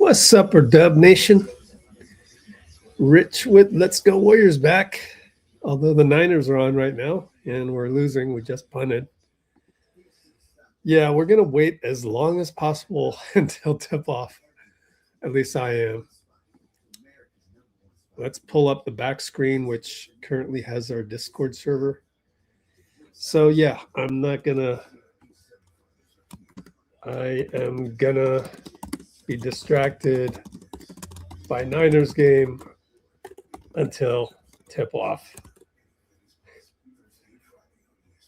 What's up, or Dub Nation? Rich with Let's Go Warriors back. Although the Niners are on right now and we're losing, we just punted. Yeah, we're going to wait as long as possible until tip-off. At least I am. Let's pull up the back screen, which currently has our Discord server. So yeah, I am gonna be distracted by Niners game until tip-off.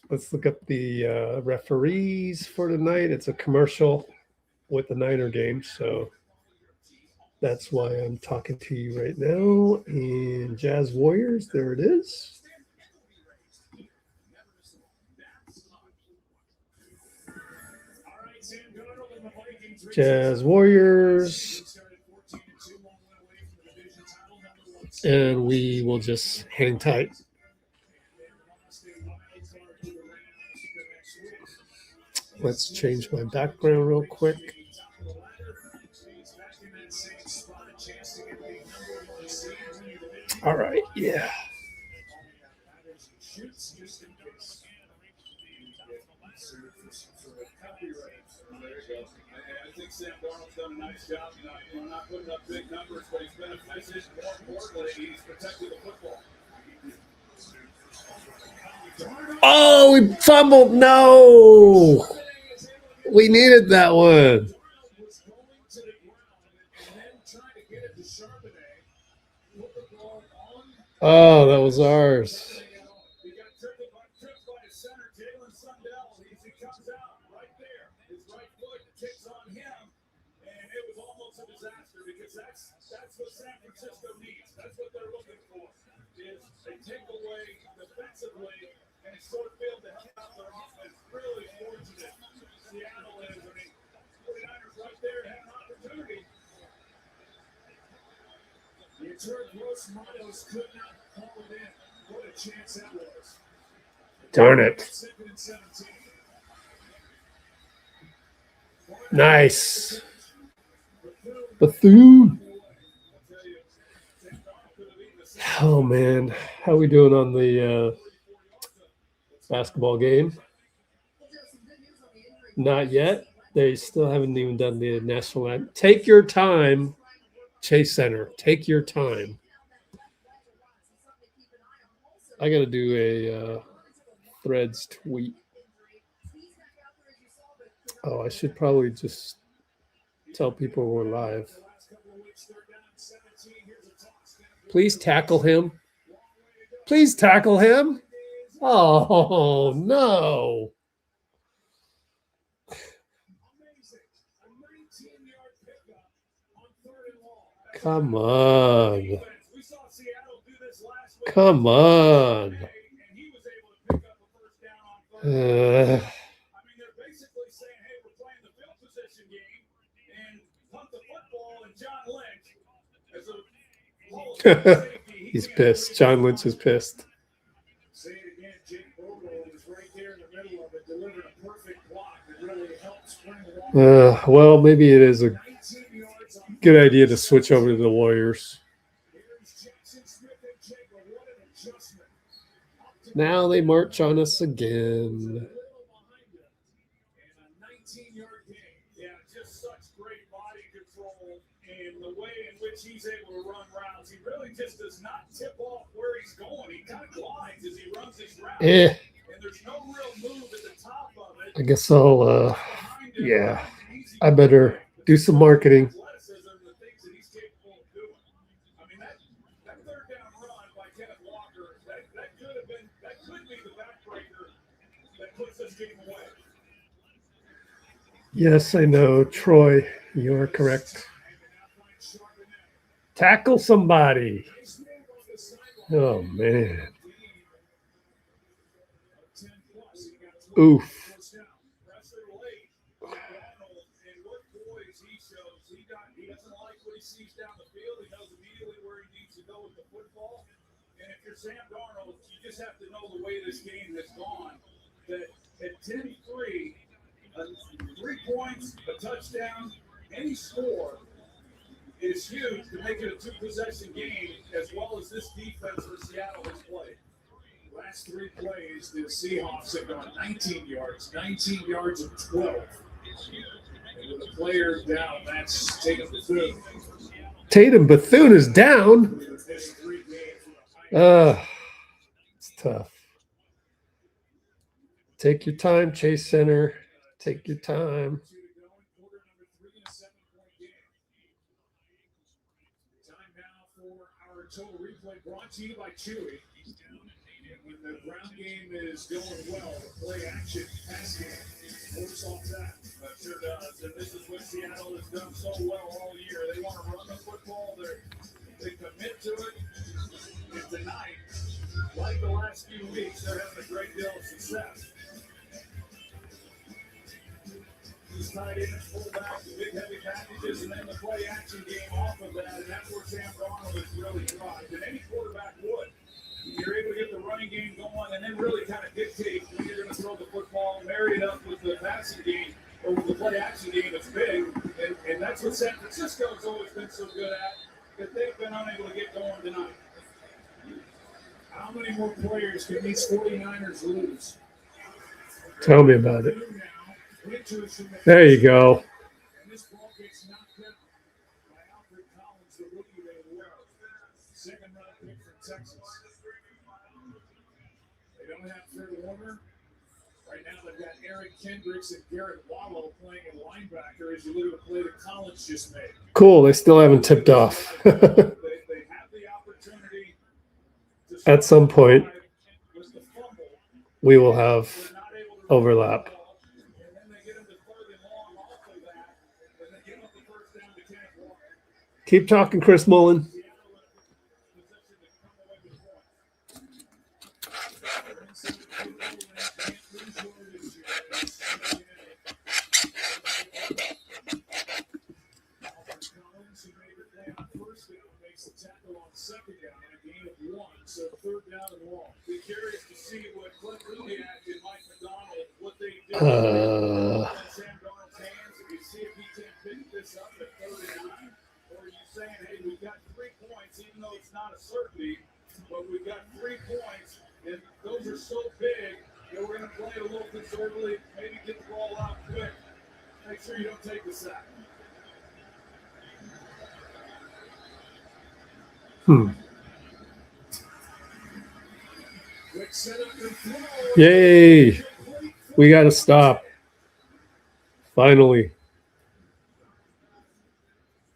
Let's look up the referees for tonight. It's a commercial with the Niner game, so that's why I'm talking to you right now. And Jazz Warriors, there it is. Jazz Warriors. And we will just hang tight. Let's change my background real quick. All right, yeah. I think Sam Darnold's done a nice job tonight. Not putting up big numbers, but he's been efficient. More importantly, he's protected the football. Oh, we fumbled. No. We needed that one. Oh, that was ours. That's what San Francisco needs. That's what they're looking for. Is they take away defensively and sort of fail to help out their offense. Really fortunate. Seattle is. I mean, 49ers right there had an opportunity. The third Los Matos could not call it in. What a chance that was. Darn it. Nice. Bethune. Oh, man. How we doing on the basketball game? Not yet. They still haven't even done the national anthem. Take your time, Chase Center. Take your time. I got to do a Threads tweet. Oh, I should probably just tell people we're live. Please tackle him. Please tackle him. Oh, no. Come on. Come on. He's pissed. John Lynch is pissed. Well, maybe it is a good idea to switch over to the Warriors. Now they march on us again. He's able to run routes. He really just does not tip off where he's going. He kind of glides as he runs his route. And there's no real move at the top of it. I guess I'll, yeah, I better do some marketing. Yes, I know. Troy, you are correct. Tackle somebody. Oh, man. Oof. He doesn't like what he sees down the field. He knows immediately where he needs to go with the football. And if you're Sam Darnold, you just have to know the way this game has gone. That at 10-3, 3 points, a touchdown, any score, is huge to make it a two-possession game, as well as this defense for Seattle has played. Last 3 plays, the Seahawks have gone 19 yards and 12. And with the player down, that's Tatum Bethune. Tatum Bethune is down. It's tough. Take your time, Chase Center. Take your time. Time now for our total replay brought to you by Chewy. When the ground game is going well, the play action pass game works off that. But sure does. And this is what Seattle has done so well all year. They want to run the football. They commit to it. And tonight, like the last few weeks, they're having a great deal of success. He's tied in his fullback, the big heavy packages, and then the play action game off of that. And that's where Sam Darnold has really thrived. And any quarterback would. You're able to get the running game going and then really kind of dictate when you're going to throw the football, marry it up with the passing game or with the play action game that's big. And that's what San Francisco has always been so good at, that they've been unable to get going tonight. How many more players can these 49ers lose? Tell me about it. There you go. And this ball gets knocked out by Alfred Collins, the rookie they were. Second round pick from Texas. They don't have Fred Warner. Right now they've got Eric Kendricks and Garrett Wallow playing in linebacker as you look at the play that Collins just made. Cool. They still haven't tipped off. They have the opportunity to At some point, with the fumble. we will have They're not able to overlap. and then they get into third and long off of that, and they give up the first down to Kenneth Walker. Keep talking, Chris Mullen. So third down and long. Be curious to see what Clint Kubiak and Mike McDonald, what they do. Sam Darnold's hands, if you see if he can pick this up at 39, or are you saying, hey, we've got 3 points, even though it's not a certainty, but we've got 3 points, and those are so big that we're going to play it a little conservatively, maybe get the ball out quick. Make sure you don't take the sack. Quick setup and throw. Yay. We got to stop. Finally.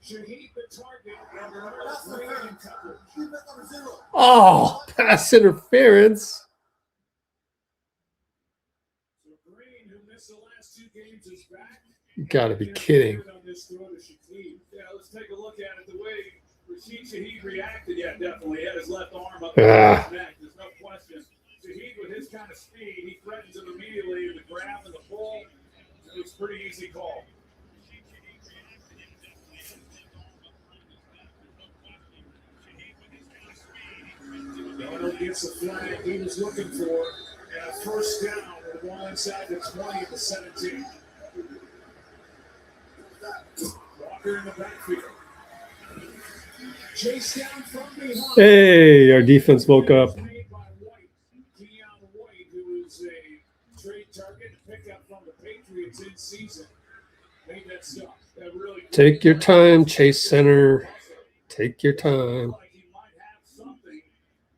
Shaheed the target, and Green in coverage. Oh, pass interference. So Green, who missed the last 2 games, is back. You got to be kidding. On this throw to Shaheed. Yeah, let's take a look at it. The way Rashid Shaheed reacted, yeah, definitely. He had his left arm up his neck. There's no question. Shaheed, with his kind of speed, he threatens him immediately to the grab and the pull. It was a pretty easy call. Darnold gets the flag he was looking for, and a first down with the ball inside the 20 of the 17. Walker in the backfield. Chase down from behind. Hey, our defense woke up. Made by White. Keon White, who is a trade target pickup from the Patriots in season. Made that stop. That really Take your time, Chase Center. Take your time. like he might have something,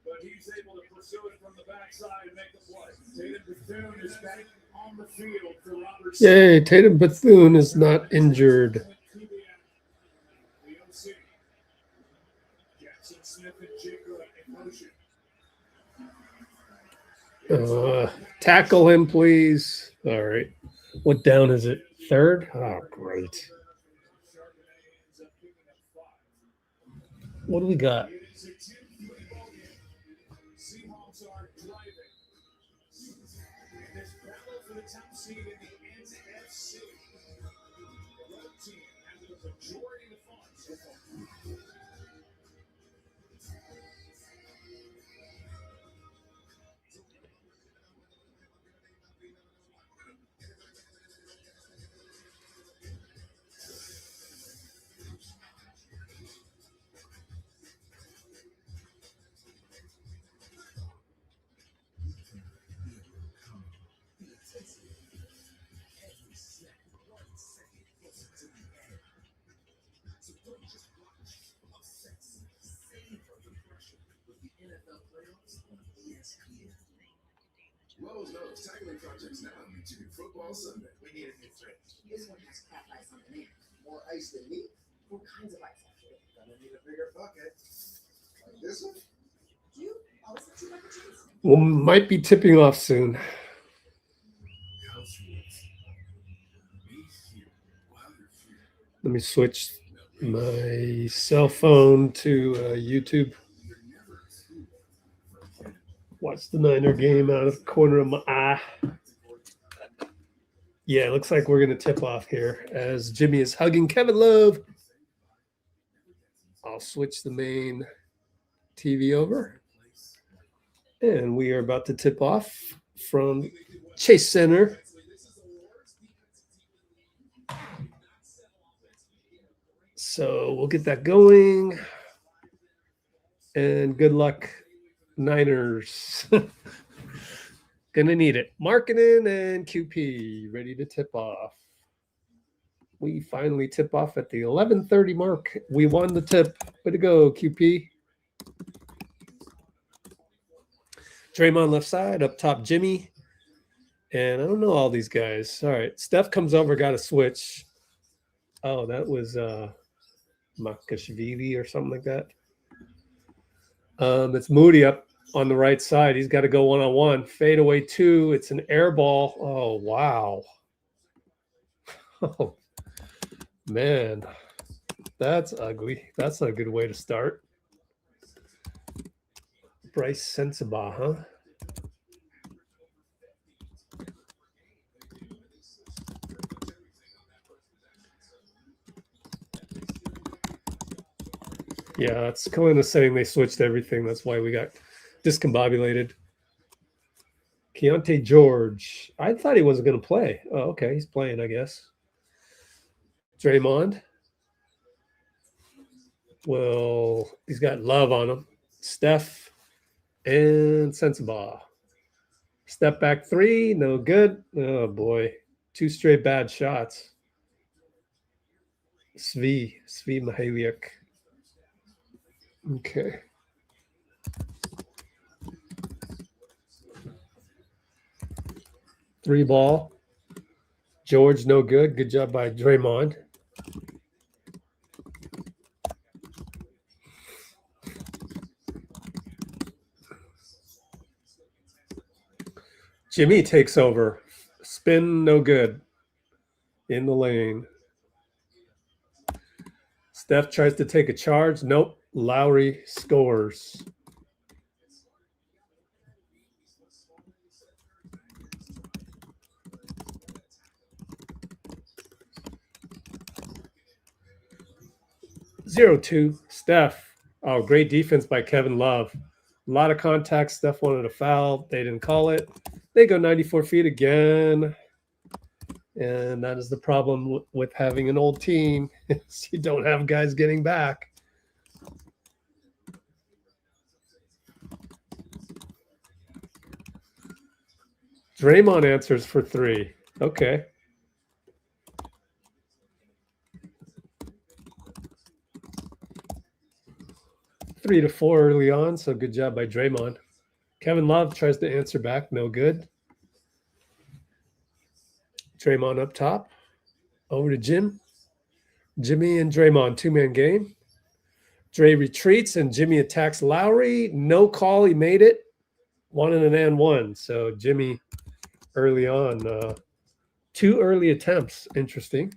but he's able to pursue it from the backside and make the play. Tatum Bethune is back on the field for Robert. Yay, Tatum Bethune is not injured. The OC. Jackson Smith and Jacob in motion. Tackle him, please. All right. What down is it? Third? Oh, great. What do we got? It is a 10-3 ball game. Seahawks are driving. In this battle for the top seed in the NFC. The road team has the majority of the funds so far. Lowe's knows tackling projects now mean chicken football Sunday. We need a new fridge. This one has crap ice on the name. More ice than me. All kinds of ice, actually. Gonna need a bigger bucket. Like this one? Do you always have 2 bucket chickens? We might be tipping off soon. Let me switch my cell phone to YouTube. Watch the Niner game out of the corner of my eye. Yeah, it looks like we're going to tip off here as Jimmy is hugging Kevin Love. I'll switch the main TV over. And we are about to tip off from Chase Center. So we'll get that going. And good luck, Niners. Gonna need it. Marketing and QP ready to tip off. We finally tip off at the 11:30 mark. We won the tip. Way to go, QP. Draymond left side, up top Jimmy. And I don't know all these guys. All right, Steph comes over, got a switch. Oh, that was Makashvili or something like that. It's Moody up on the right side. He's got to go one-on-one. Fade away 2. It's an air ball. Oh, wow. Oh, man. That's ugly. That's not a good way to start. Bryce Sensabaugh, huh? Yeah, it's kind of saying they switched everything. That's why we got discombobulated. Keontae George. I thought he wasn't going to play. Oh, okay. He's playing, I guess. Draymond. Well, he's got Love on him. Steph and Sensabaugh. Step back 3. No good. Oh, boy. 2 straight bad shots. Svi Mahaliuk. Okay. Three ball. George, no good. Good job by Draymond. Jimmy takes over. Spin, no good. In the lane. Steph tries to take a charge. Nope. Lauri scores. Zero two. Steph. Oh, great defense by Kevin Love. A lot of contact. Steph wanted a foul. They didn't call it. They go 94 feet again. And that is the problem with having an old team. You don't have guys getting back. Draymond answers for 3. Okay. Three to 4 early on, so good job by Draymond. Kevin Love tries to answer back, no good. Draymond up top. Over to Jim. Jimmy and Draymond, 2-man game. Dre retreats and Jimmy attacks Lauri. No call, he made it. 1 and 1. So Jimmy early on. 2 early attempts. Interesting.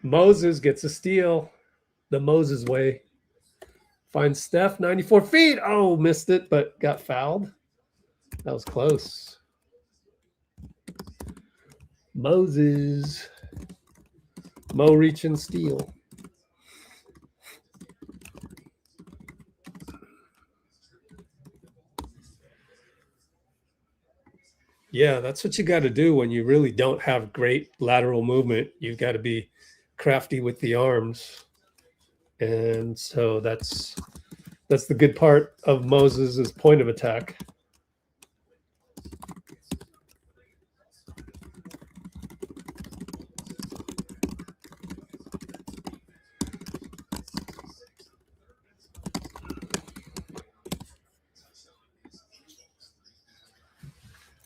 Moses gets a steal. The Moses way. Finds Steph, 94 feet. Oh, missed it, but got fouled. That was close. Moses. Mo reach and steal. Yeah, that's what you got to do when you really don't have great lateral movement. You've got to be crafty with the arms. And so that's the good part of Moses's point of attack.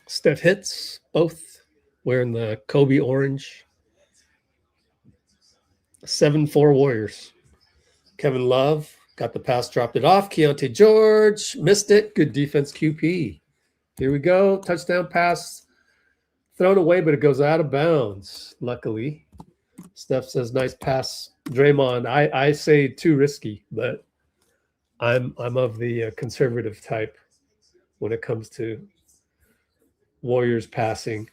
Steph hits both, wearing the Kobe orange. 7-4 Warriors. Kevin Love got the pass, dropped it off. Keontae George missed it. Good defense, QP. Here we go. Touchdown pass thrown away, but it goes out of bounds, luckily. Steph says, nice pass. Draymond, I say too risky, but I'm of the conservative type when it comes to Warriors passing.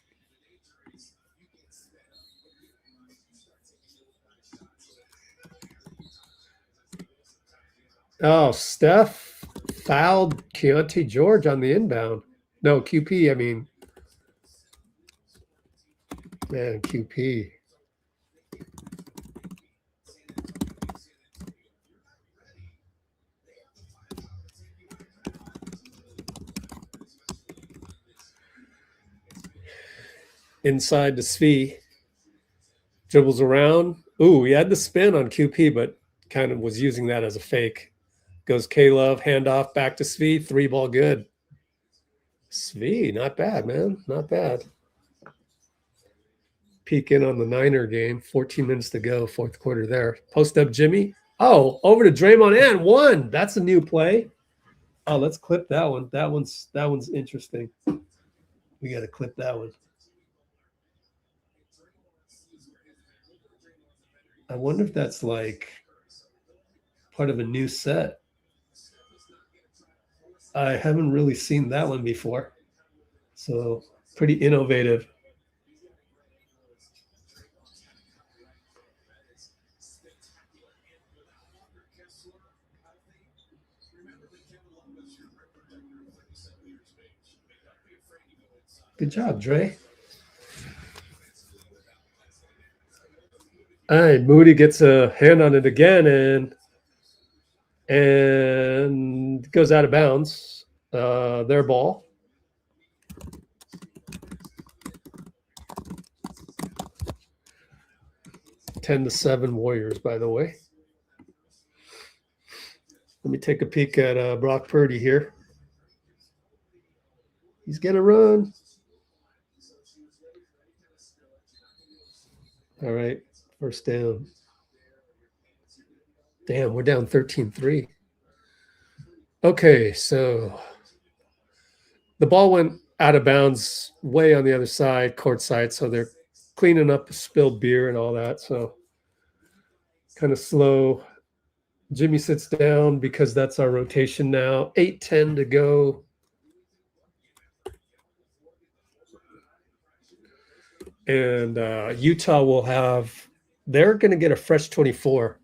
Oh, Steph fouled Keontae George on the inbound. No, QP, I mean. Man, QP. Inside to Svi. Dribbles around. Ooh, he had the spin on QP, but kind of was using that as a fake. Goes K-Love, handoff back to Svi. 3-ball good. Svi, not bad, man. Not bad. Peek in on the Niner game. 14 minutes to go, fourth quarter there. Post up Jimmy. Oh, over to Draymond and one. That's a new play. Oh, let's clip that one. That one's interesting. We got to clip that one. I wonder if that's like part of a new set. I haven't really seen that one before. So pretty innovative. Good job, Dre. All right, Moody gets a hand on it again and goes out of bounds. Their ball. Ten to 7 Warriors, by the way. Let me take a peek at Brock Purdy here. He's gonna run. All right, first down. Damn, we're down 13-3. Okay, so the ball went out of bounds way on the other side, court side, so they're cleaning up spilled beer and all that, so kind of slow. Jimmy sits down because that's our rotation now. 8:10 to go. And Utah will have, they're going to get a fresh 24.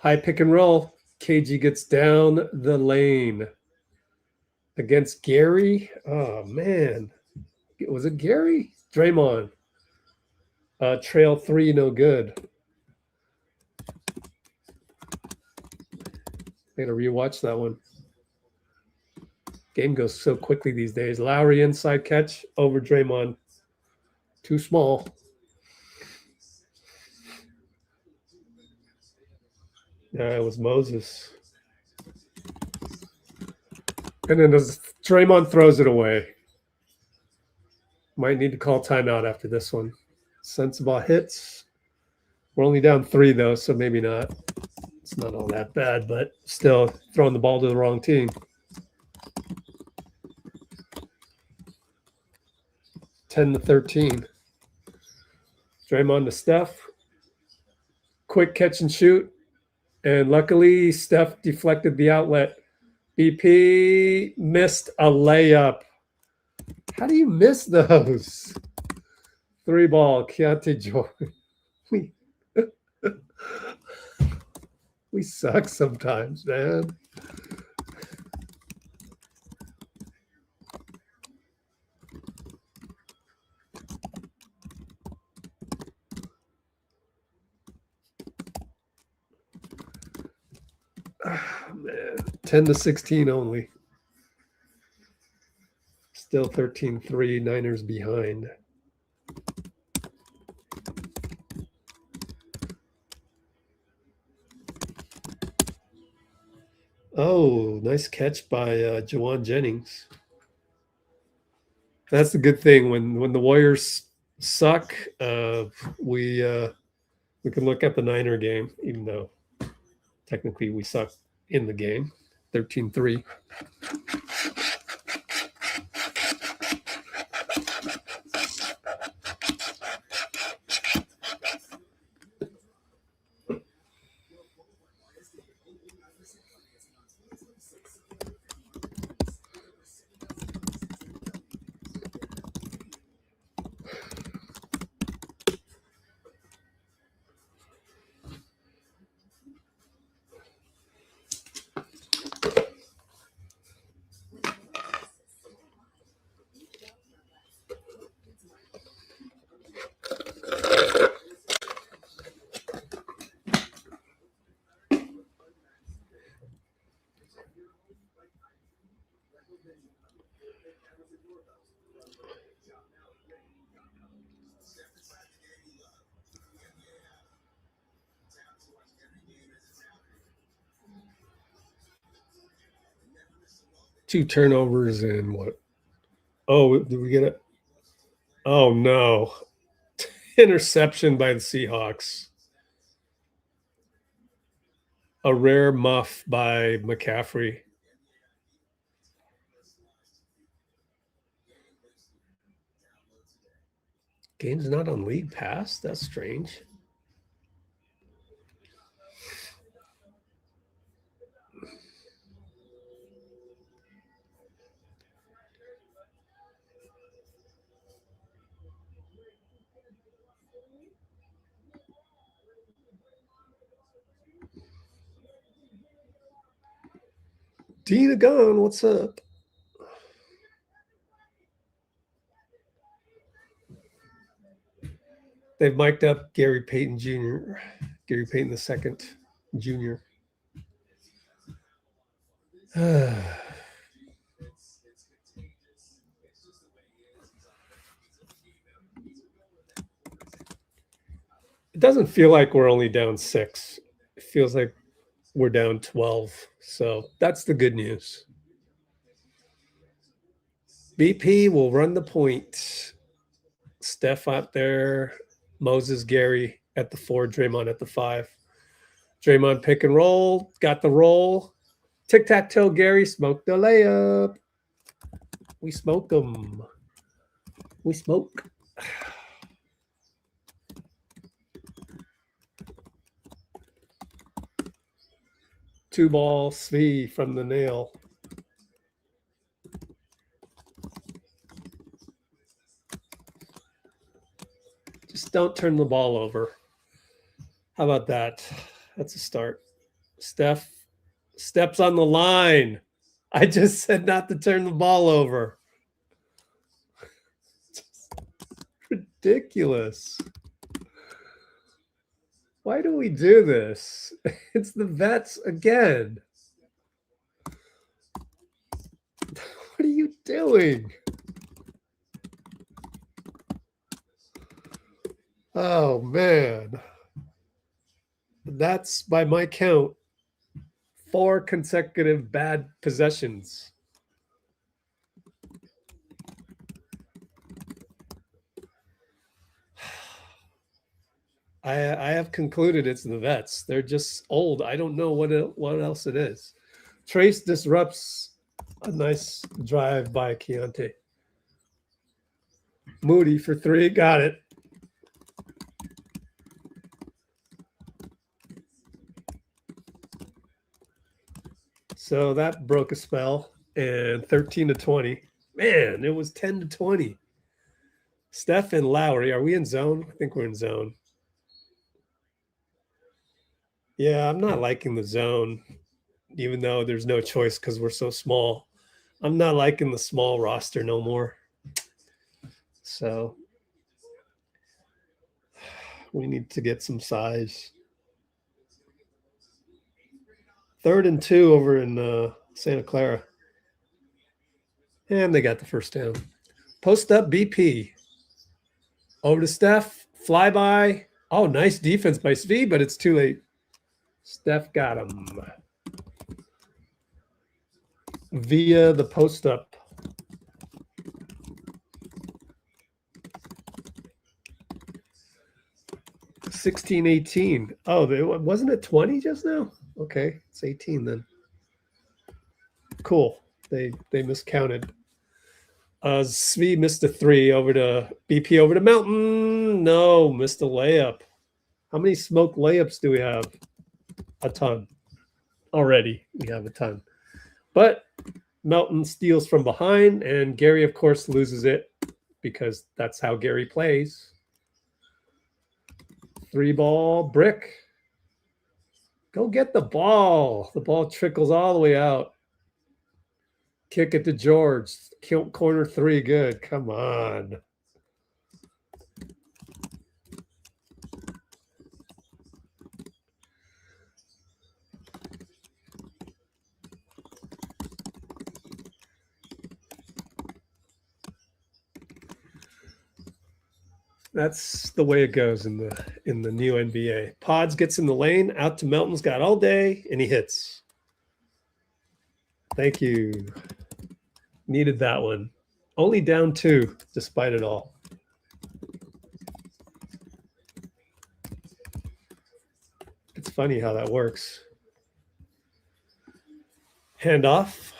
High pick and roll. KG gets down the lane against Gary. Oh, man. Was it Gary? Draymond. Trail 3, no good. I gotta rewatch that one. Game goes so quickly these days. Lauri inside catch over Draymond. Too small. Yeah, it was Moses. And then as Draymond throws it away. Might need to call timeout after this one. Sensabaugh hits. We're only down 3 though, so maybe not. It's not all that bad, but still throwing the ball to the wrong team. 10 to 13. Draymond to Steph. Quick catch and shoot. And luckily, Steph deflected the outlet. BP missed a layup. How do you miss those? 3-ball, Keontae George. We suck sometimes, man. Oh, man. 10 to 16 only. Still 13-3, Niners behind. Oh, nice catch by Jawan Jennings. That's the good thing. When the Warriors suck, we can look at the Niner game, even though technically we suck in the game. 13-3. Two turnovers and what? Oh, did we get it? Oh, no. Interception by the Seahawks. A rare muff by McCaffrey. Game's not on League Pass? That's strange. Dina Gone, what's up? They've mic'd up Gary Payton Jr., Gary Payton II Jr. It doesn't feel like we're only down 6. It feels like we're down 12. So that's the good news. BP will run the point. Steph out there. Moses, Gary at the 4. Draymond at the 5. Draymond pick and roll. Got the roll. Tic-tac-toe, Gary. Smoked the layup. We smoke them. We smoke. Two ball, Svi from the nail. Just don't turn the ball over. How about that? That's a start. Steph steps on the line. I just said not to turn the ball over. Ridiculous. Why do we do this? It's the vets again. What are you doing? Oh, man. That's, by my count, 4 consecutive bad possessions. I have concluded it's the vets. They're just old. I don't know what else it is. Trayce disrupts a nice drive by Keontae. Moody for 3. Got it. So that broke a spell. And 13-20. Man, it was 10-20. Steph and Lauri. Are we in zone? I think we're in zone. Yeah, I'm not liking the zone, even though there's no choice because we're so small. I'm not liking the small roster no more. So we need to get some size. 3rd and 2 over in Santa Clara. And they got the first down. Post up BP. Over to Steph. Flyby. Oh, nice defense by Svi, but it's too late. Steph got him. Via the post up. $16-18. Oh, wasn't it 20 just now? Okay, it's 18 then. Cool. They miscounted. Svi missed a 3 over to BP over to Mountain. No, missed a layup. How many smoke layups do we have? A ton. Already, we have a ton. But Mountain steals from behind, and Gary, of course, loses it because that's how Gary plays. 3-ball brick. Go get the ball. The ball trickles all the way out. Kick it to George. Corner 3, good. Come on. That's the way it goes in the new NBA. Podz gets in the lane, out to Melton's got all day, and he hits. Thank you. Needed that one. Only down 2, despite it all. It's funny how that works. Handoff.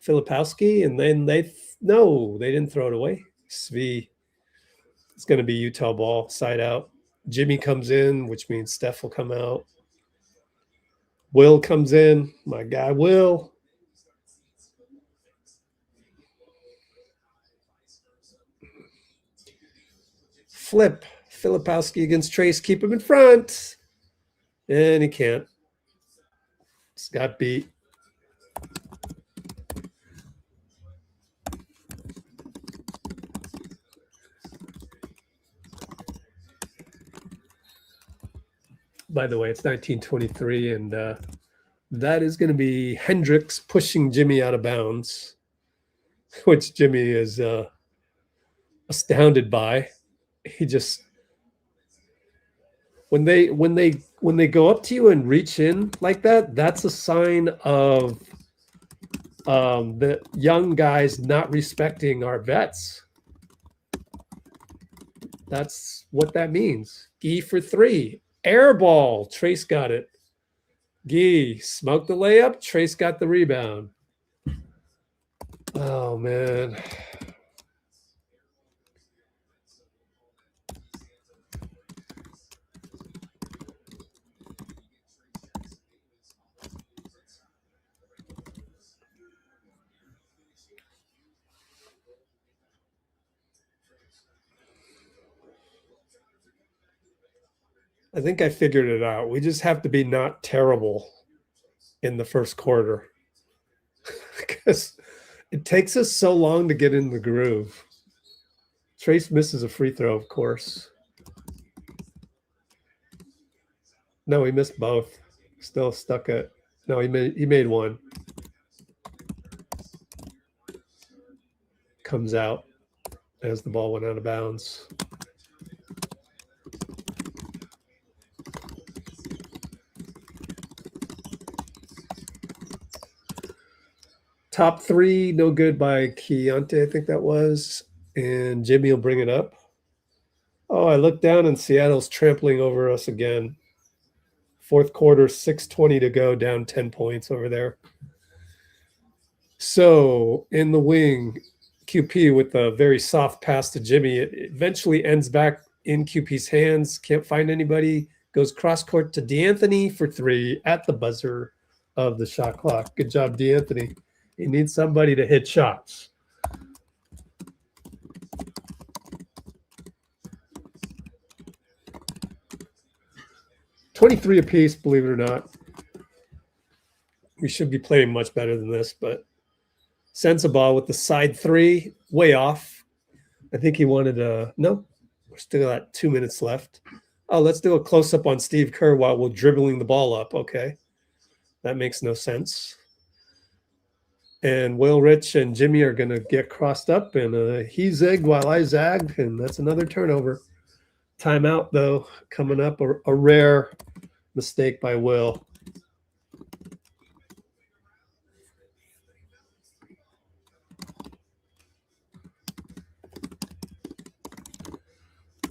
Filipowski, and then they didn't throw it away. Svi. It's going to be Utah ball, side out. Jimmy comes in, which means Steph will come out. Will comes in. My guy, Will. Flip. Filipowski against Trayce. Keep him in front. And he can't. Just got beat. By the way, it's 1923, and that is going to be Hendricks pushing Jimmy out of bounds, which Jimmy is astounded by. He just when they go up to you and reach in like that, that's a sign of the young guys not respecting our vets. That's what that means. E for 3. Air ball. Trayce got it. Gee, smoked the layup. Trayce got the rebound. Oh, man. I think I figured it out. We just have to be not terrible in the first quarter because it takes us so long to get in the groove. Trayce misses a free throw, of course. No, he missed both. Still stuck at. No, he made one. Comes out as the ball went out of bounds. Top 3, no good by Keontae, I think that was. And Jimmy will bring it up. Oh, I looked down and Seattle's trampling over us again. Fourth quarter, 6:20 to go, down 10 points over there. So in the wing, QP with a very soft pass to Jimmy. It eventually ends back in QP's hands. Can't find anybody. Goes cross court to D'Anthony for 3 at the buzzer of the shot clock. Good job, D'Anthony. He needs somebody to hit shots. $23 apiece, believe it or not. We should be playing much better than this, but sensabaugh with the side 3, way off. I think he wanted a no. We're still at 2 minutes left. Oh, let's do a close-up on Steve Kerr while we're dribbling the ball up. Okay. That makes no sense. And Will, Rich, and Jimmy are going to get crossed up, and he zigged while I zagged, and that's another turnover. Timeout, though, coming up, a rare mistake by Will.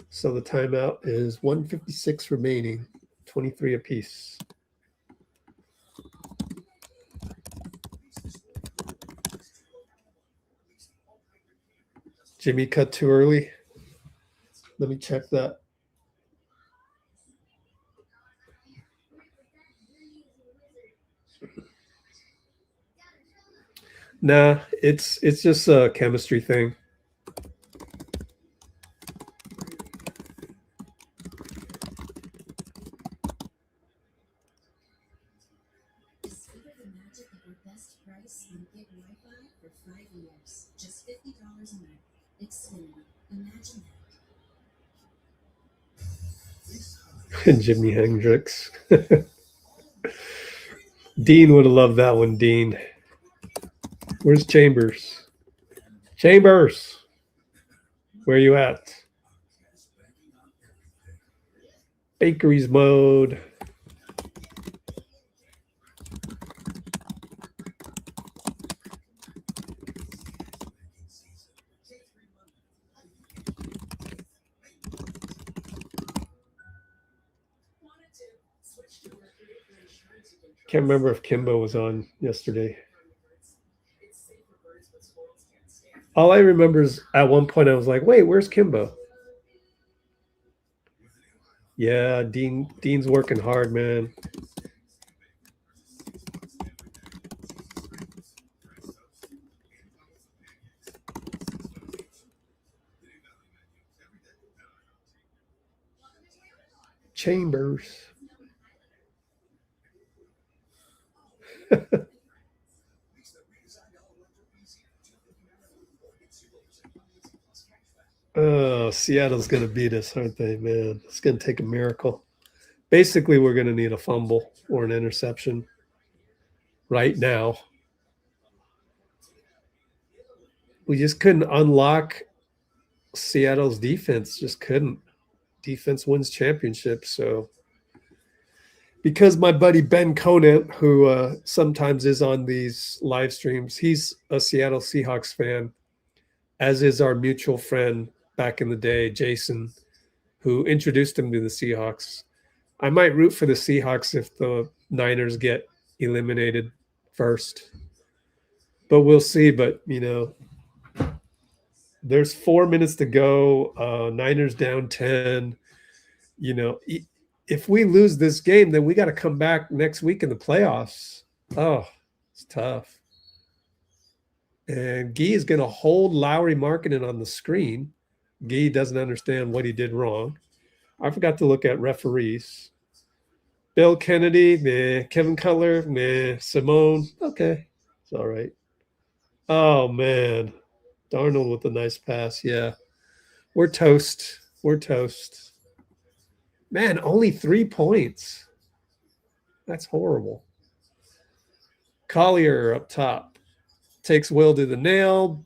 So the timeout is 1:56 remaining, 23 apiece. Jimmy cut too early. Let me check that. Nah, it's just a chemistry thing. Discover the magic of our best price on gig Wi-Fi for 5 years. Just $50 a month. Xfinity. Imagine that. Jimi Hendrix. Dean would have loved that one, Dean. Where's Chambers? Chambers! Where you at? Bakeries mode. Can't remember if Kimbo was on yesterday. All I remember is at one point I was like, wait, where's Kimbo? Yeah, Dean's working hard, man. Chambers. Oh, Seattle's going to beat us, aren't they, man? It's going to take a miracle. Basically, we're going to need a fumble or an interception right now. We just couldn't unlock Seattle's defense. Just couldn't. Defense wins championships. So, because my buddy Ben Conant, who sometimes is on these live streams, he's a Seattle Seahawks fan, as is our mutual friend back in the day, Jason, who introduced him to the Seahawks. I might root for the Seahawks if the Niners get eliminated first. But we'll see. But, you know, there's 4 minutes to go. Niners down 10. You know, if we lose this game, then we got to come back next week in the playoffs. Oh, it's tough. And Guy is going to hold Lauri Markkanen on the screen. Guy doesn't understand what he did wrong. I forgot to look at referees. Bill Kennedy, meh. Kevin Cutler, meh. Simone, okay. It's all right. Oh, man. Darnold with a nice pass. Yeah. We're toast. We're toast. Man, only 3 points. That's horrible. Collier up top. Takes Will to the nail.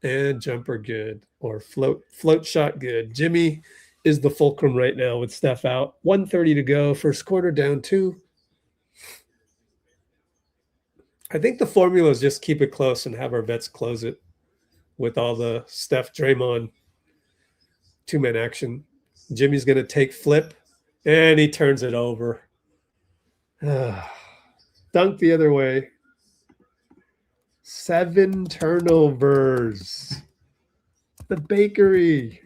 And jumper good. Or float shot good. Jimmy is the fulcrum right now with Steph out. 1:30 to go. First quarter down 2. I think the formula is just keep it close and have our vets close it with all the Steph Draymond 2-man action. Jimmy's going to take flip, and he turns it over. Dunk the other way. 7 turnovers. The bakery.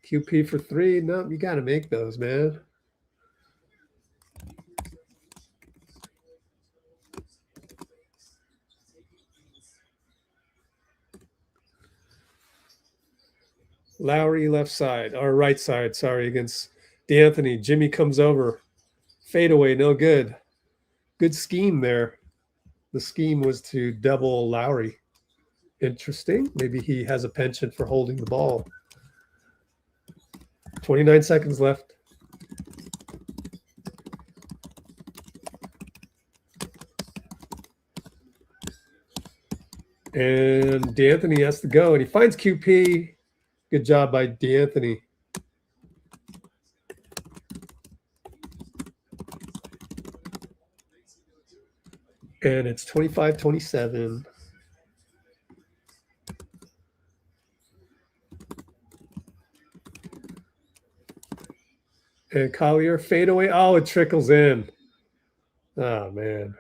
QP for 3. No, you got to make those, man. Lauri left side, or right side, sorry, against D'Anthony. Jimmy comes over. Fadeaway, no good. Good scheme there. The scheme was to double Lauri. Interesting. Maybe he has a penchant for holding the ball. 29 seconds left. And D'Anthony has to go, and he finds QP. Good job by D'Anthony. And it's 25-27. And Collier fadeaway. Oh, it trickles in. Oh, man.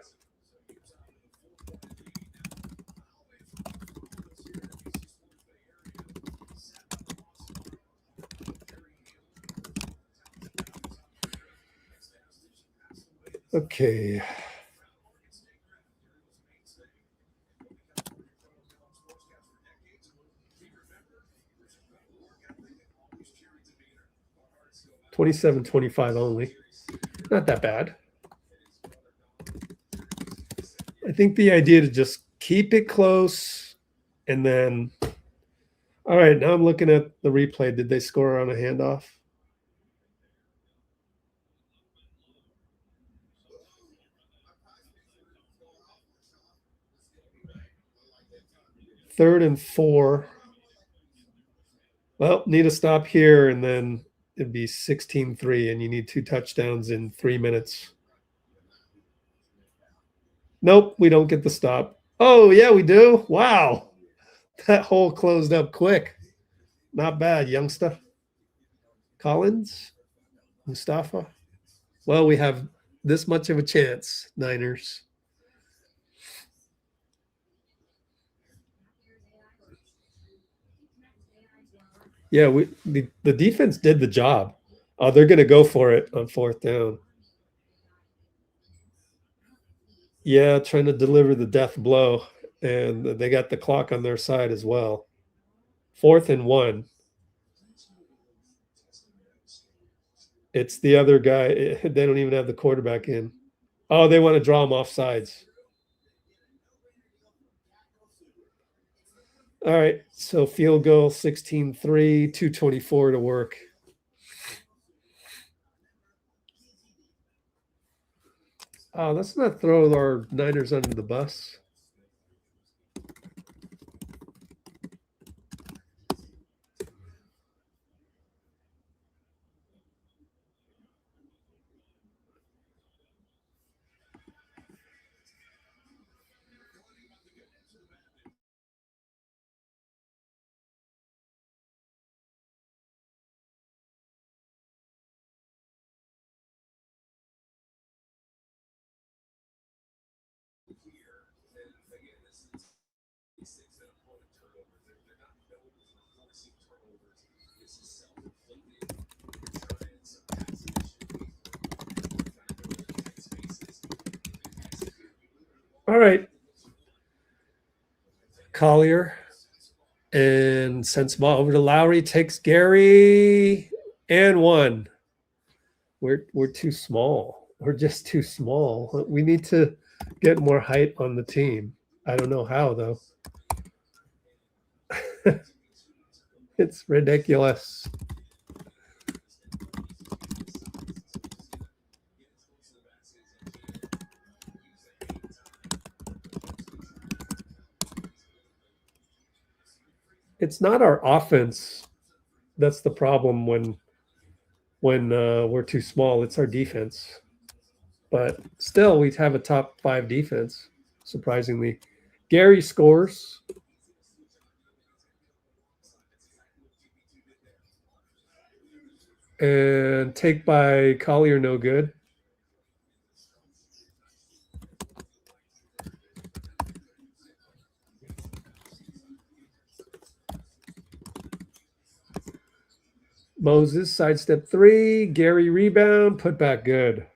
Okay. $27.25 only. Not that bad. I think the idea to just keep it close and then, all right, now I'm looking at the replay. Did they score on a handoff? Third and 4. Well, need a stop here, and then it'd be 16-3, and you need 2 touchdowns in 3 minutes. Nope, we don't get the stop. Oh, yeah, we do. Wow. That hole closed up quick. Not bad, youngster. Collins? Mustafa? Well, we have this much of a chance, Niners. Yeah, the defense did the job. Oh, they're going to go for it on 4th down. Yeah, trying to deliver the death blow, and they got the clock on their side as well. 4th and 1. It's the other guy. They don't even have the quarterback in. Oh, they want to draw him off sides. All right, so field goal 16-3, 2:24 to work. Oh, let's not throw our Niners under the bus. All right. Collier and sensabaugh over to Lauri, takes Gary and 1. We're too small. We're just too small. We need to get more height on the team. I don't know how, though. It's ridiculous. It's not our offense that's the problem when we're too small. It's our defense. But still, we have a top 5 defense, surprisingly. Gary scores. And take by Collier, no good. Moses, sidestep 3. Gary, rebound. Put back, good.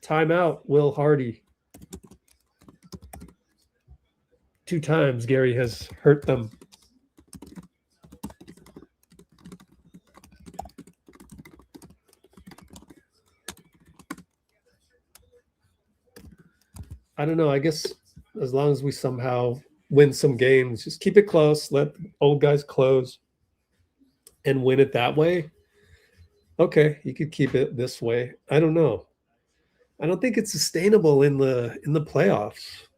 Timeout, Will Hardy. 2 times Gary has hurt them. I don't know. I guess as long as we somehow win some games, just keep it close. Let old guys close and win it that way. Okay, you could keep it this way. I don't know. I don't think it's sustainable in the playoffs.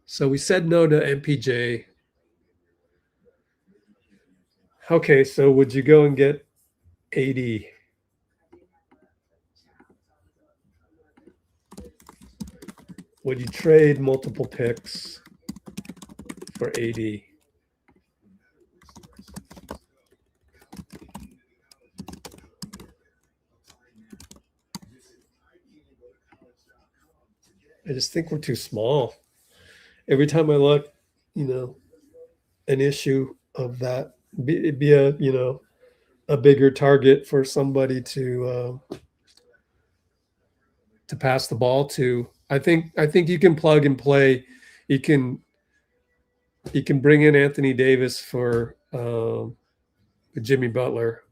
So we said no to MPJ. Okay, so would you go and get AD? Would you trade multiple picks for AD? I just think we're too small. Every time I look, you know, an issue of that, it'd be a, you know, a bigger target for somebody to pass the ball to. I think you can plug and play. You can bring in Anthony Davis for Jimmy Butler.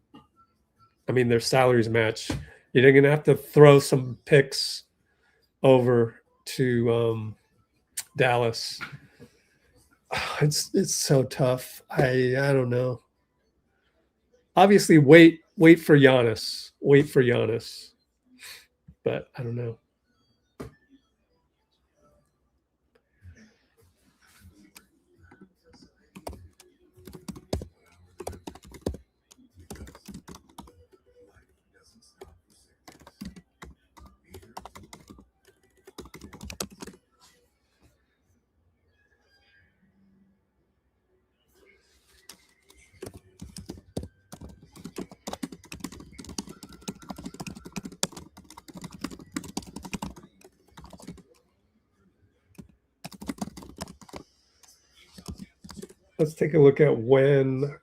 I mean, their salaries match. You're going to have to throw some picks over to Dallas. It's so tough. I don't know. Obviously, wait for Giannis. Wait for Giannis. But I don't know. Let's take a look at when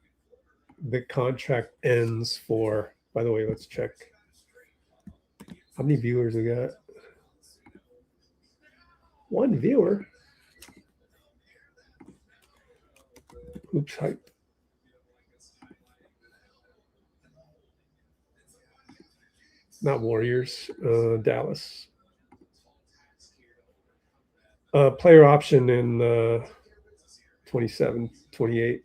the contract ends for. By the way, let's check. How many viewers we got? One viewer. Oops, hype. Not Warriors, Dallas. Player option in 27, 28.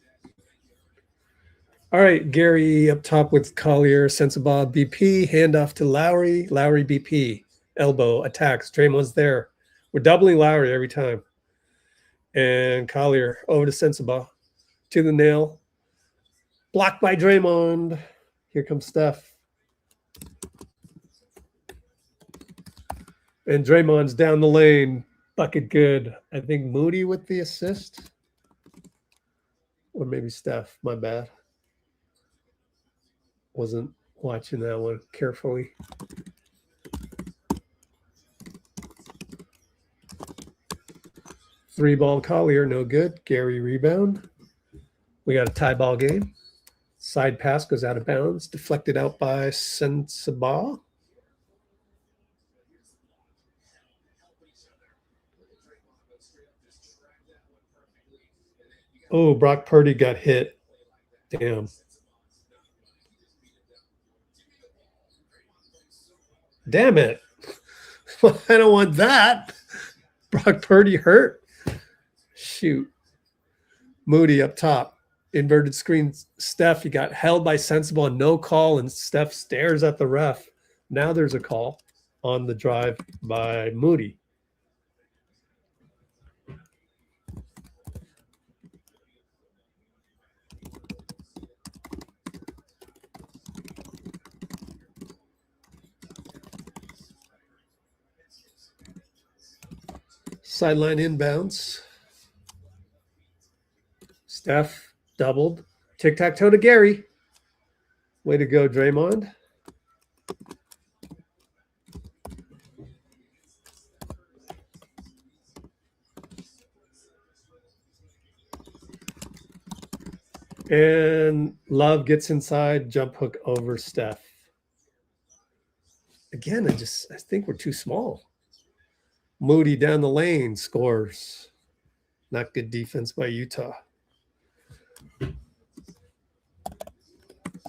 All right, Gary up top with Collier, sensabaugh, BP, handoff to Lauri, Lauri BP, elbow, attacks, Draymond's there. We're doubling Lauri every time. And Collier over to sensabaugh, to the nail, blocked by Draymond. Here comes Steph. And Draymond's down the lane, bucket good. I think Moody with the assist. Or maybe Steph, my bad. Wasn't watching that one carefully. Three ball Collier, no good. Gary rebound. We got a tie ball game. Side pass goes out of bounds. Deflected out by sensabaugh. Oh, Brock Purdy got hit. Damn. Damn it. I don't want that. Brock Purdy hurt. Shoot. Moody up top. Inverted screen. Steph, he got held by sensabaugh, no call, and Steph stares at the ref. Now there's a call on the drive by Moody. Sideline inbounds. Steph doubled. Tic-tac-toe to Gary. Way to go, Draymond. And Love gets inside, jump hook over Steph. Again, I think we're too small. Moody down the lane scores. Not good defense by Utah.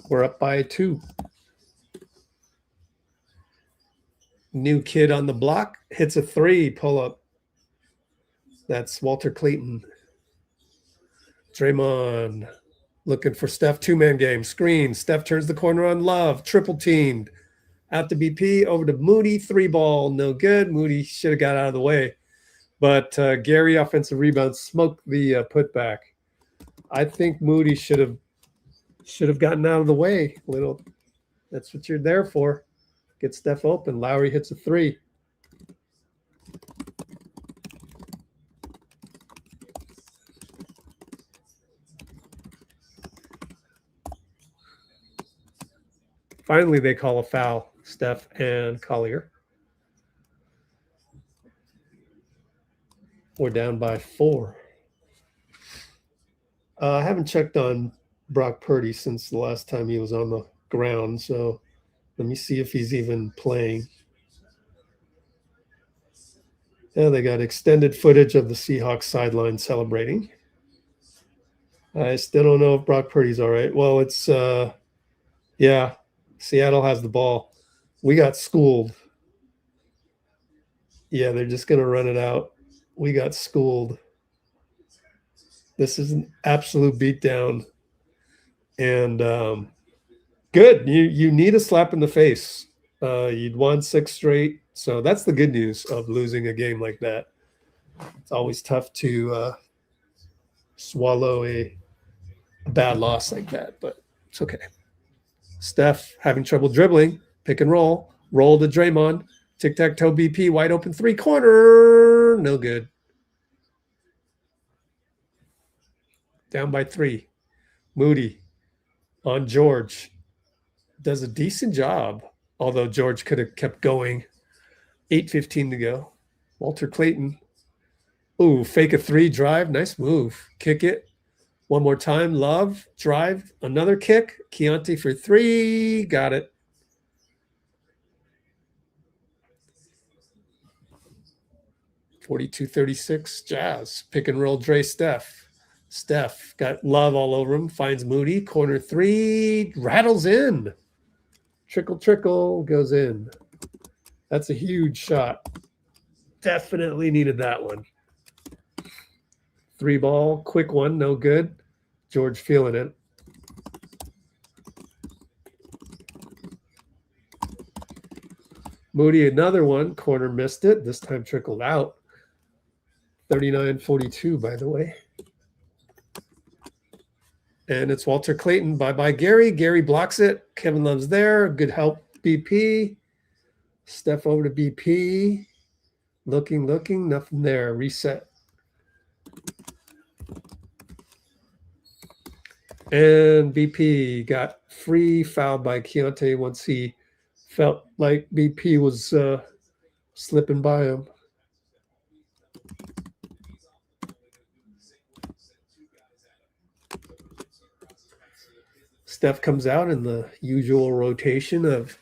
We're up by 2. New kid on the block hits a 3 pull up. That's Walter Clayton. Draymond Looking for Steph, two-man game. Screen. Steph turns the corner on Love. Triple teamed. Out to BP. Over to Moody. 3-ball. No good. Moody should have got out of the way. But Gary, offensive rebound, smoked the putback. I think Moody should have gotten out of the way. Little. That's what you're there for. Get Steph open. Lauri hits a 3. Finally, they call a foul, Steph and Collier. We're down by 4. I haven't checked on Brock Purdy since the last time he was on the ground, so let me see if he's even playing. Yeah, they got extended footage of the Seahawks sideline celebrating. I still don't know if Brock Purdy's all right. Well, it's, yeah, Seattle has the ball. We got schooled. Yeah, they're just going to run it out. We got schooled. This is an absolute beatdown. And good. You need a slap in the face. You'd won 6 straight. So that's the good news of losing a game like that. It's always tough to swallow a bad loss like that, but it's okay. Steph having trouble dribbling. Pick and roll. Roll to Draymond. Tic-tac-toe BP. Wide open 3-corner. No good. Down by 3. Moody on George. Does a decent job, although George could have kept going. 8:15 to go. Walter Clayton. Ooh, fake a 3 drive. Nice move. Kick it. One more time. Love. Drive. Another kick. Keontae for 3. Got it. (42-36) Jazz. Pick and roll DRAY-STEPH. Steph got Love all over him. Finds Moody. Corner 3. Rattles in. Trickle, trickle. Goes in. That's a huge shot. Definitely needed that one. 3-ball. Quick one. No good. George feeling it. Moody, another one. Corner missed it. This time trickled out. 39-42, by the way. And it's Walter Clayton. Bye-bye, Gary. Gary blocks it. Kevin Love's there. Good help, BP. Steph over to BP. Looking. Nothing there. Reset. And BP got free fouled by Keontae once he felt like BP was slipping by him. Steph comes out in the usual rotation of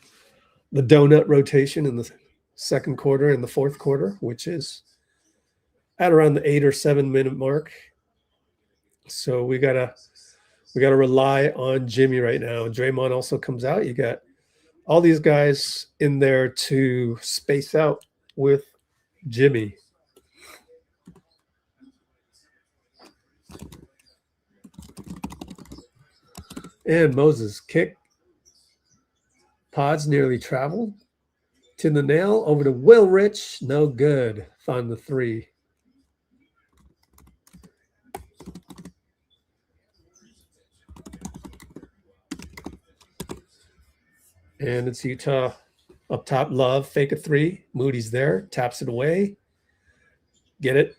the donut rotation in the second quarter and the fourth quarter, which is at around the 8 or 7 minute mark. So we gotta rely on Jimmy right now. Draymond also comes out. You got all these guys in there to space out with Jimmy. And Moses kick. Podz nearly traveled to the nail. Over to Will Rich. No good. Found the 3. And it's Utah up top. Love. Fake a 3. Moody's there. Taps it away. Get it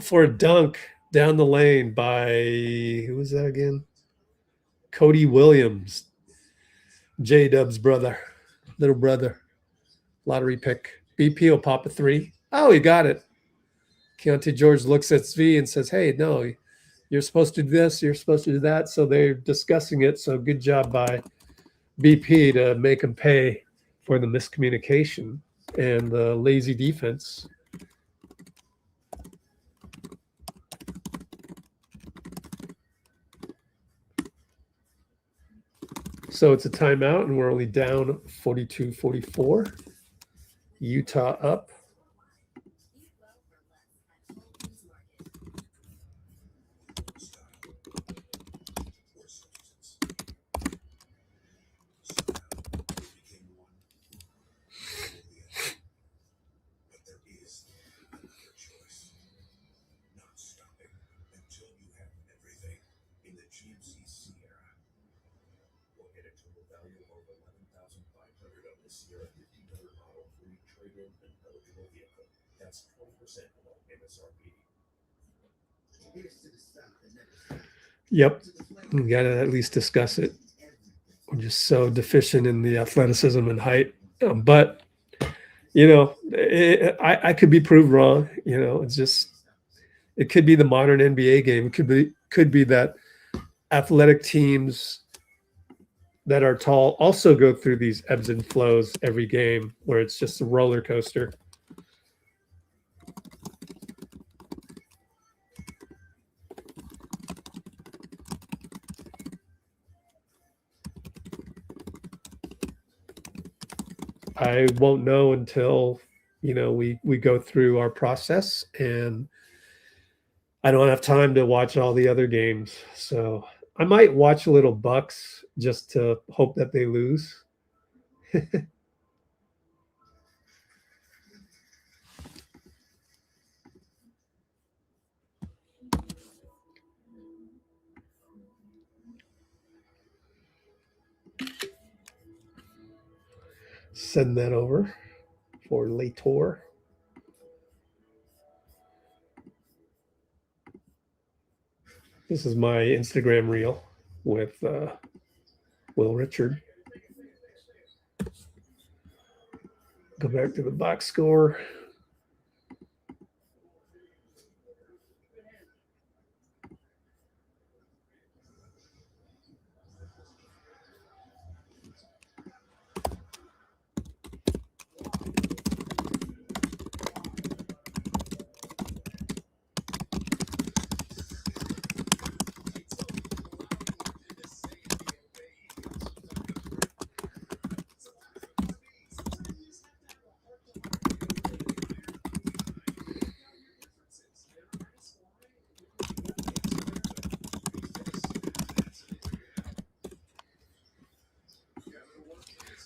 for a dunk down the lane by, who was that again? Cody Williams. J-Dub's brother. Little brother. Lottery pick. BP will pop a 3. Oh, he got it. Keontae George looks at Svi and says, hey, no, you're supposed to do this. You're supposed to do that. So they're discussing it. So good job by BP to make him pay for the miscommunication and the lazy defense. So it's a timeout, and we're only down 42-44. Utah up. this year a $50 model free trade-in an eligible vehicle. That's 20% below MSRP. Here's to the stuff that never Yep. We got to at least discuss it. We're just so deficient in the athleticism and height. But, you know, I could be proved wrong. You know, it's just, it could be the modern NBA game. It could be that athletic teams that are tall also go through these ebbs and flows every game where it's just a roller coaster. I won't know until, you know, we go through our process, and I don't have time to watch all the other games. So I might watch a little Bucks just to hope that they lose. Send that over for Lator. This is my Instagram reel with Will Richard. Go back to the box score.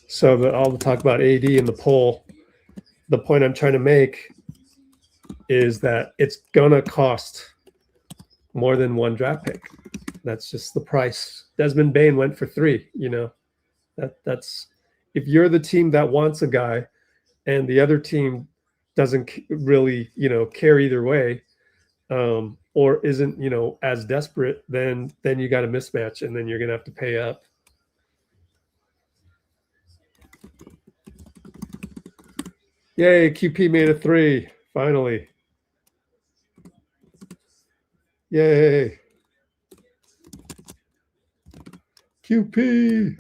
So all the talk about AD and the poll, the point I'm trying to make is that it's gonna cost more than one draft pick. That's just the price. Desmond Bane went for 3. You know, that's if you're the team that wants a guy, and the other team doesn't really, you know, care either way, or isn't, you know, as desperate, then you got a mismatch, and then you're gonna have to pay up. Yay, QP made a 3, finally. Yay. QP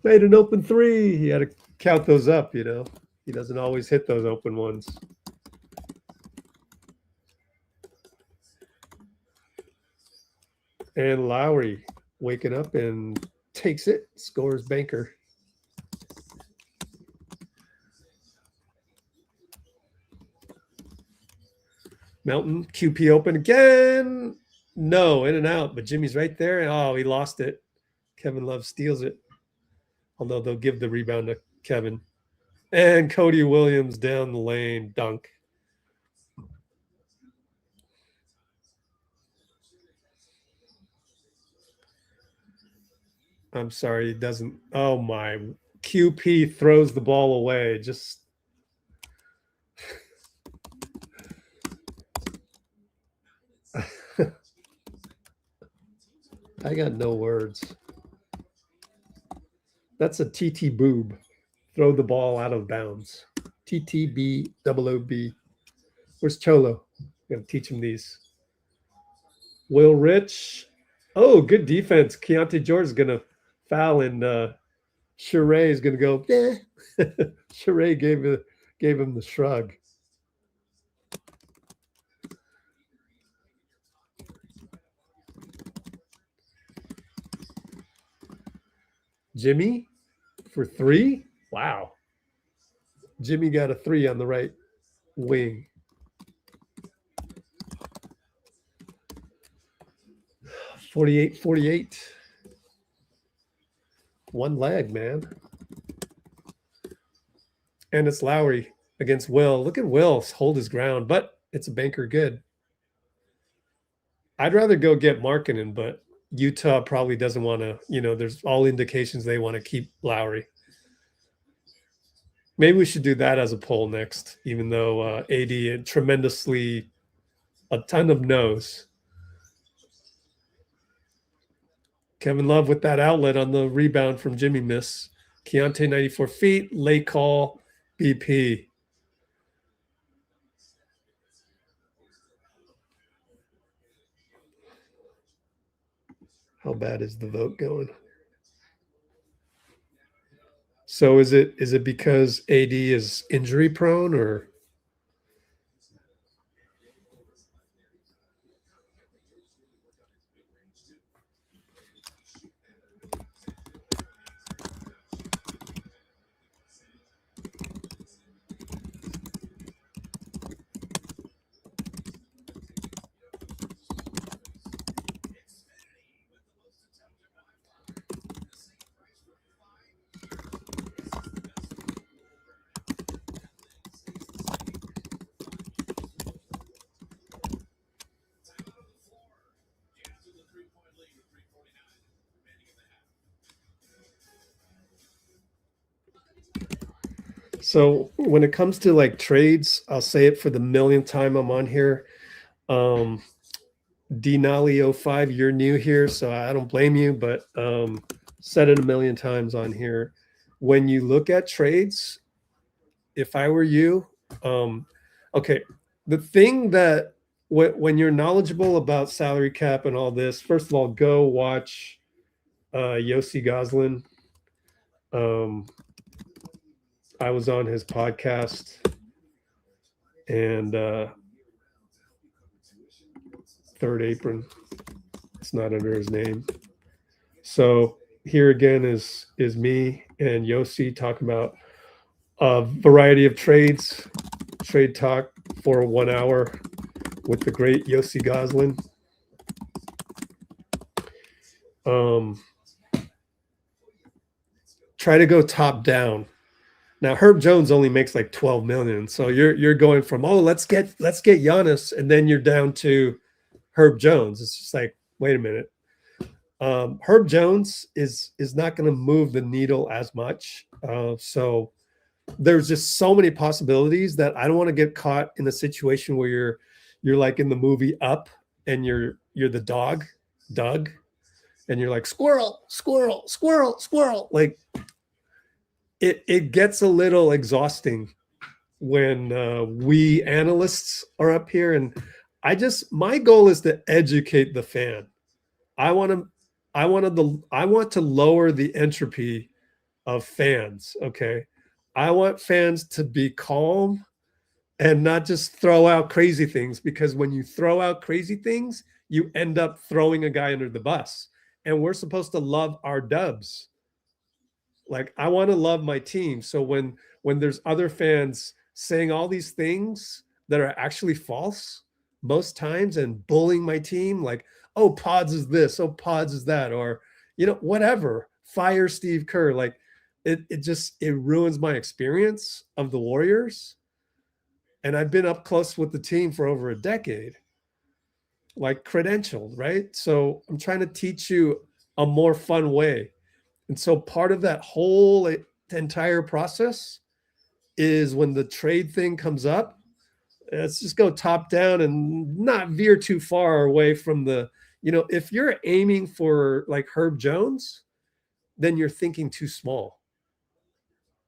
made an open 3. He had to count those up, you know. He doesn't always hit those open ones. And Lauri waking up and takes it, scores banker. Mountain, QP open again. No, in and out, but Jimmy's right there. Oh, he lost it. Kevin Love steals it. Although they'll give the rebound to Kevin. And Cody Williams down the lane, dunk. I'm sorry, he doesn't. Oh, my. QP throws the ball away. Just. I got no words. That's a ttboob. Throw the ball out of bounds. ttboob. Where's Cholo? Got to teach him these. Will Rich. Oh, good defense. Keontae George is going to foul, and Sharae is going to go, yeah. Sharae gave him the shrug. Jimmy for 3. Wow. Jimmy got a 3 on the right wing. .48. One leg, man. And it's Lauri against Will. Look at Will hold his ground, but it's a banker good. I'd rather go get Markkanen, but Utah probably doesn't want to, you know, there's all indications they want to keep Lauri. Maybe we should do that as a poll next, even though AD tremendously a ton of no's. Kevin Love with that outlet on the rebound from Jimmy miss. Keontae 94 feet, late call, BP. How bad is the vote going? So is it because AD is injury prone or? So when it comes to like trades, I'll say it for the millionth time I'm on here. Denali05, you're new here, so I don't blame you, but said it a million times on here. When you look at trades, if I were you, okay, the thing that when you're knowledgeable about salary cap and all this, first of all, go watch YOSSI GOZLAN. I was on his podcast, and Third Apron, it's not under his name. So here again is me and YOSSI talking about a variety of trades, trade talk for 1 hour with the great YOSSI GOZLAN. Try to go top down. Now Herb Jones only makes like 12 million, so you're going from, oh, let's get Giannis, and then you're down to Herb Jones. It's just like, wait a minute. Herb Jones is not going to move the needle as much. So there's just so many possibilities that I don't want to get caught in a situation where you're like in the movie Up, and you're the dog, Doug, and you're like squirrel, squirrel, squirrel, squirrel. Like it gets a little exhausting when we analysts are up here, and my goal is to educate the fan. I want to lower the entropy of fans. Okay. I want fans to be calm and not just throw out crazy things, because when you throw out crazy things, you end up throwing a guy under the bus. And we're supposed to love our dubs. Like, I want to love my team. So when there's other fans saying all these things that are actually false most times and bullying my team, like, oh, Podz is this, oh, Podz is that, or, whatever, fire Steve Kerr. Like it ruins my experience of the Warriors. And I've been up close with the team for over a decade, like credentialed, right? So I'm trying to teach you a more fun way. And so part of that whole entire process is when the trade thing comes up, let's just go top down and not veer too far away from the, if you're aiming for like Herb Jones, then you're thinking too small.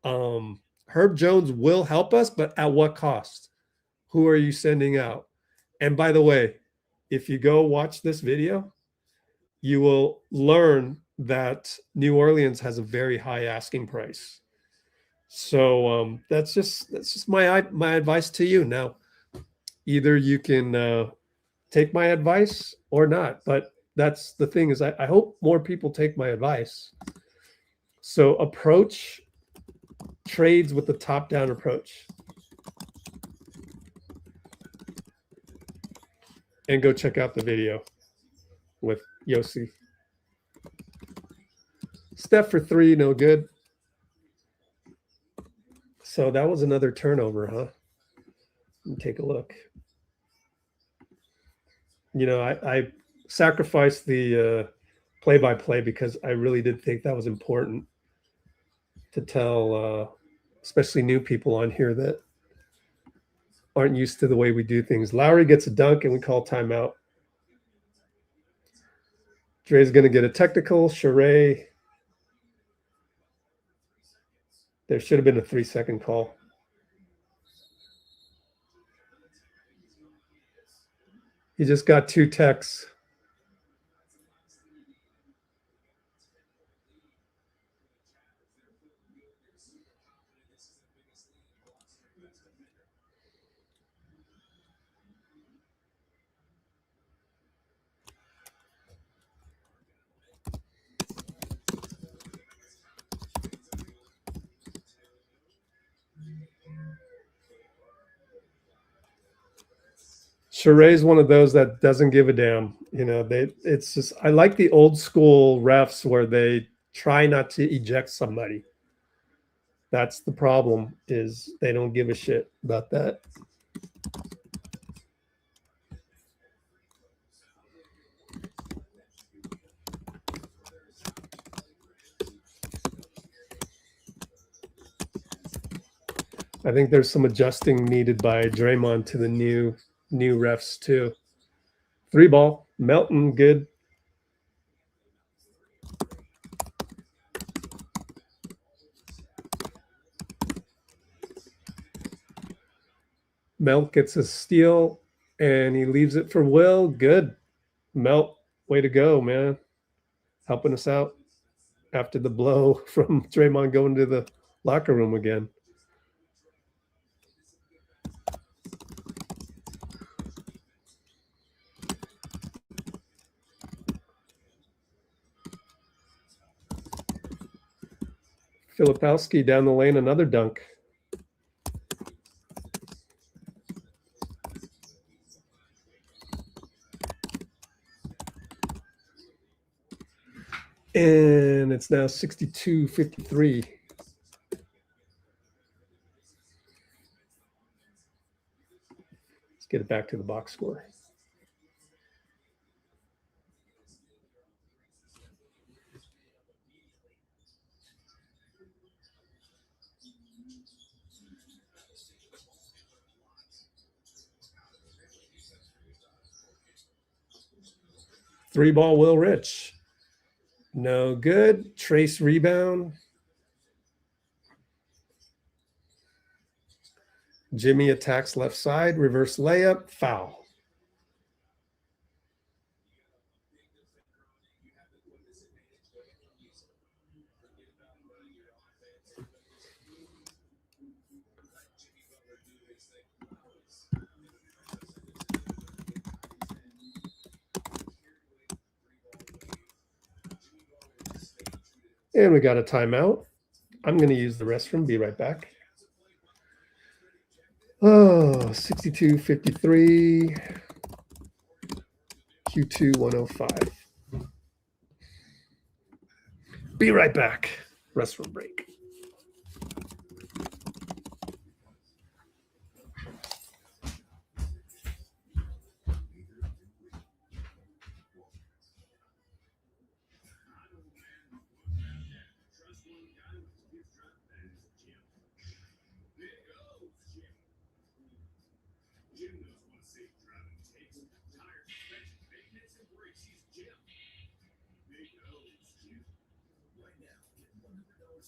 Herb Jones will help us, but at what cost? Who are you sending out? And by the way, if you go watch this video, you will learn that New Orleans has a very high asking price. So that's just my advice to you. Now, either you can take my advice or not, but that's the thing, is I hope more people take my advice. So approach trades with the top-down approach. And go check out the video with YOSSI. Steph for 3, no good. So that was another turnover, huh? Let me take a look. I sacrificed the play-by-play because I really did think that was important to tell especially new people on here that aren't used to the way we do things. Lauri gets a dunk and we call timeout. Dre's going to get a technical. Sharae. There should have been a 3-second call. He just got 2 techs. Sharae's one of those that doesn't give a damn. You know, it's just, I like the old school refs where they try not to eject somebody. That's the problem, is they don't give a shit about that. I think there's some adjusting needed by Draymond to the new refs too. 3 ball, Melton, good. Melt gets a steal and he leaves it for Will. Good. Melt, way to go, man. Helping us out after the blow from Draymond going to the locker room again. Filipowski down the lane, another dunk. And it's now 62-53. Let's get it back to the box score. Three ball, Will Rich. No good. Trayce rebound. Jimmy attacks left side. Reverse layup. Foul. And we got a timeout. I'm going to use the restroom. Be right back. Oh, 62-53. Q2 105. Be right back. Restroom break.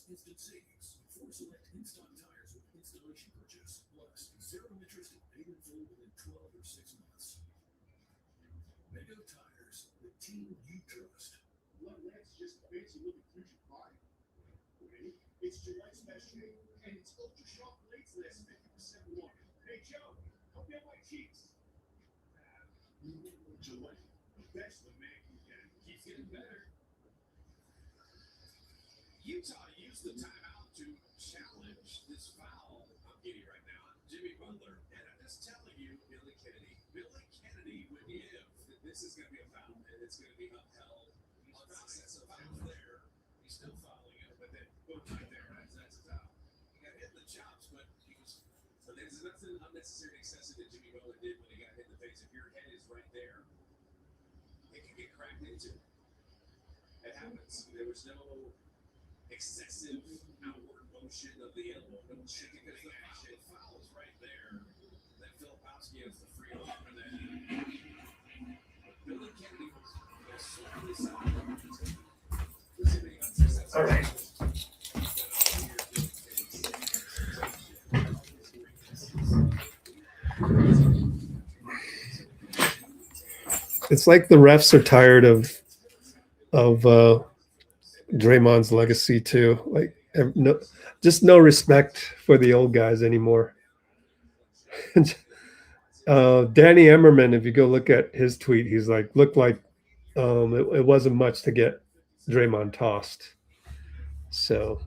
Instant savings for select in-stock tires with installation purchase, plus 0 interest and paid in full within 12 or 6 months. Mega Tires, the team you trust. What next? Just fancy looking future pie? Wait, it's Gillette's best shape, and it's ultra sharp blades less 50% longer. Hey Joe, help me out my cheeks. Gillette, the best the man can get. Keeps getting better. Utah used the timeout to challenge this foul I'm getting right now on Jimmy Butler. And I'm just telling you, Billy Kennedy would give that this is going to be a foul and it's going to be upheld. On sensabaugh there, he's still fouling it, but then boom, right there, that's a foul. He got hit in the chops, but he was. So there's nothing unnecessary and excessive that Jimmy Butler did when he got hit in the face. If your head is right there, it can get cracked into. It happens. There was no excessive outward motion of the elbow, no All right. It's like the refs are tired of Draymond's legacy too. Like no, just no respect for the old guys anymore. Danny Emmerman, if you go look at his tweet, he's like, looked like it wasn't much to get Draymond tossed. So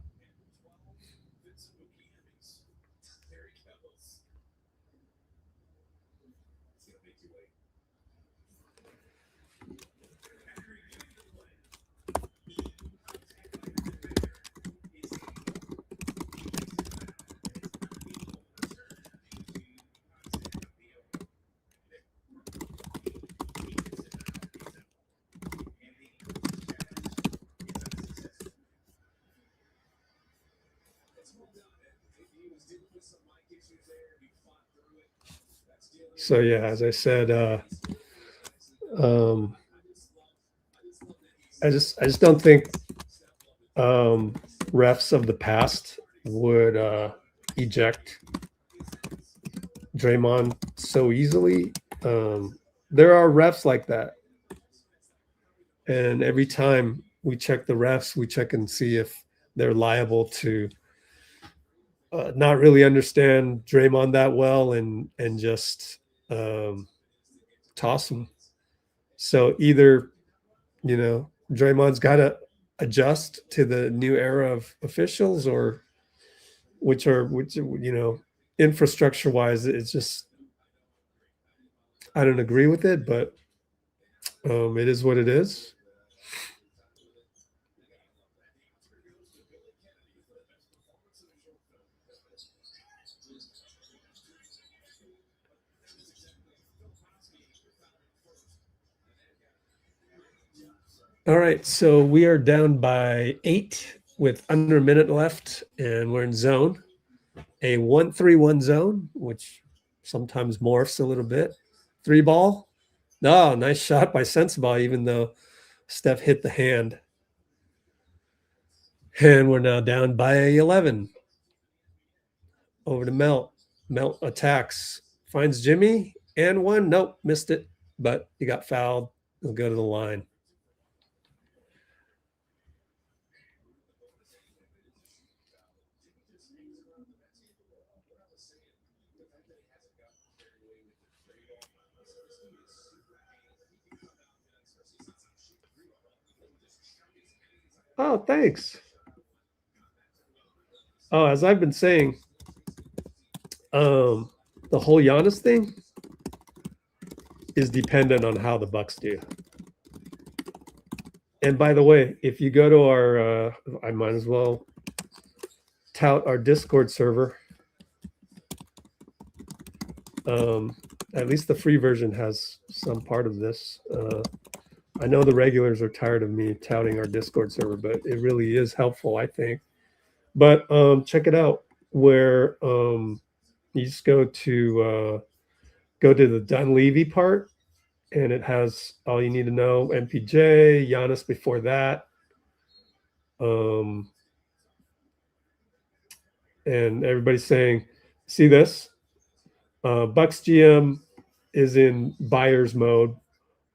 So yeah, as I said, I just don't think refs of the past would eject Draymond so easily. There are refs like that, and every time we check the refs, we check and see if they're liable to not really understand Draymond that well and just toss him. So either, you know, Draymond's got to adjust to the new era of officials, or which you know, infrastructure wise, it's just, I don't agree with it, but it is what it is. All right, so we are down by 8 with under a minute left, and we're in zone, a 1-3-1 zone, which sometimes morphs a little bit. 3 ball. Oh, nice shot by sensabaugh, even though Steph hit the hand. And we're now down by 11. Over to Melt. Melt attacks. Finds Jimmy and one. Nope, missed it. But he got fouled. He'll go to the line. Oh, thanks. Oh, as I've been saying, the whole Giannis thing is dependent on how the Bucks do. And by the way, if you go to our, I might as well tout our Discord server. At least the free version has some part of this. I know the regulars are tired of me touting our Discord server, but it really is helpful, I think. But check it out, where you just go to the Dunleavy part, and it has all you need to know. MPJ, Giannis before that, and everybody's saying, see this? Bucks GM is in buyer's mode.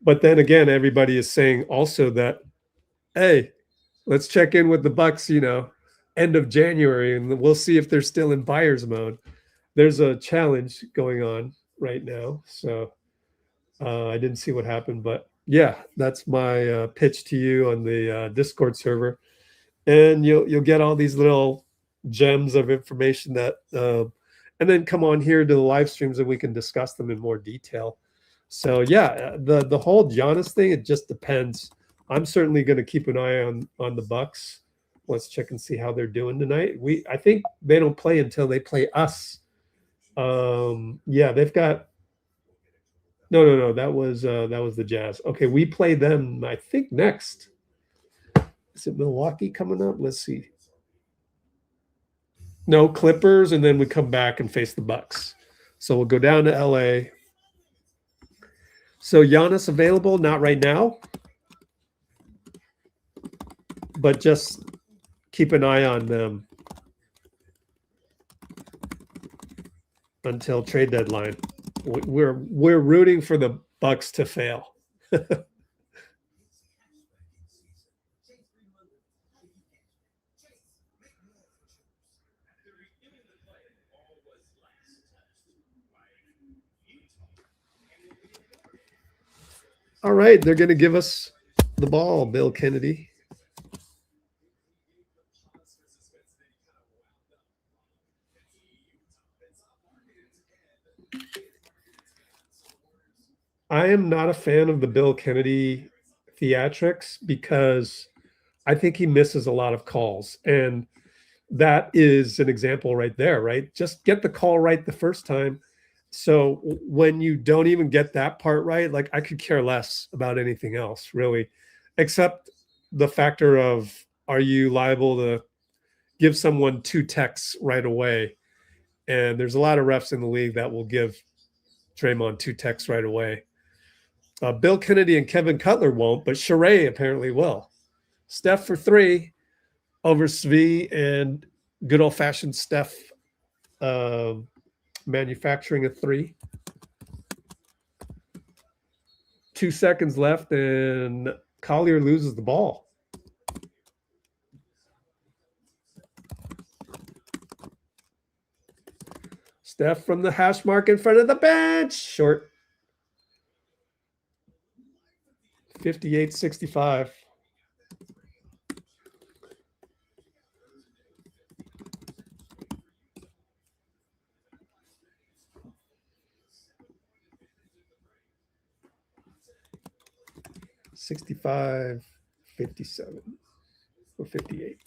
But then again, everybody is saying also that, hey, let's check in with the Bucks, you know, end of January, and we'll see if they're still in buyer's mode. There's a challenge going on right now. So I didn't see what happened, but yeah, that's my pitch to you on the Discord server. And you'll get all these little gems of information that, and then come on here to the live streams and we can discuss them in more detail. So yeah, the whole Giannis thing, it just depends. I'm certainly going to keep an eye on the Bucks. Let's check and see how they're doing tonight. I think they don't play until they play us. Yeah, they've got no. That was the Jazz. Okay, we play them, I think, next. Is it Milwaukee coming up? Let's see. No, Clippers, and then we come back and face the Bucks. So we'll go down to LA. So Giannis available, not right now, but just keep an eye on them until trade deadline. We're rooting for the Bucks to fail. All right, they're going to give us the ball, Bill Kennedy. I am not a fan of the Bill Kennedy theatrics because I think he misses a lot of calls. And that is an example right there, right? Just get the call right the first time. So when you don't even get that part right, like I could care less about anything else really, except the factor of, are you liable to give someone 2 techs right away? And there's a lot of refs in the league that will give Draymond 2 techs right away. Bill Kennedy and Kevin Cutler won't, but Sharae apparently will. Steph for 3 over Svi, and good old-fashioned Steph manufacturing a 3. 2 seconds left, and Collier loses the ball. Steph from the hash mark in front of the bench. Short. 58-65. $65, 57, or 58.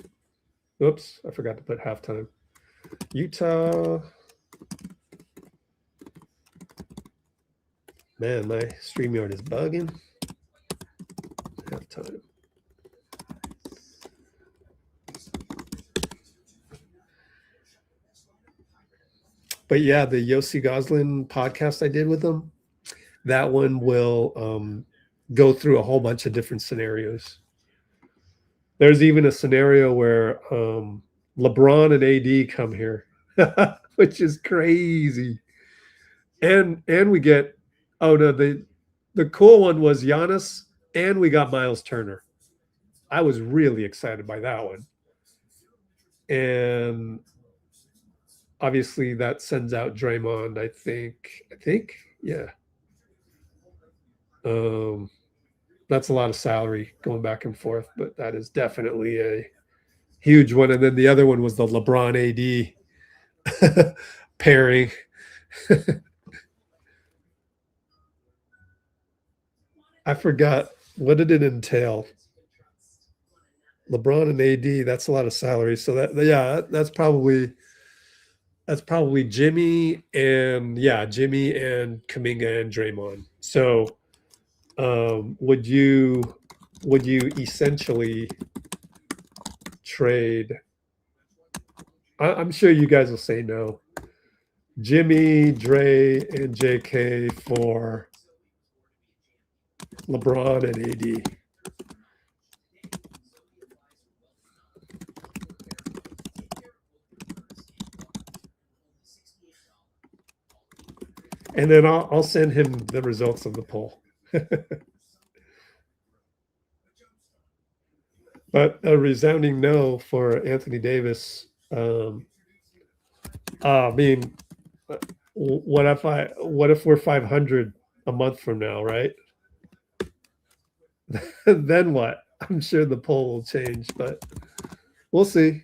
Oops, I forgot to put halftime. Utah. Man, my StreamYard is bugging. Halftime. But yeah, the YOSSI GOZLAN podcast I did with them, that one will go through a whole bunch of different scenarios. There's even a scenario where LeBron and AD come here, which is crazy. And we get, oh no, the cool one was Giannis, and we got Miles Turner. I was really excited by that one. And obviously that sends out Draymond, I think, yeah. That's a lot of salary going back and forth, but that is definitely a huge one. And then the other one was the LeBron AD pairing. I forgot, what did it entail? LeBron and AD, that's a lot of salary. So that, yeah, that's probably Jimmy and Kuminga and Draymond. So would you essentially trade? I'm sure you guys will say no. Jimmy, Dre, and JK for LeBron and AD. And then I'll send him the results of the poll. But a resounding no for Anthony Davis. I mean, what if we're 500 a month from now, right? Then what? I'm sure the poll will change, but we'll see.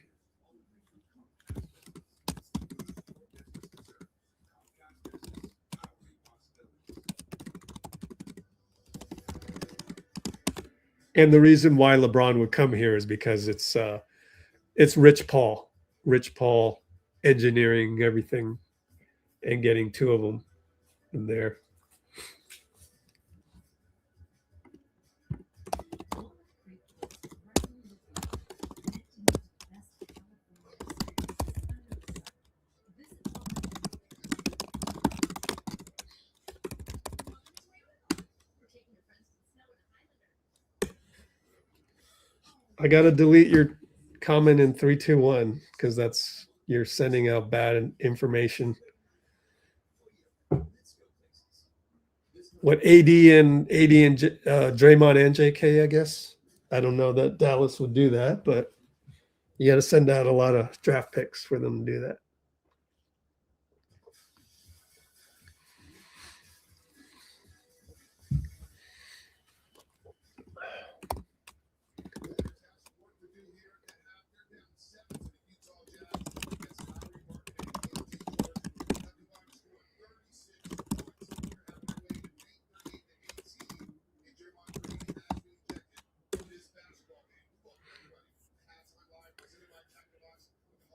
And the reason why LeBron would come here is because it's Rich Paul engineering everything and getting 2 of them in there. I got to delete your comment in 3, 2, 1 because that's you're sending out bad information. What AD and Draymond and JK, I guess. I don't know that Dallas would do that, but you got to send out a lot of draft picks for them to do that.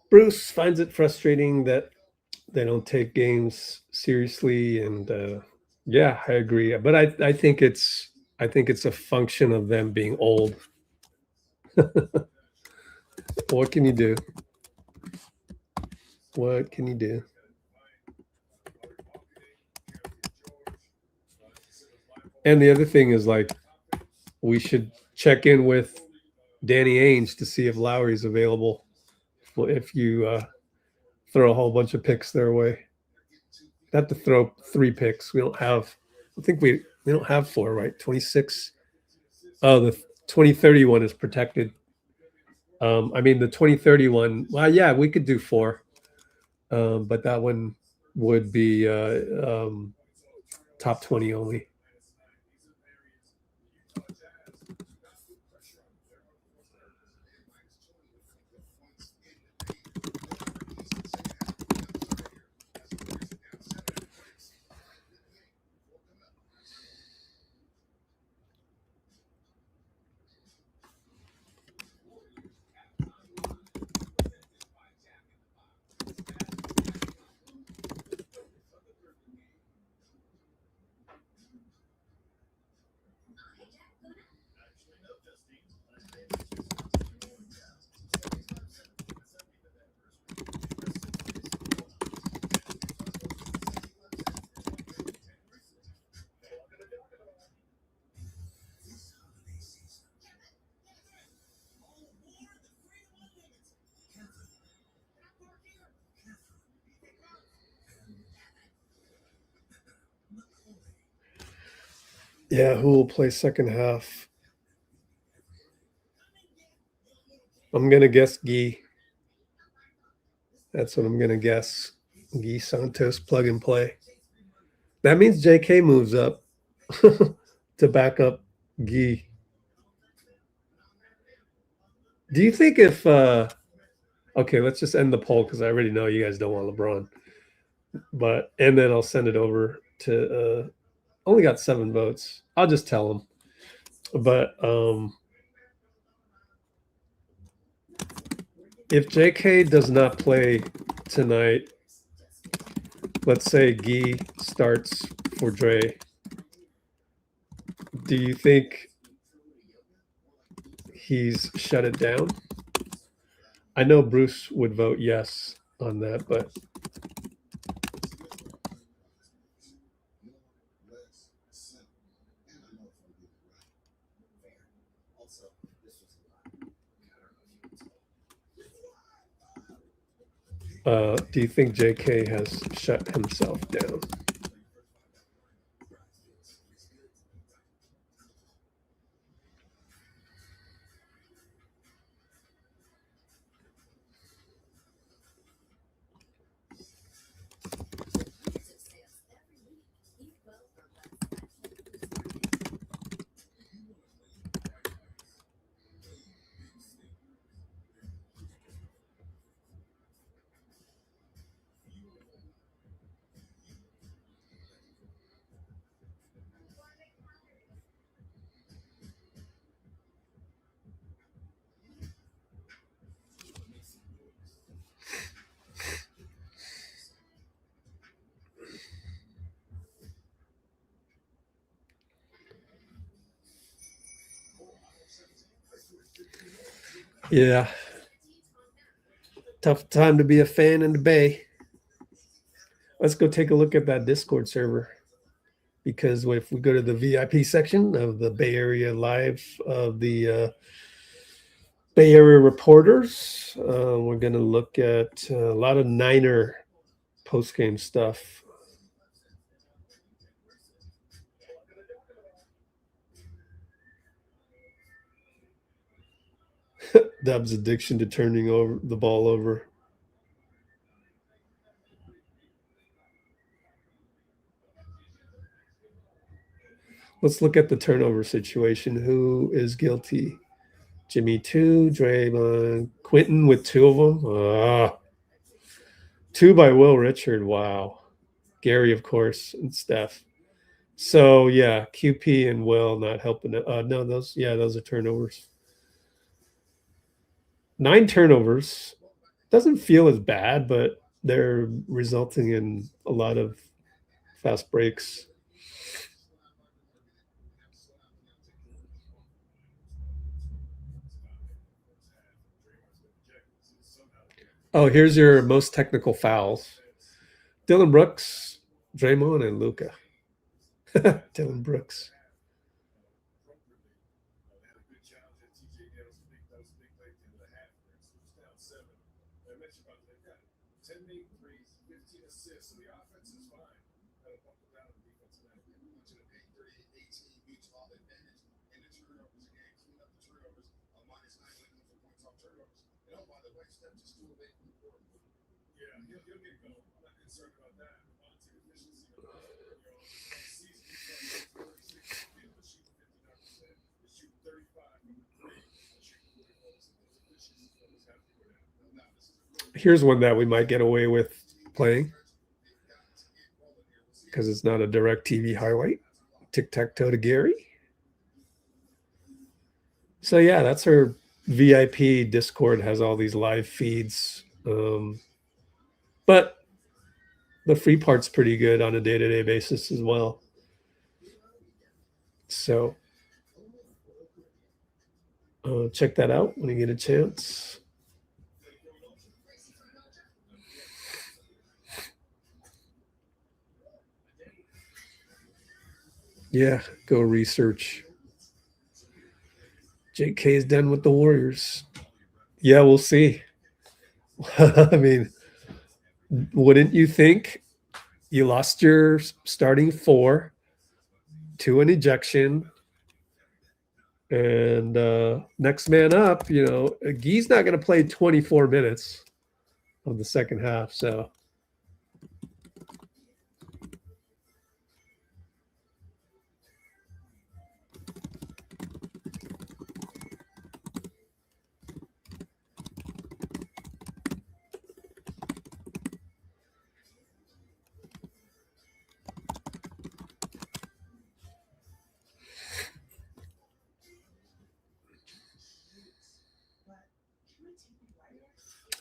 Bruce finds it frustrating that they don't take games seriously, and yeah, I agree. But I think it's a function of them being old. What can you do? What can you do? And the other thing is, like, we should check in with Danny Ainge to see if Lauri's available. If you throw a whole bunch of picks their way, have to throw 3 picks. We don't have. I think we don't have 4, right? 26. Oh, the 2031 is protected. I mean, the 2031. Well, yeah, we could do 4, but that one would be top 20 only. Yeah, who will play second half? I'm going to guess Guy. That's what I'm going to guess. Guy Santos, plug and play. That means JK moves up to back up Guy. Do you think if okay, let's just end the poll because I already know you guys don't want LeBron. But and then I'll send it over to only got 7 votes. I'll just tell them. But if JK does not play tonight, let's say Guy starts for Dre, do you think he's shut it down? I know Bruce would vote yes on that, but do you think JK has shut himself down? Yeah. Tough time to be a fan in the Bay. Let's go take a look at that Discord server. Because if we go to the VIP section of the Bay Area Live of the Bay Area reporters. We're going to look at a lot of Niner post-game stuff. Dub's addiction to turning over the ball over. Let's look at the turnover situation. Who is guilty? Jimi 2, Draymond, Quentin with 2 of them. 2 by Will Richard. Wow. Gary, of course, and Steph. So yeah, QP and Will not helping. No, those are turnovers. 9 turnovers. Doesn't feel as bad, but they're resulting in a lot of fast breaks. Oh, here's your most technical fouls. Dylan Brooks, Draymond, and Luka. Dylan Brooks. Here's one that we might get away with playing because it's not a direct TV highlight. Tic-tac-toe to Gary. So yeah, that's her VIP Discord, has all these live feeds. But the free part's pretty good on a day-to-day basis as well. So check that out when you get a chance. Yeah, go research. JK is done with the Warriors. Yeah, we'll see. I mean, wouldn't you think? You lost your starting 4 to an ejection. And next man up, you know, Guy's not going to play 24 minutes of the second half. So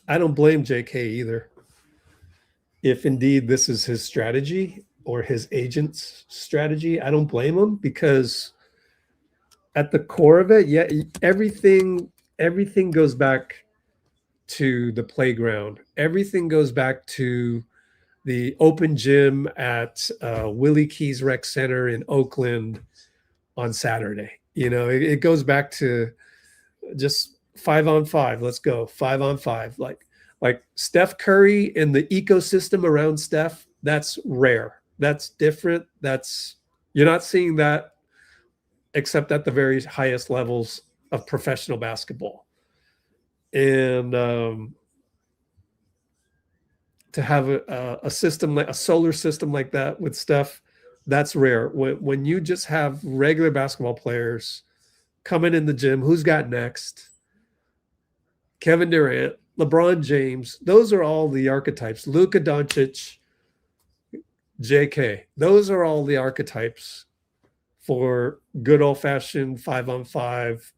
I don't blame JK either. If indeed this is his strategy or his agent's strategy, I don't blame him, because at the core of it, yeah, everything goes back to the playground. Everything goes back to the open gym at Willie Keys Rec Center in Oakland on Saturday. You know, it goes back to just 5-on-5. Let's go 5-on-5. Like Steph Curry and the ecosystem around Steph, that's rare. That's different. You're not seeing that except at the very highest levels of professional basketball. And to have a system, like a solar system like that with Steph, that's rare. When you just have regular basketball players coming in the gym, who's got next? Kevin Durant, LeBron James, those are all the archetypes. Luka Doncic, JK, those are all the archetypes for good old-fashioned 5-on-5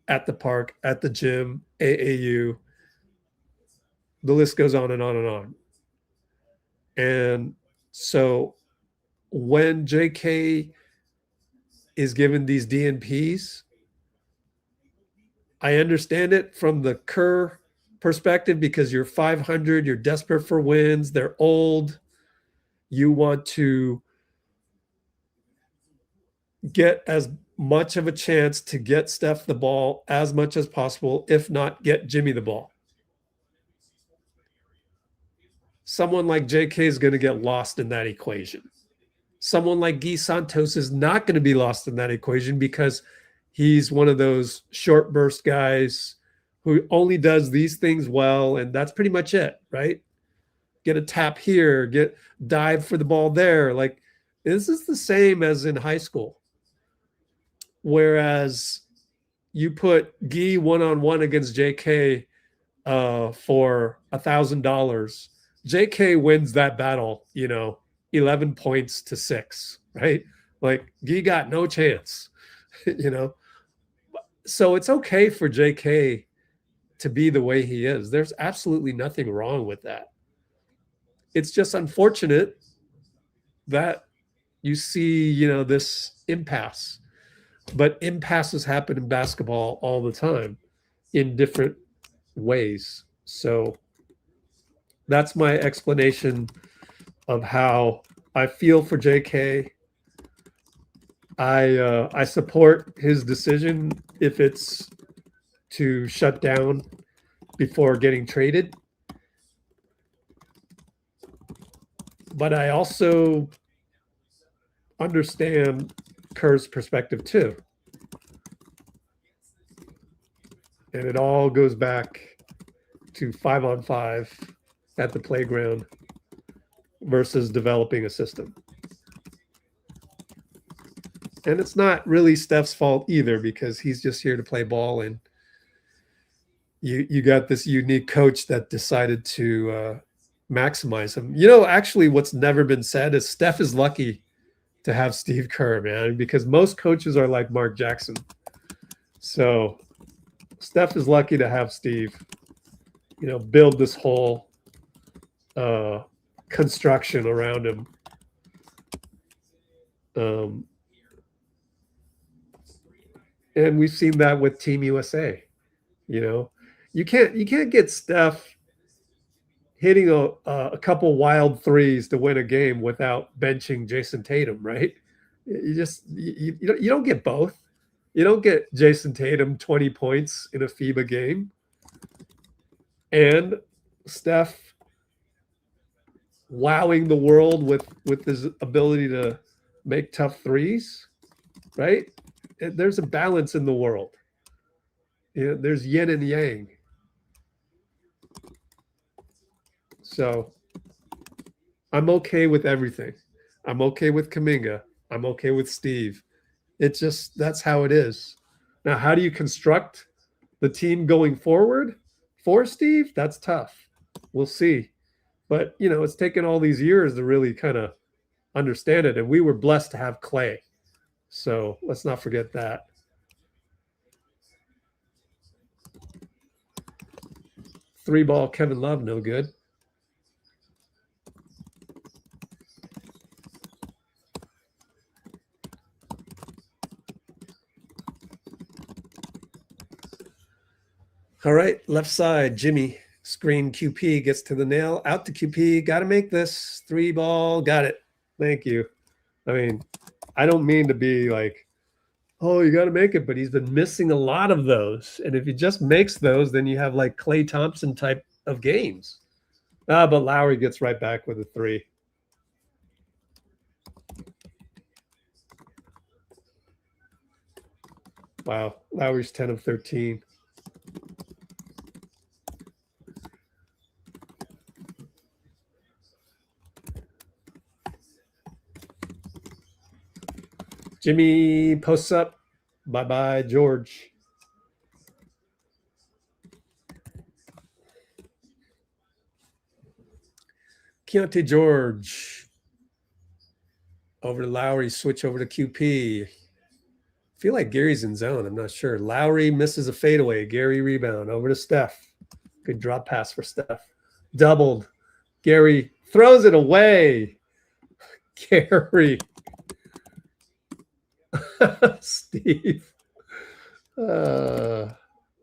at the park, at the gym, AAU. The list goes on and on and on. And so when JK is given these DNPs, I understand it from the Kerr perspective, because you're 500, you're desperate for wins, they're old, you want to get as much of a chance to get Steph the ball as much as possible, if not get Jimmy the ball. Someone like JK is going to get lost in that equation. Someone like Guy Santos is not going to be lost in that equation because he's one of those short burst guys who only does these things well, and that's pretty much it, right? Get a tap here, get dive for the ball there. Like, this is the same as in high school. Whereas you put Guy one-on-one against JK for $1,000, JK wins that battle, 11 points to 6, right? Like, Guy got no chance, So it's okay for JK to be the way he is. There's absolutely nothing wrong with that. It's just unfortunate that you see, this impasse. But impasses happen in basketball all the time in different ways. So that's my explanation of how I feel for JK. I support his decision if it's to shut down before getting traded. But I also understand Kerr's perspective too. And it all goes back to 5-on-5 at the playground versus developing a system. And it's not really Steph's fault either, because he's just here to play ball, and you got this unique coach that decided to maximize him. Actually what's never been said is Steph is lucky to have Steve Kerr, man, because most coaches are like Mark Jackson. So Steph is lucky to have Steve, build this whole construction around him. And we've seen that with Team USA. You can't get Steph hitting a couple wild threes to win a game without benching Jason Tatum, right? You don't get both. You don't get Jason Tatum 20 points in a FIBA game and Steph wowing the world with his ability to make tough threes, right? There's a balance in the world. There's yin and yang. So I'm okay with everything. I'm okay with Kuminga. I'm okay with Steve. It's just, that's how it is. Now, how do you construct the team going forward for Steve? That's tough. We'll see. But, it's taken all these years to really kind of understand it. And we were blessed to have Clay. So let's not forget that. Three ball Kevin Love, no good. All right, left side, Jimmy. Screen QP gets to the nail. Out to QP. Got to make this. Three ball. Got it. Thank you. I mean, I don't mean to be like, oh, you got to make it, but he's been missing a lot of those. And if he just makes those, then you have like Klay Thompson type of games. But Lauri gets right back with a three. Wow, Lauri's 10 of 13. Jimmy posts up. Bye-bye, George. Keontae George. Over to Lauri. Switch over to QP. I feel like Gary's in zone. I'm not sure. Lauri misses a fadeaway. Gary rebound. Over to Steph. Good drop pass for Steph. Doubled. Gary throws it away. Gary. Steve.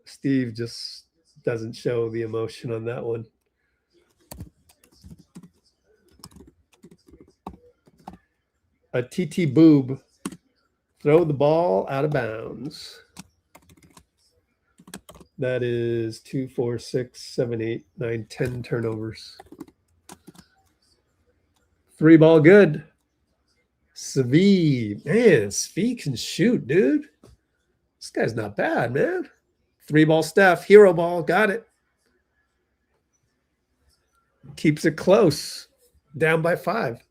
Steve just doesn't show the emotion on that one. A ttboob Throw the ball out of bounds. That is 2, 4, 6, 7, 8, 9, 10 turnovers. 3 ball good. Svi. Man, Svi can shoot, dude. This guy's not bad, man. 3 ball Steph. Hero ball. Got it. Keeps it close. Down by 5.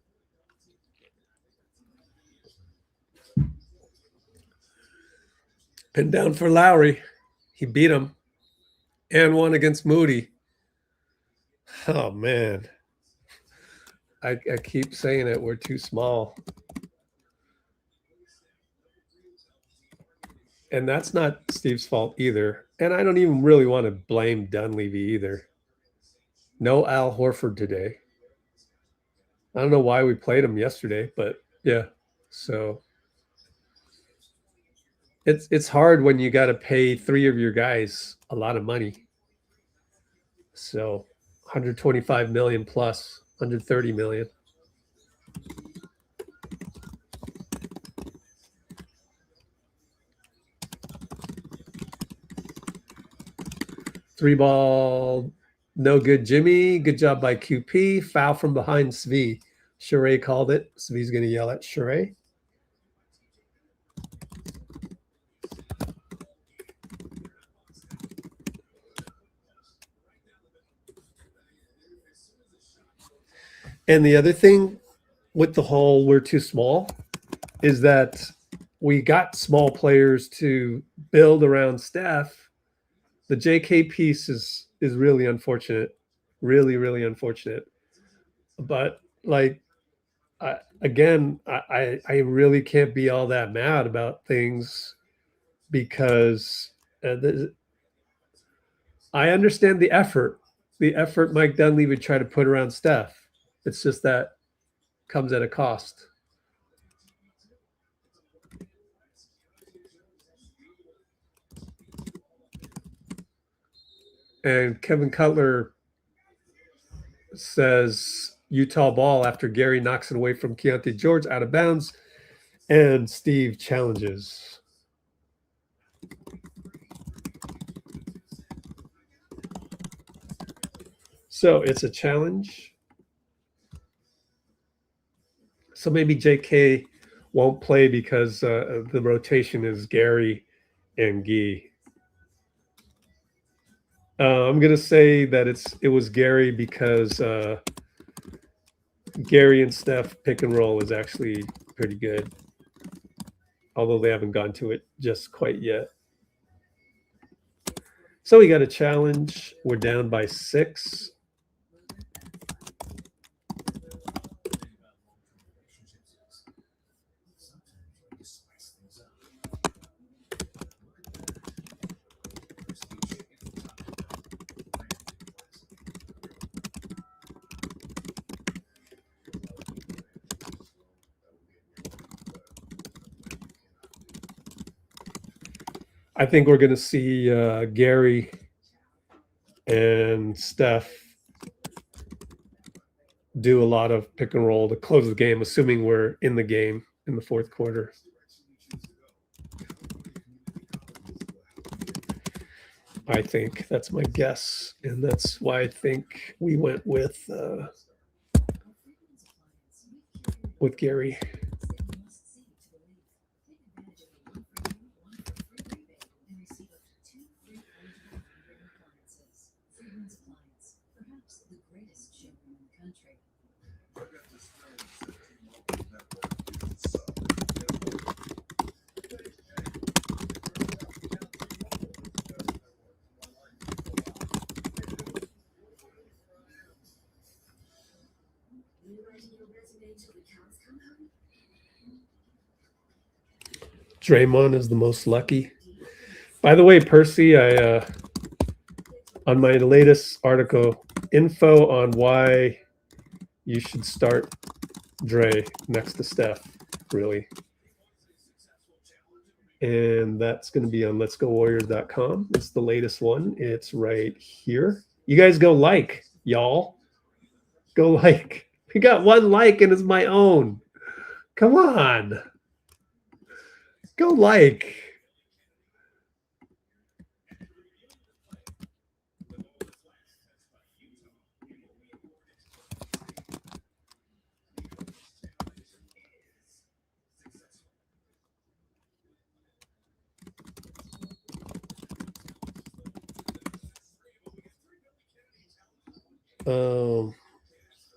Pin down for Lauri. He beat him. And won against Moody. Oh, man. I keep saying it. We're too small. And that's not Steve's fault either. And I don't even really want to blame Dunleavy either. No Al Horford today. I don't know why we played him yesterday, but yeah. So it's hard when you got to pay 3 of your guys a lot of money. So 125 million plus 130 million. Three ball, no good, Jimmy. Good job by QP. Foul from behind Svi. Sharae called it. Svi's going to yell at Sharae. And the other thing with the whole we're too small is that we got small players to build around Steph. The JK piece is really unfortunate. Really, really unfortunate. But like, I really can't be all that mad about things because I understand the effort Mike Dunleavy would try to put around Steph. It's just that comes at a cost. And Kevin Cutler says Utah ball after Gary knocks it away from Keontae George out of bounds. And Steve challenges. So it's a challenge. So maybe JK won't play because the rotation is Gary and Guy. I'm going to say that it was Gary because Gary and Steph pick and roll is actually pretty good. Although they haven't gone to it just quite yet. So we got a challenge. We're down by 6. I think we're going to see Gary and Steph do a lot of pick and roll to close the game, assuming we're in the game in the 4th quarter. I think that's my guess, and that's why I think we went with Gary. Draymond is the most lucky. By the way, Percy, I on my latest article, info on why you should start Dre next to Steph, really. And that's going to be on letsgowarriors.com. It's the latest one. It's right here. You guys go like, y'all. Go like. We got 1 like and it's my own. Come on. Go like.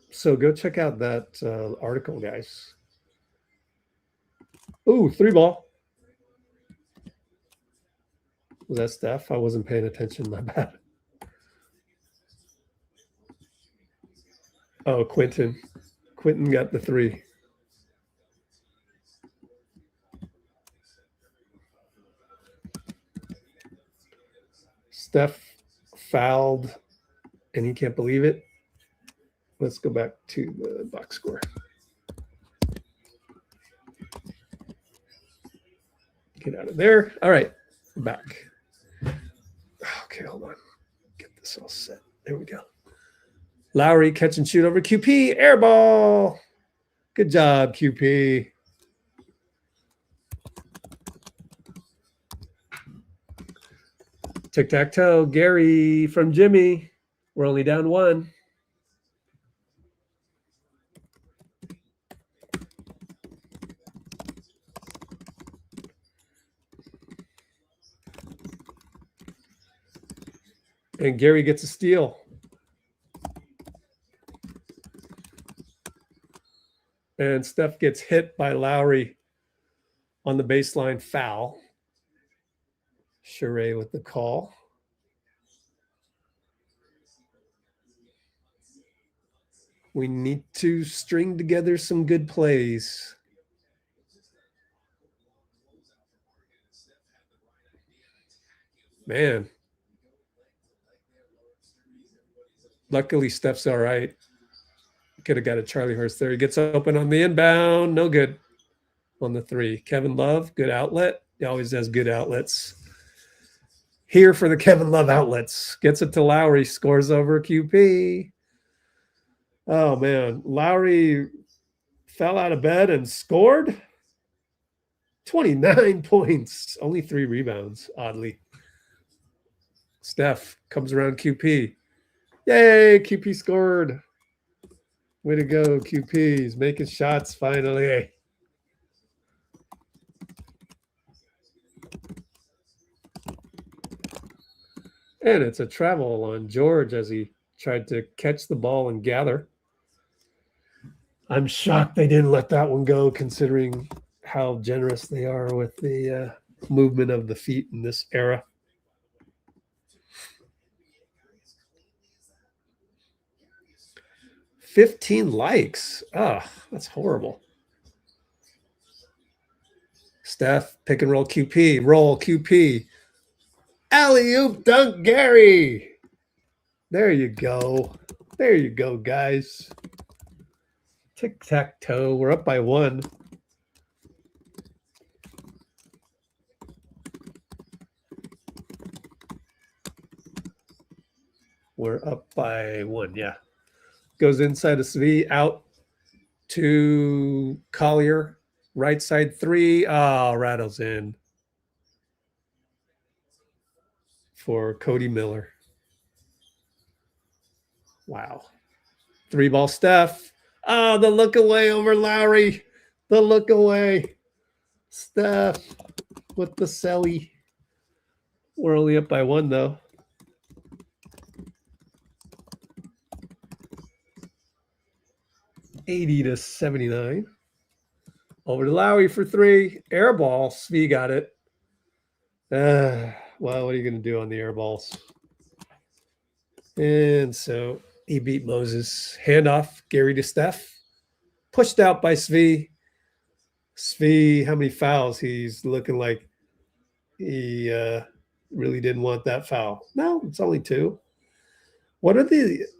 So go check out that article, guys. Ooh, 3 ball. Was that Steph? I wasn't paying attention. My bad. Oh, Quentin. Quentin got the 3. Steph fouled, and he can't believe it. Let's go back to the box score. Get out of there. All right, we're back. Okay, hold on. Get this all set. There we go. Lauri catch and shoot over QP. Air ball. Good job, QP. Tic-tac-toe. Gary from Jimmy. We're only down 1. And Gary gets a steal. And Steph gets hit by Lauri on the baseline foul. Sharae with the call. We need to string together some good plays. Man. Luckily, Steph's all right. Could have got a Charlie horse there. He gets open on the inbound. No good on the 3. Kevin Love, good outlet. He always has good outlets. Here for the Kevin Love outlets. Gets it to Lauri. Scores over QP. Oh, man. Lauri fell out of bed and scored. 29 points. Only 3 rebounds, oddly. Steph comes around QP. Yay, QP scored. Way to go, QP. He's making shots finally. And it's a travel on George as he tried to catch the ball and gather. I'm shocked they didn't let that one go, considering how generous they are with the movement of the feet in this era. $15 likes. Ah, that's horrible. Steph, pick and roll QP. Roll QP. Alley-oop dunk Gary. There you go. There you go, guys. Tic-tac-toe. We're up by 1. We're up by 1, yeah. Goes inside of Svi, out to Collier. Right side 3. Oh, rattles in for Cody Miller. Wow. 3 ball Steph. Oh, the look away over Lauri. The look away. Steph with the celly. We're only up by 1, though. $80-79. Over to Lauri for 3. Air ball. Svi got it. Well, what are you going to do on the air balls? And so he beat Moses. Handoff. Gary to Steph. Pushed out by Svi. Svi, how many fouls? He's looking like he really didn't want that foul. No, it's only 2. What are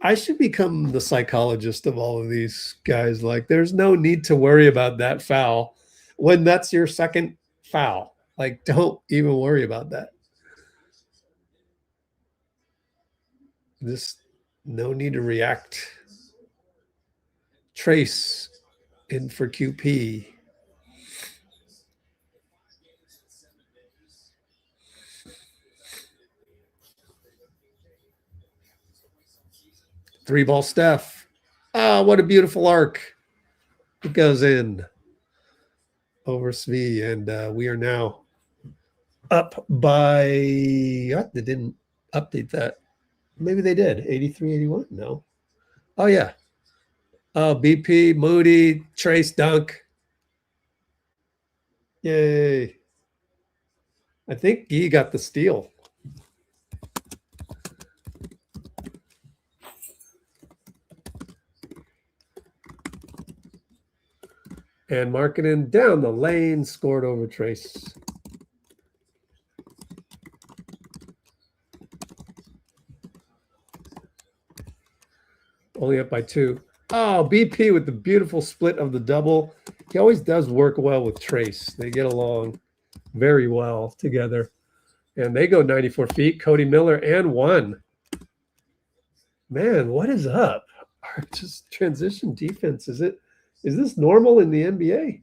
I should become the psychologist of all of these guys. Like, there's no need to worry about that foul when that's your second foul. Like, don't even worry about that. Just no need to react. Trayce in for QP. 3-ball Steph. Ah, what a beautiful arc. It goes in over Svi, and we are now up by, what? They didn't update that. Maybe they did. 83-81? No. Oh, yeah. Oh, BP, Moody, Trayce, dunk. Yay. I think Guy got the steal. And Markkinen down the lane, scored over Trayce. Only up by 2. Oh, BP with the beautiful split of the double. He always does work well with Trayce. They get along very well together. And they go 94 feet. Cody Miller and 1. Man, what is up? Just transition defense. Is this normal in the NBA?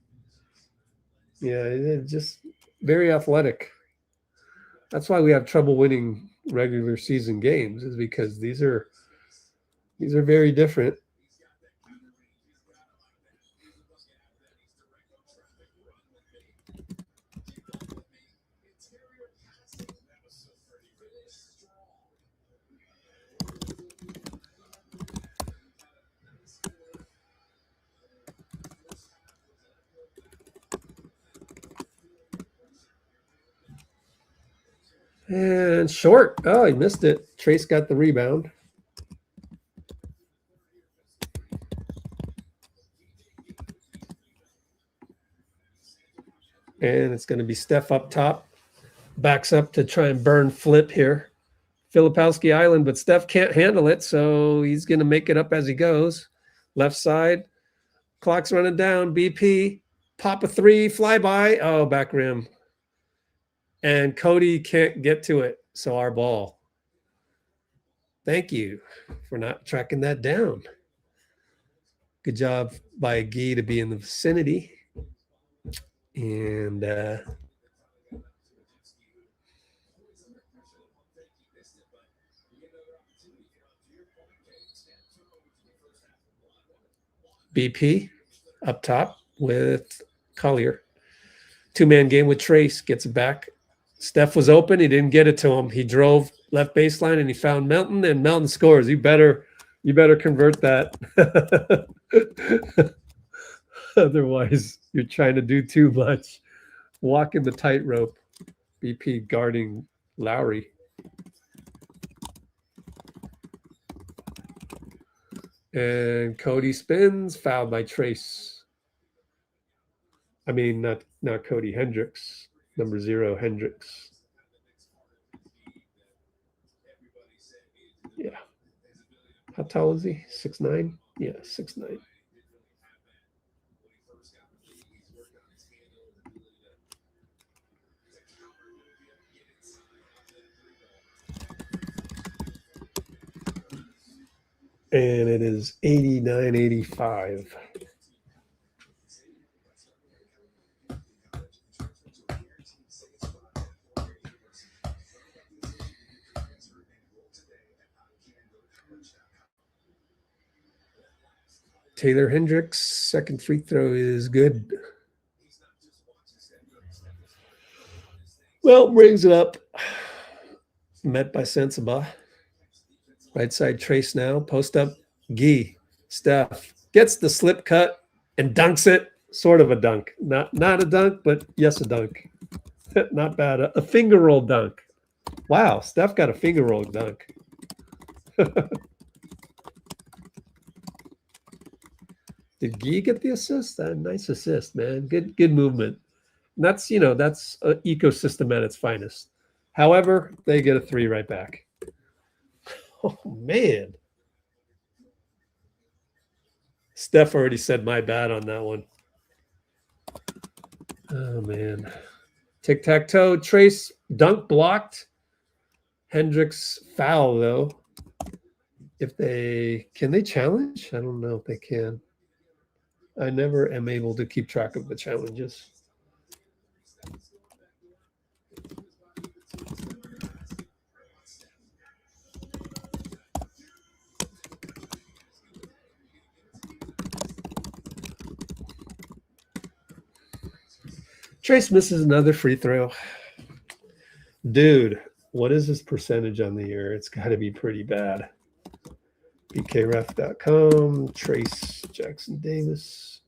Yeah, it's just very athletic. That's why we have trouble winning regular season games, is because these are very different. And short. Oh, he missed it. Trayce got the rebound. And it's going to be Steph up top. Backs up to try and burn flip here. Filipowski Island, but Steph can't handle it, so he's going to make it up as he goes. Left side. Clock's running down. BP. Pop a 3. Flyby. Oh, back rim. And Cody can't get to it, so our ball. Thank you for not tracking that down. Good job by Guy to be in the vicinity. And BP up top with Collier. 2-man game with Trayce, gets it back. Steph was open. He didn't get it to him. He drove left baseline and he found Melton, and Melton scores. You better convert that. Otherwise, you're trying to do too much. Walking the tightrope. BP guarding Lauri. And Cody spins, fouled by Trayce. I mean, not Cody, Hendricks. Number 0, Hendricks. Yeah. How tall is he? 6'9"? Yeah, 6'9". And it is 89-85. Taylor Hendricks, second free throw is good. Well, brings it up. Met by Sensabaugh. Right side Trayce now. Post up. Guy. Steph gets the slip cut and dunks it. Sort of a dunk. Not a dunk, but yes, a dunk. Not bad. A finger roll dunk. Wow, Steph got a finger roll dunk. Did Guy get the assist? Nice assist, man. Good movement. And that's, that's an ecosystem at its finest. However, they get a 3 right back. Oh, man. Steph already said my bad on that one. Oh, man. Tic-tac-toe. Trayce dunk blocked. Hendricks foul, though. Can they challenge? I don't know if they can. I never am able to keep track of the challenges. Trayce misses another free throw. Dude, what is his percentage on the year? It's got to be pretty bad. BKRef.com, Trayce Jackson Davis.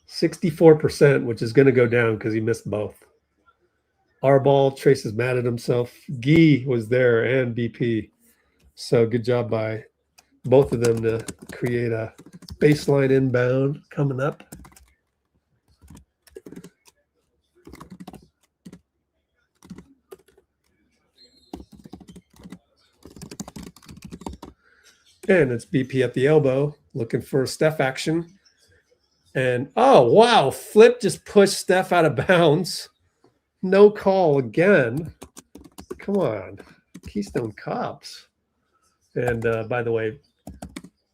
64%, which is going to go down because he missed both. Our ball, Trayce is mad at himself. Guy was there and BP. So good job by both of them to create a baseline inbound coming up. And it's BP at the elbow, looking for Steph action. And, oh, wow, Flip just pushed Steph out of bounds. No call again. Come on, Keystone Cops. And by the way,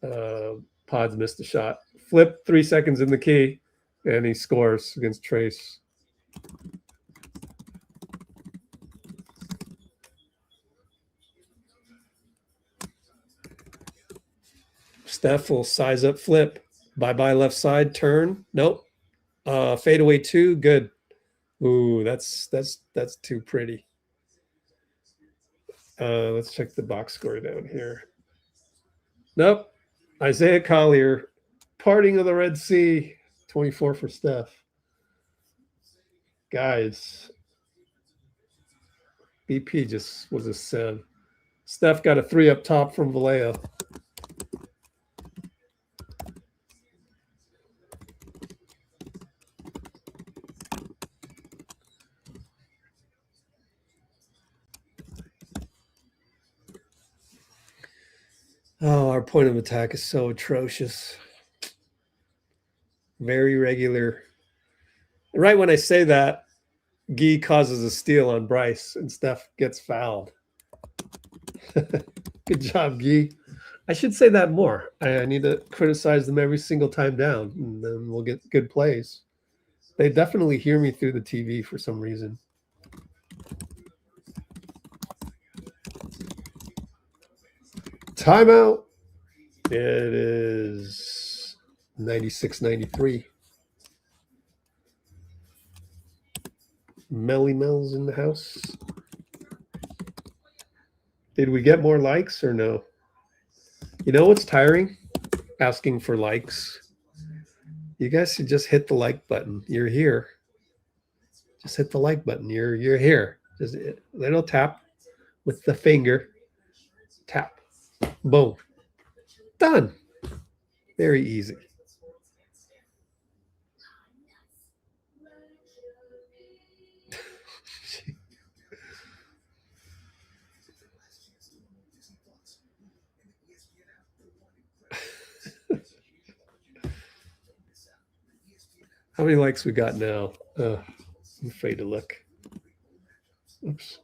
Podz missed a shot. Flip 3 seconds in the key, and he scores against Trayce. Steph will size up Flip. Bye-bye left side, turn. Nope. Fadeaway 2, good. Ooh, that's too pretty. Let's check the box score down here. Nope. Isaiah Collier, parting of the Red Sea, 24 for Steph. Guys, BP just was a sin. Steph got a 3 up top from Vallejo. Oh, our point of attack is so atrocious. Very regular. Right when I say that, Guy causes a steal on Bryce and Steph gets fouled. Good job, Guy. I should say that more. I need to criticize them every single time down, and then we'll get good plays. They definitely hear me through the TV for some reason. Timeout. It is 96-93. Melly Mel's in the house. Did we get more likes or no? You know what's tiring? Asking for likes. You guys should just hit the like button. You're here. Just hit the like button. You're here. Just a little tap with the finger. Tap. Boom. Done. Very easy. How many likes we got now? I'm afraid to look. Oops.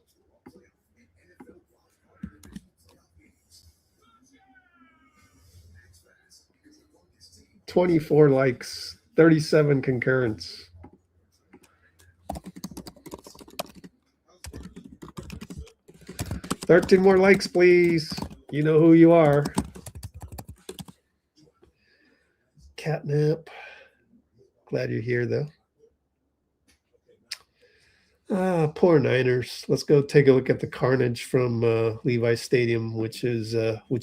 $24 likes, 37 concurrents. $13 more likes, please. You know who you are. Catnap. Glad you're here, though. Poor Niners. Let's go take a look at the carnage from Levi Stadium, which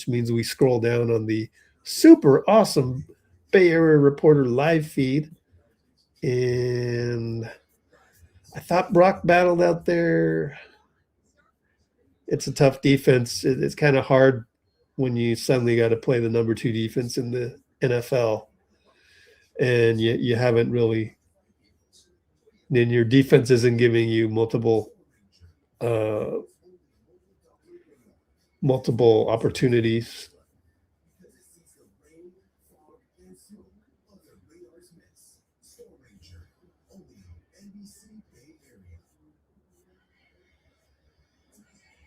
means we scroll down on the super awesome Bay Area Reporter live feed. And I thought Brock battled out there. It's a tough defense. It's kind of hard when you suddenly got to play the number 2 defense in the NFL. And you haven't really, then your defense isn't giving you multiple opportunities.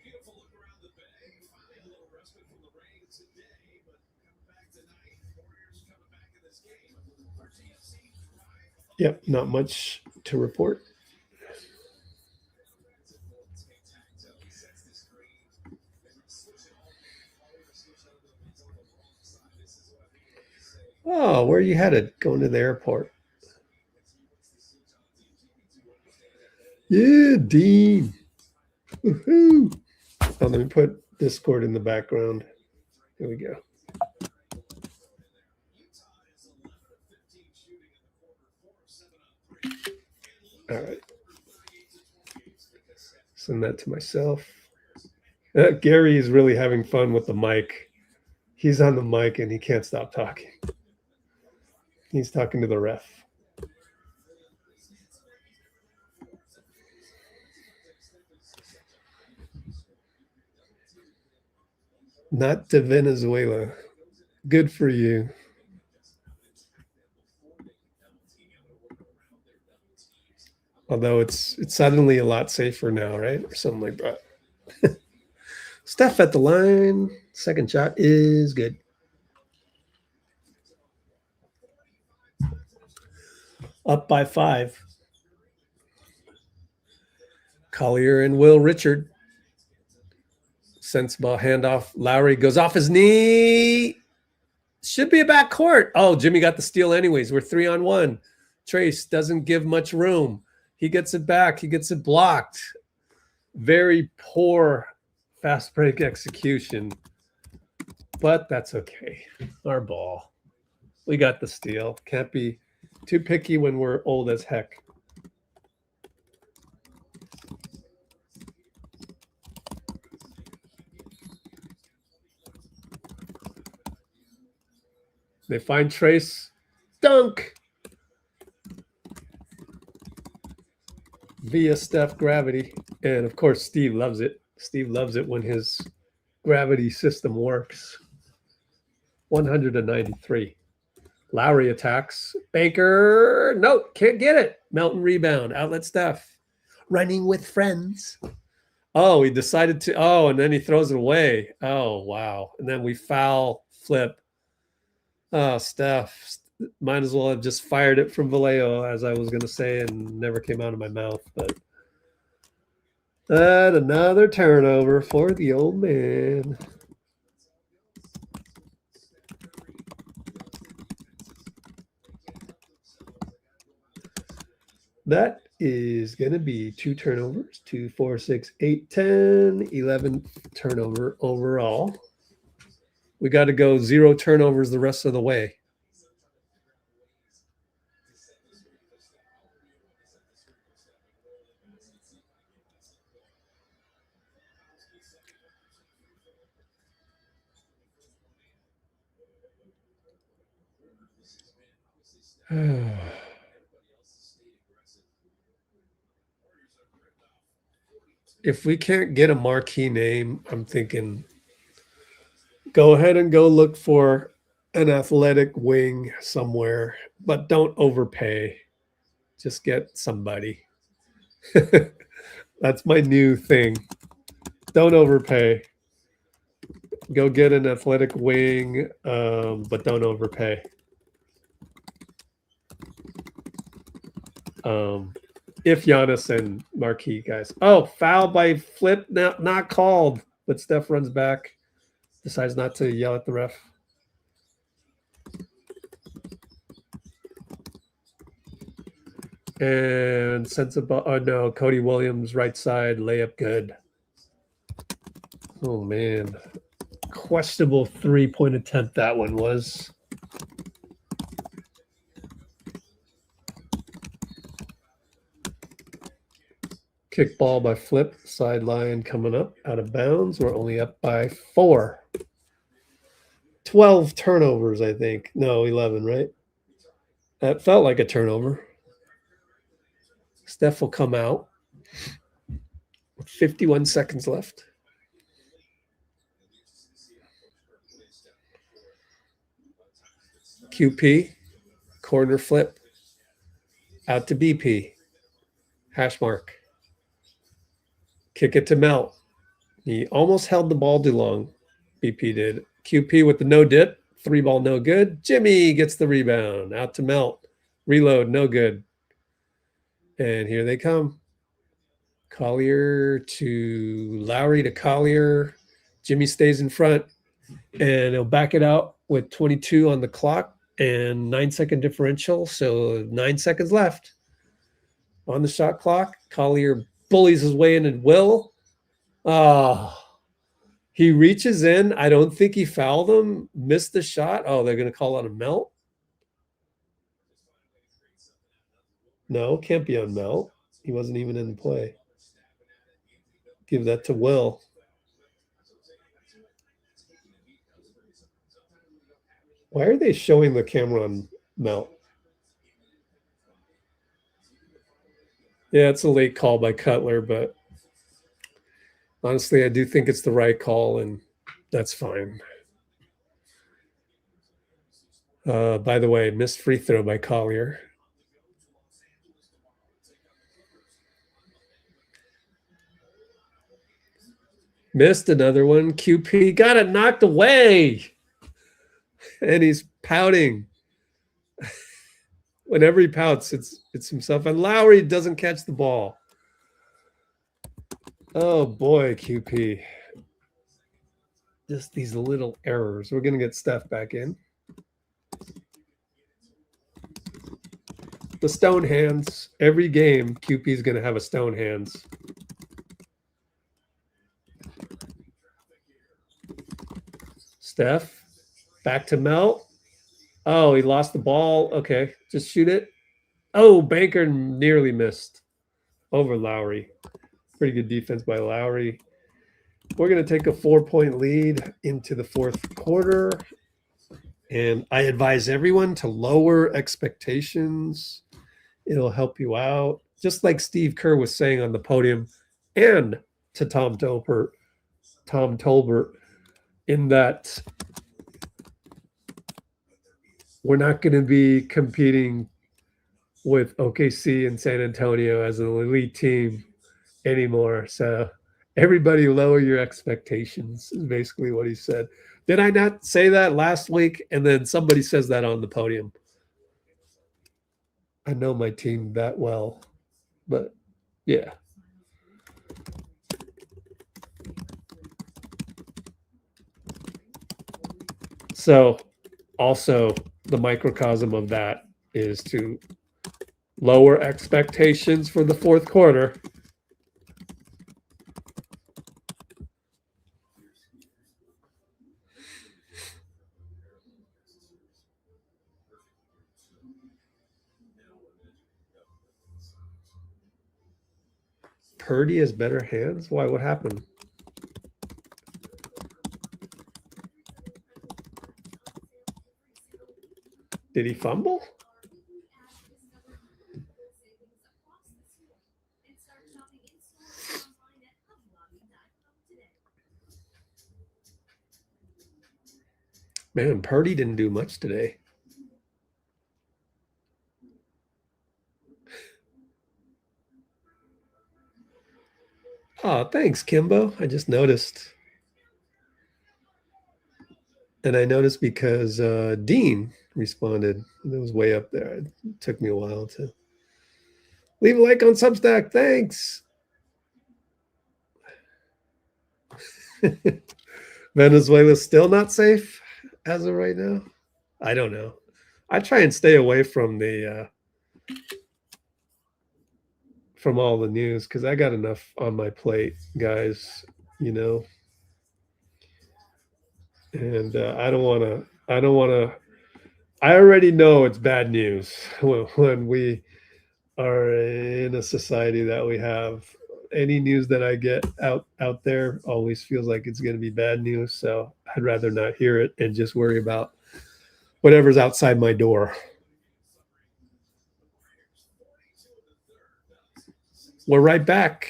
Beautiful look around the bay. Finally a little respite from the rain today, but coming back tonight. Warriors coming back in this game. Our TFC drive. Yep, not much to report. Oh, where are you headed? Going to the airport. Yeah, Dean. Woohoo. Oh, let me put Discord in the background. Here we go. All right. Send that to myself. Gary is really having fun with the mic. He's on the mic and he can't stop talking. He's talking to the ref. Not to Venezuela. Good for you. Although it's suddenly a lot safer now, right? Or something like that. Steph at the line. Second shot is good. Up by 5. Collier and Will Richard. Sensabaugh handoff. Lauri goes off his knee. Should be a backcourt. Oh, Jimmy got the steal anyways. We're 3-on-1. Trayce doesn't give much room. He gets it back. He gets it blocked. Very poor fast break execution. But that's okay. Our ball. We got the steal. Can't be too picky when we're old as heck. They find Trayce. Dunk! Via Steph gravity. And of course, Steve loves it. Steve loves it when his gravity system works. 193. Lauri attacks. Baker. No, can't get it. Melton rebound. Outlet Steph. Running with friends. Oh, he decided to. Oh, and then he throws it away. Oh, wow. And then we foul flip. Oh, Steph. Might as well have just fired it from Vallejo, as I was going to say, and never came out of my mouth. But another turnover for the old man. That is going to be 2 turnovers. 2, 4, 6, 8, 10, 11 turnover overall. We got to go 0 turnovers the rest of the way. If we can't get a marquee name, I'm thinking go ahead and go look for an athletic wing somewhere, but don't overpay. Just get somebody. That's my new thing. Don't overpay. Go get an athletic wing, but don't overpay. If Giannis and Marquis guys. Oh, foul by Flip, not called, but Steph runs back, decides not to yell at the ref. And sensabaugh. Oh no, Cody Williams right side layup good. Oh man, questionable 3-point attempt that one was. Kick ball by Flip, sideline coming up, out of bounds. We're only up by 4. 12 turnovers, I think. No, 11, right? That felt like a turnover. Steph will come out with 51 seconds left. QP, corner flip, out to BP, hash mark. Kick it to Melt. He almost held the ball too long. BP did. QP with the no dip. 3-ball no good. Jimmy gets the rebound. Out to Melt. Reload no good. And here they come. Collier to Lauri to Collier. Jimmy stays in front. And he'll back it out with 22 on the clock and 9-second differential. So 9 seconds left. on the shot clock. Collier bullies his way in and Will. Oh, he reaches in. I don't think he fouled him. Missed the shot. Oh, they're going to call on a melt? No, can't be on melt. He wasn't even in play. Give that to Will. Why are they showing the camera on melt? Yeah, it's a late call by Cutler, but honestly, I do think it's the right call, and that's fine. By the way, missed free throw by Collier. Missed another one. QP got it knocked away. And he's pouting. Whenever he pouts, it's himself. And Lauri doesn't catch the ball. Oh boy, QP. Just these little errors. We're going to get Steph back in. The stone hands. Every game, QP is going to have a stone hands. Steph, back to Mel. Oh, he lost the ball. Okay, just shoot it. Oh, Banker nearly missed over Lauri. Pretty good defense by Lauri. We're going to take a 4-point lead into the fourth quarter. And I advise everyone to lower expectations. It'll help you out. Just like Steve Kerr was saying on the podium, and to Tom Tolbert, in that we're not going to be competing with OKC and San Antonio as an elite team anymore. So everybody lower your expectations is basically what he said. Did I not say that last week? And then somebody says that on the podium. I know my team that well, but yeah. So also the microcosm of that is to lower expectations for the fourth quarter. Purdy has better hands? Why? What happened? Did he fumble? Man, Purdy didn't do much today. Oh, thanks, Kimbo. I just noticed. And I noticed because Dean responded. It was way up there. It took me a while to leave a like on Substack. Thanks. Venezuela's still not safe as of right now. I don't know. I try and stay away from the from all the news because I got enough on my plate, guys, you know. And I already know it's bad news when we are in a society that we have. Any news that I get out there always feels like it's going to be bad news. So I'd rather not hear it and just worry about whatever's outside my door. We're right back.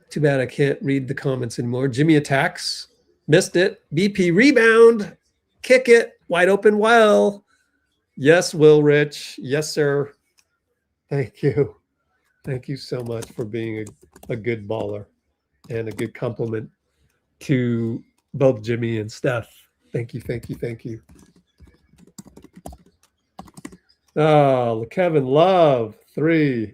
Too bad I can't read the comments anymore. Jimmy attacks. Missed it. BP rebound. Kick it. Wide open well. Yes, Will Rich. Yes, sir. Thank you. Thank you so much for being a good baller and a good compliment to both Jimmy and Steph. Thank you, thank you, thank you. Oh, Kevin Love, 3.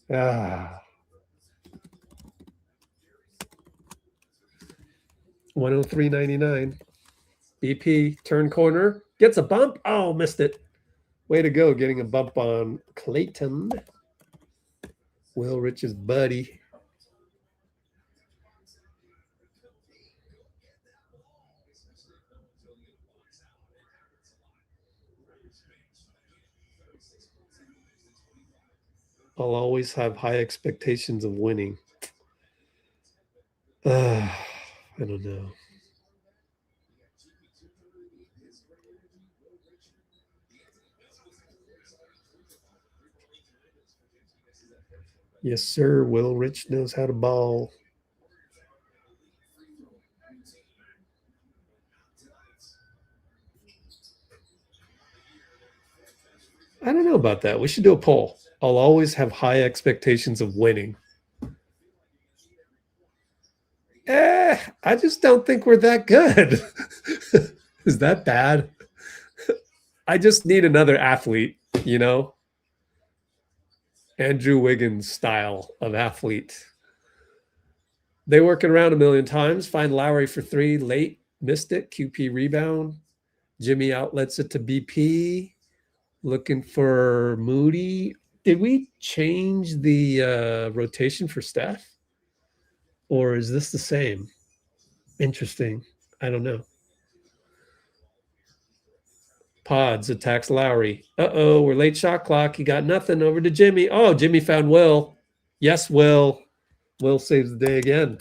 103.99. BP turn corner, gets a bump. Oh, missed it. Way to go, getting a bump on Clayton. Will Rich's buddy. I'll always have high expectations of winning. I don't know. Yes, sir. Will Rich knows how to ball. I don't know about that. We should do a poll. I'll always have high expectations of winning. I just don't think we're that good. Is that bad? I just need another athlete, you know? Andrew Wiggins style of athlete. They work it around a million times. Find Lauri for 3 late. Missed it. QP rebound. Jimmy outlets it to BP. Looking for Moody. Did we change the rotation for Steph? Or is this the same? Interesting. I don't know. Podz attacks Lauri. Uh-oh, we're late shot clock. He got nothing. Over to Jimmy. Oh, Jimmy found Will. Yes, Will. Will saves the day again.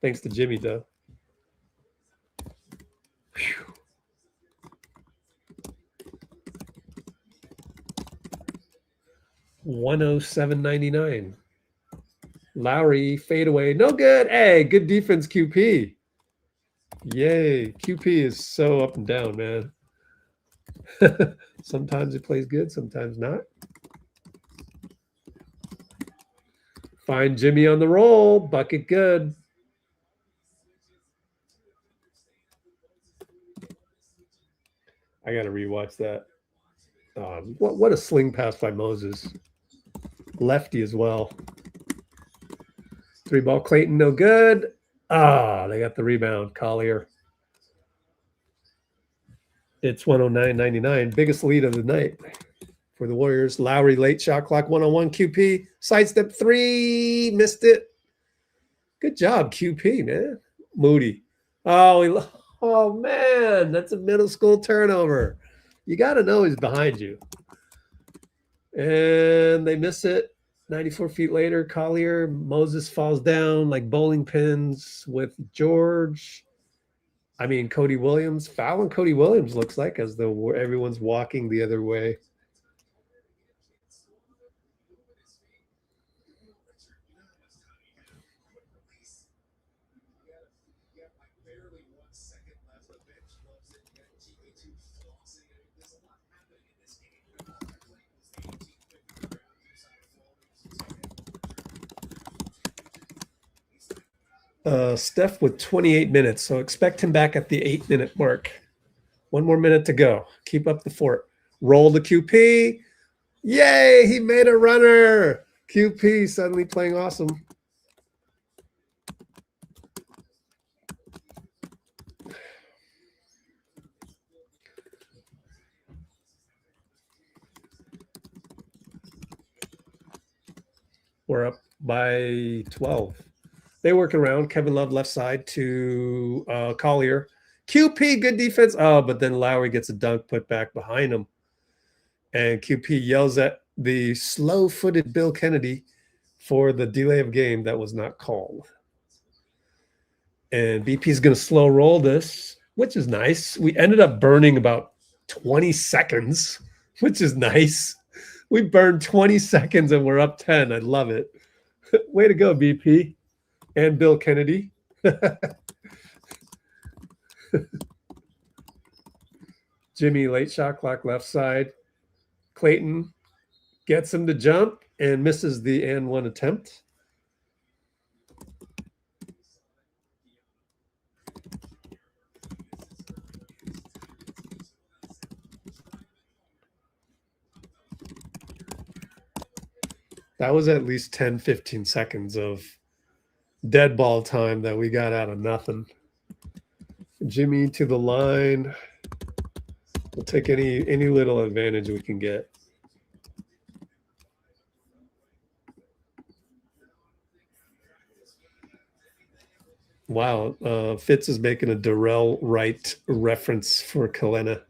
Thanks to Jimmy, though. Whew. $107.99. Lauri, fadeaway. No good. Hey, good defense, QP. Yay. QP is so up and down, man. Sometimes it plays good, sometimes not. Find Jimmy on the roll. Bucket good. I got to rewatch that. What a sling pass by Moses. Lefty as well. 3-ball Clayton, no good. They got the rebound. Collier. It's 109.99. Biggest lead of the night for the Warriors. Lauri, late shot clock, 101 QP. Sidestep 3. Missed it. Good job, QP, man. Moody. Oh, man. That's a middle school turnover. You got to know he's behind you. And they miss it. 94 feet later, Collier. Moses falls down like bowling pins with George. Cody Williams. Foul on Cody Williams, looks like, as though everyone's walking the other way. Steph with 28 minutes, so expect him back at the 8-minute mark. 1 more minute to go. Keep up the fort. Roll the QP. Yay, he made a runner. QP suddenly playing awesome. We're up by 12. They work around. Kevin Love left side to Collier. QP, good defense. But then Lauri gets a dunk put back behind him. And QP yells at the slow-footed Bill Kennedy for the delay of game that was not called. And BP is going to slow roll this, which is nice. We ended up burning about 20 seconds, which is nice. We burned 20 seconds and we're up 10. I love it. Way to go, BP. And Bill Kennedy. Jimmy, late shot clock, left side. Clayton gets him to jump and misses the and one attempt. That was at least 10, 15 seconds of dead ball time that we got out of nothing. Jimmy to the line. We'll take any little advantage we can get. Wow, Fitz is making a Darrell Wright reference for Kalena.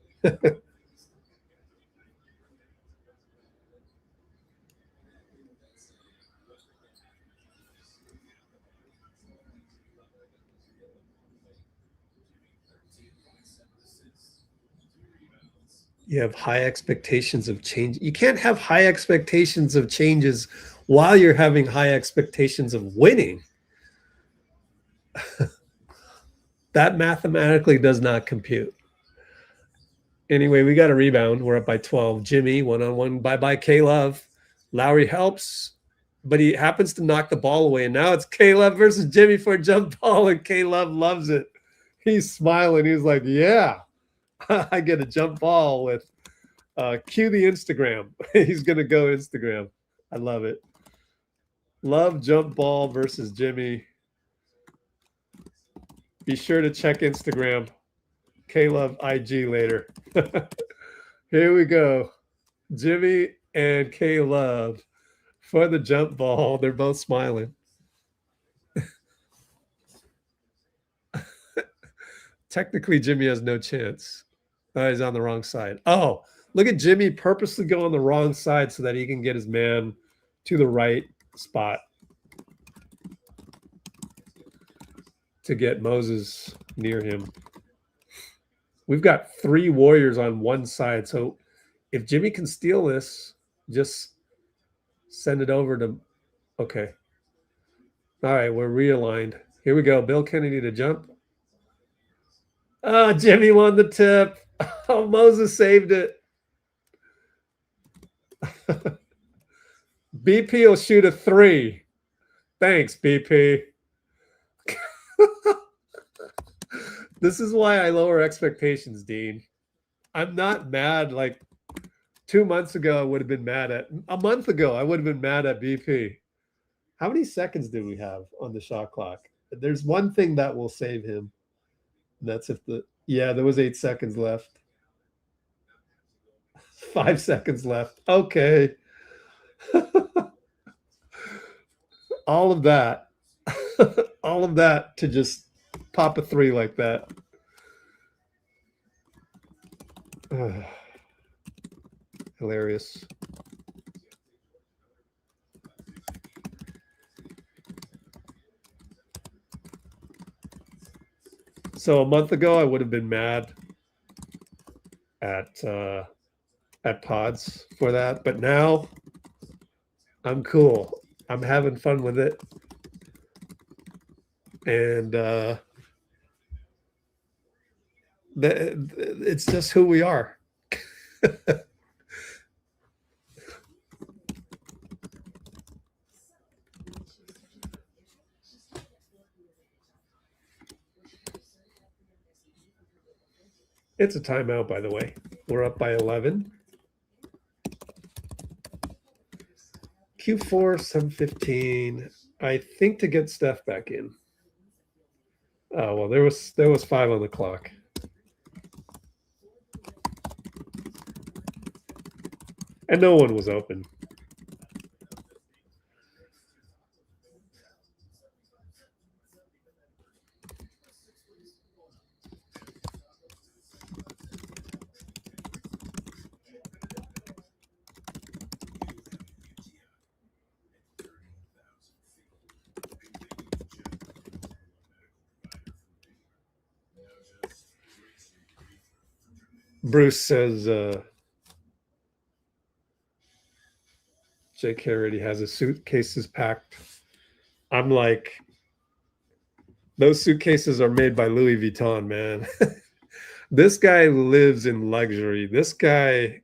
You have high expectations of change. You can't have high expectations of changes while you're having high expectations of winning. That mathematically does not compute. Anyway, we got a rebound. We're up by 12. Jimmy, one-on-one. Bye-bye, K-Love. Lauri helps, but he happens to knock the ball away. And now it's K-Love versus Jimmy for a jump ball, and K-Love loves it. He's smiling. He's like, yeah, I get a jump ball with cue the Instagram. He's going to go Instagram. I love it. Love jump ball versus Jimmy. Be sure to check Instagram. K-Love IG later. Here we go. Jimmy and K-Love for the jump ball. They're both smiling. Technically, Jimmy has no chance. He's on the wrong side. Oh, look at Jimmy purposely go on the wrong side so that he can get his man to the right spot to get Moses near him. We've got 3 Warriors on one side. So if Jimmy can steal this, just send it over to, okay. All right, we're realigned. Here we go. Bill Kennedy to jump. Oh, Jimmy won the tip. Oh, Moses saved it. BP will shoot a 3. Thanks, BP. This is why I lower expectations, Dean. I'm not mad. Like 2 months ago, I would have been mad at, a month ago, I would have been mad at BP. How many seconds do we have on the shot clock? There's one thing that will save him. And that's if the, yeah, there was 8 seconds left. 5 seconds left. Okay. All of that. All of that to just pop a 3 like that. Hilarious. So a month ago, I would have been mad at Podz for that, but now I'm cool. I'm having fun with it, and it's just who we are. It's a timeout, by the way. We're up by 11. Q4, 7:15. I think to get Steph back in. Oh well, there was 5 on the clock. And no one was open. Bruce says Jake already has his suitcases packed. I'm like, those suitcases are made by Louis Vuitton, man. This guy lives in luxury. This guy,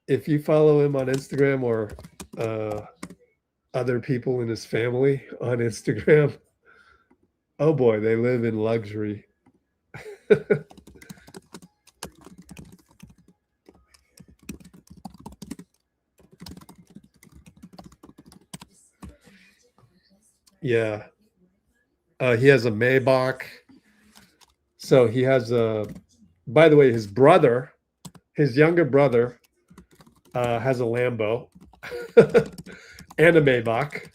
if you follow him on Instagram or other people in his family on Instagram, oh boy, they live in luxury. Yeah. He has a Maybach So he has a, by the way, his brother, his younger brother, has a Lambo and a Maybach,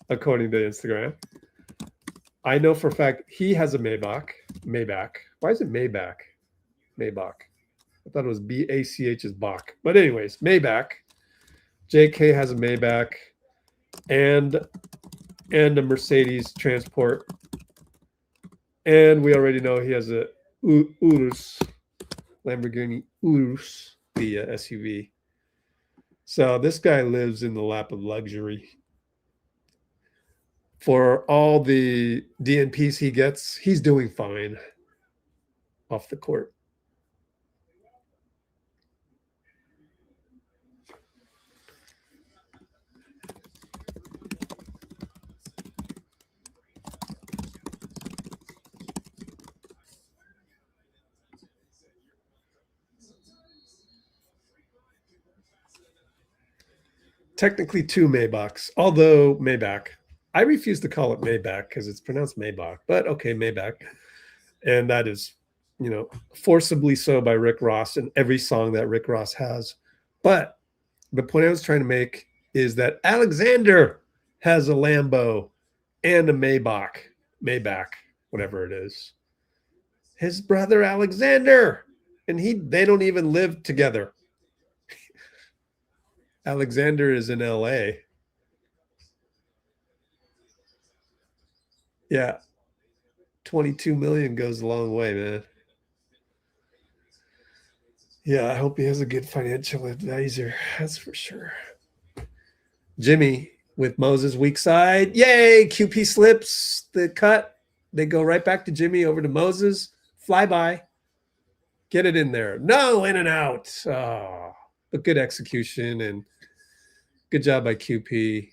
according to Instagram. I know for a fact he has a Maybach. Why is it Maybach? Maybach. I thought it was B-A-C-H is Bach. But anyways, Maybach. JK has a Maybach and a Mercedes Transport. And we already know he has a Urus, Lamborghini Urus, the SUV. So this guy lives in the lap of luxury. For all the DNPs he gets, he's doing fine off the court. Technically 2 Maybachs, although Maybach. I refuse to call it Maybach because it's pronounced Maybach, but okay, Maybach. And that is, you know, forcibly so by Rick Ross in every song that Rick Ross has. But the point I was trying to make is that Alexander has a Lambo and a Maybach, whatever it is. His brother Alexander, and they don't even live together. Alexander is in LA. Yeah. 22 million goes a long way, man. Yeah, I hope he has a good financial advisor. That's for sure. Jimmy with Moses weak side. Yay! QP slips the cut. They go right back to Jimmy, over to Moses. Fly by. Get it in there. No, in and out. Oh, but good execution and good job by QP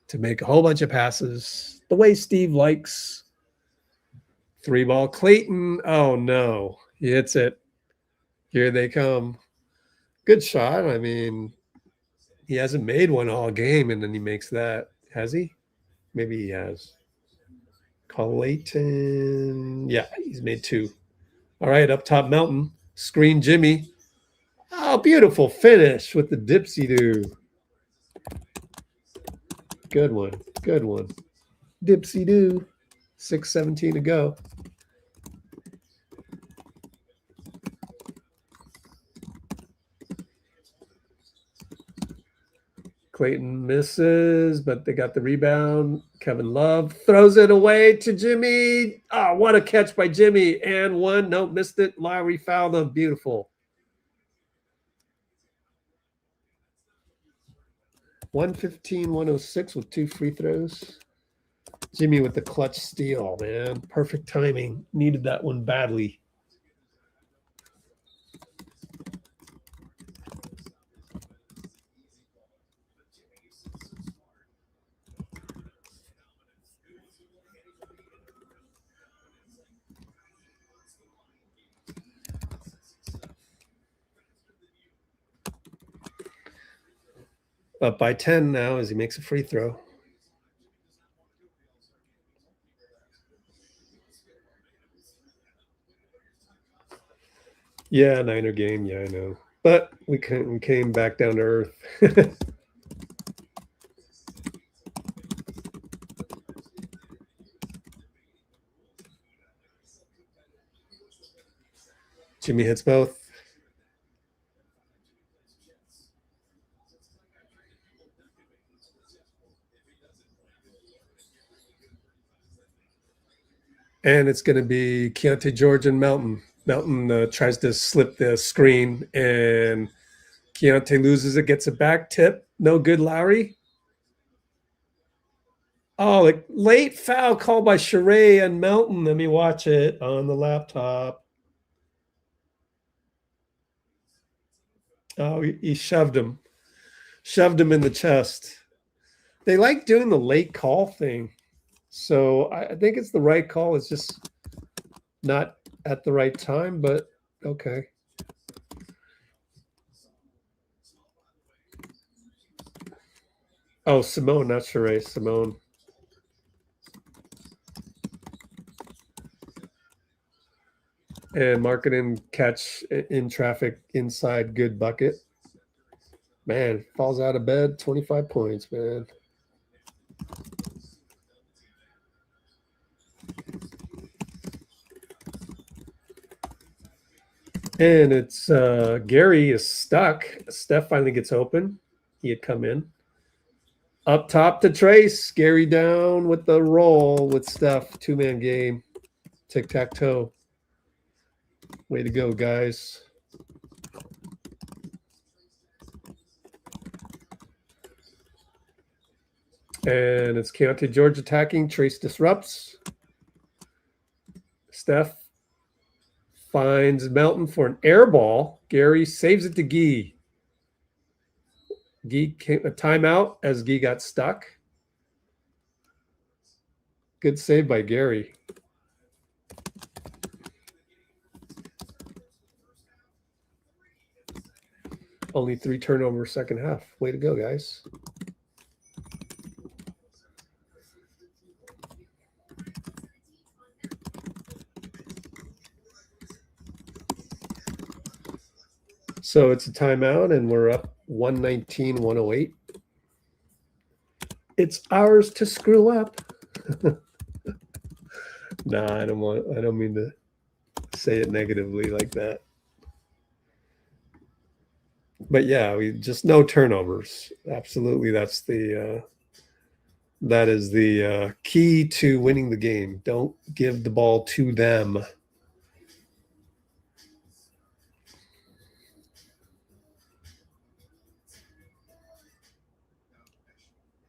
to make a whole bunch of passes the way Steve likes. 3-ball Clayton. Oh, no. He hits it. Here they come. Good shot. I mean, he hasn't made one all game, and then he makes that. Has he? Maybe he has. Clayton. Yeah, he's made 2. All right, up top, Melton. Screen Jimmy. Oh, beautiful finish with the dipsy-doo. Good one. Good one. Dipsy-doo. 6:17 to go. Clayton misses, but they got the rebound. Kevin Love throws it away to Jimmy. Oh, what a catch by Jimmy. And one. Nope, missed it. Lauri fouled him. Beautiful. 115-106 with 2 free throws. Jimmy with the clutch steal, man. Perfect timing. Needed that one badly. Up by 10 now as he makes a free throw. Yeah, Niner game. Yeah, I know. But we came back down to earth. Jimmy hits both. And it's going to be Keontae George and Melton. Melton tries to slip the screen, and Keontae loses it, gets a back tip. No good, Lauri. Oh, like late foul call by Sharae and Melton. Let me watch it on the laptop. Oh, he shoved him. Shoved him in the chest. They like doing the late call thing. So I think it's the right call. It's just not at the right time, but okay. Oh, Simone, not Sharae. Simone. And marketing catch in traffic inside, good bucket. Man, falls out of bed, 25 points, man. And it's Gary is stuck. Steph finally gets open. He had come in. Up top to Trayce. Gary down with the roll with Steph. Two-man game. Tic-tac-toe. Way to go, guys. And it's Keontae George attacking. Trayce disrupts. Steph finds Melton for an air ball. Gary saves it to Guy. Guy came a timeout as Guy got stuck. Good save by Gary. Only 3 turnovers second half. Way to go, guys. So it's a timeout, and we're up 119-108. It's ours to screw up. Nah, I don't mean to say it negatively like that. But yeah, we just no turnovers. Absolutely, that is the key to winning the game. Don't give the ball to them.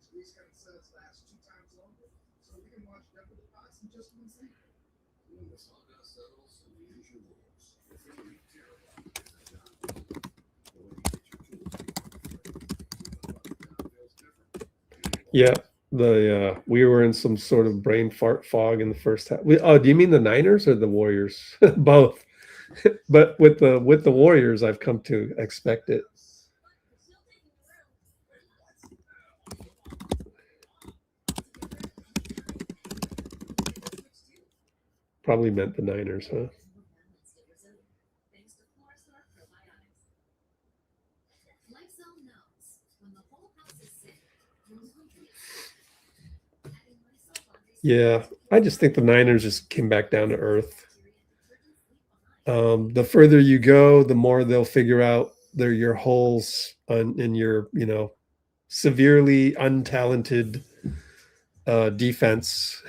Squeeze cut cells last 2 times longer, so we can watch double the box in just 1 second. When the saga settles and the engine rolls, the theory terabyte is done. The way you get your tools feels different. Yeah, we were in some sort of brain fart fog in the first half. Oh, do you mean the Niners or the Warriors? Both. But with the Warriors, I've come to expect it. Probably meant the Niners, huh? Yeah, I just think the Niners just came back down to earth. The further you go, the more they'll figure out your holes in your, severely untalented defense.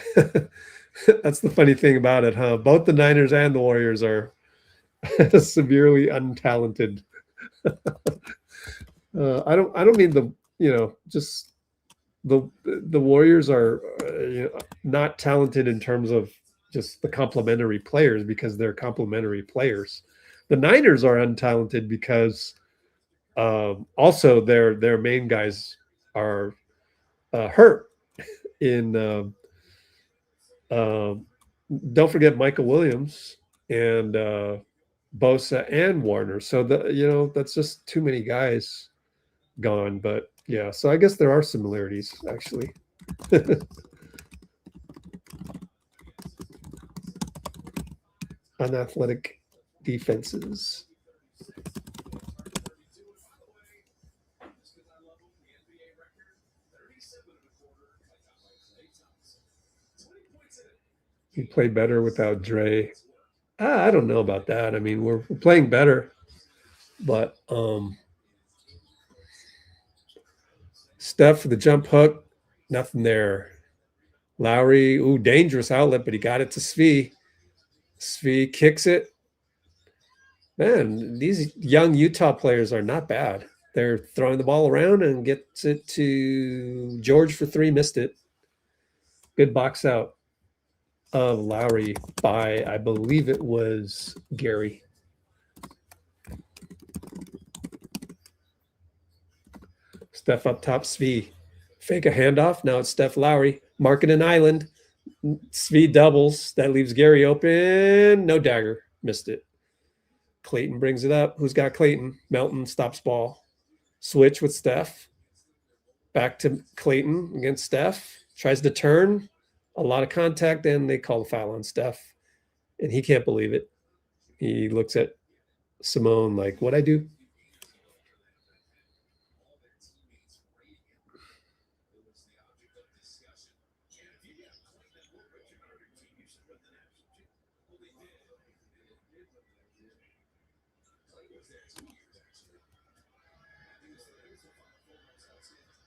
That's the funny thing about it, huh? Both the Niners and the Warriors are severely untalented. I don't mean just the Warriors are not talented in terms of just the complementary players, because they're complementary players. The Niners are untalented because also their main guys are hurt. Don't forget Michael Williams and Bosa and Warner. So that's just too many guys gone. But yeah, so I guess there are similarities actually. Unathletic defenses. We play better without Dre. I don't know about that. I mean, we're playing better, but Steph for the jump hook, nothing there. Lauri, ooh, dangerous outlet, but he got it to Svi. Svi kicks it. Man, these young Utah players are not bad. They're throwing the ball around and gets it to George for 3, missed it. Good box out of Lauri by, I believe it was Gary. Steph up top, Svi. Fake a handoff. Now it's Steph Lauri. Marking an island. Svi doubles. That leaves Gary open. No dagger. Missed it. Clayton brings it up. Who's got Clayton? Melton stops ball. Switch with Steph. Back to Clayton against Steph. Tries to turn. A lot of contact, and they call the foul on Steph. And he can't believe it. He looks at Simone like, what'd I do?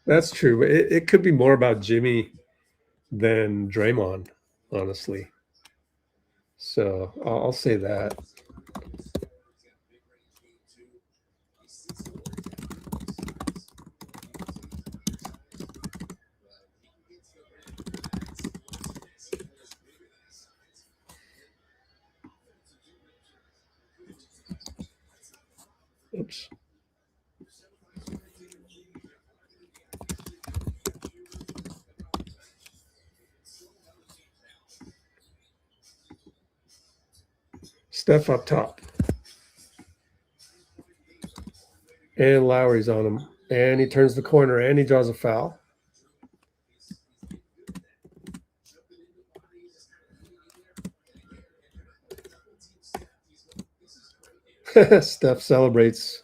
That's true. But it could be more about Jimmy than Draymond, honestly. So I'll say that. Oops. Steph up top. And Lauri's on him. And he turns the corner and he draws a foul. Steph celebrates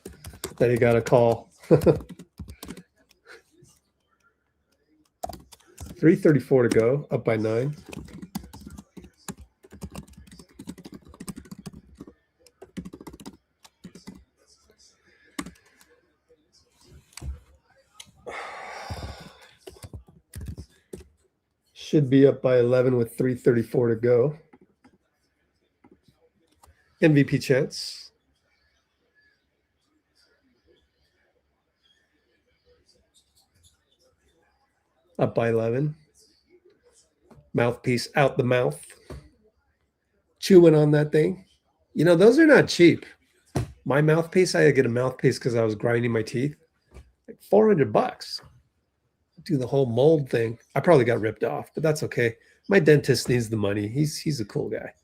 that he got a call. 3:34 to go, up by 9. Should be up by 11 with 3:34 to go. MVP chance. Up by 11. Mouthpiece out the mouth. Chewing on that thing. You know, those are not cheap. My mouthpiece, I had to get a mouthpiece because I was grinding my teeth. Like $400. Do the whole mold thing. I probably got ripped off, but that's okay. My dentist needs the money. He's a cool guy.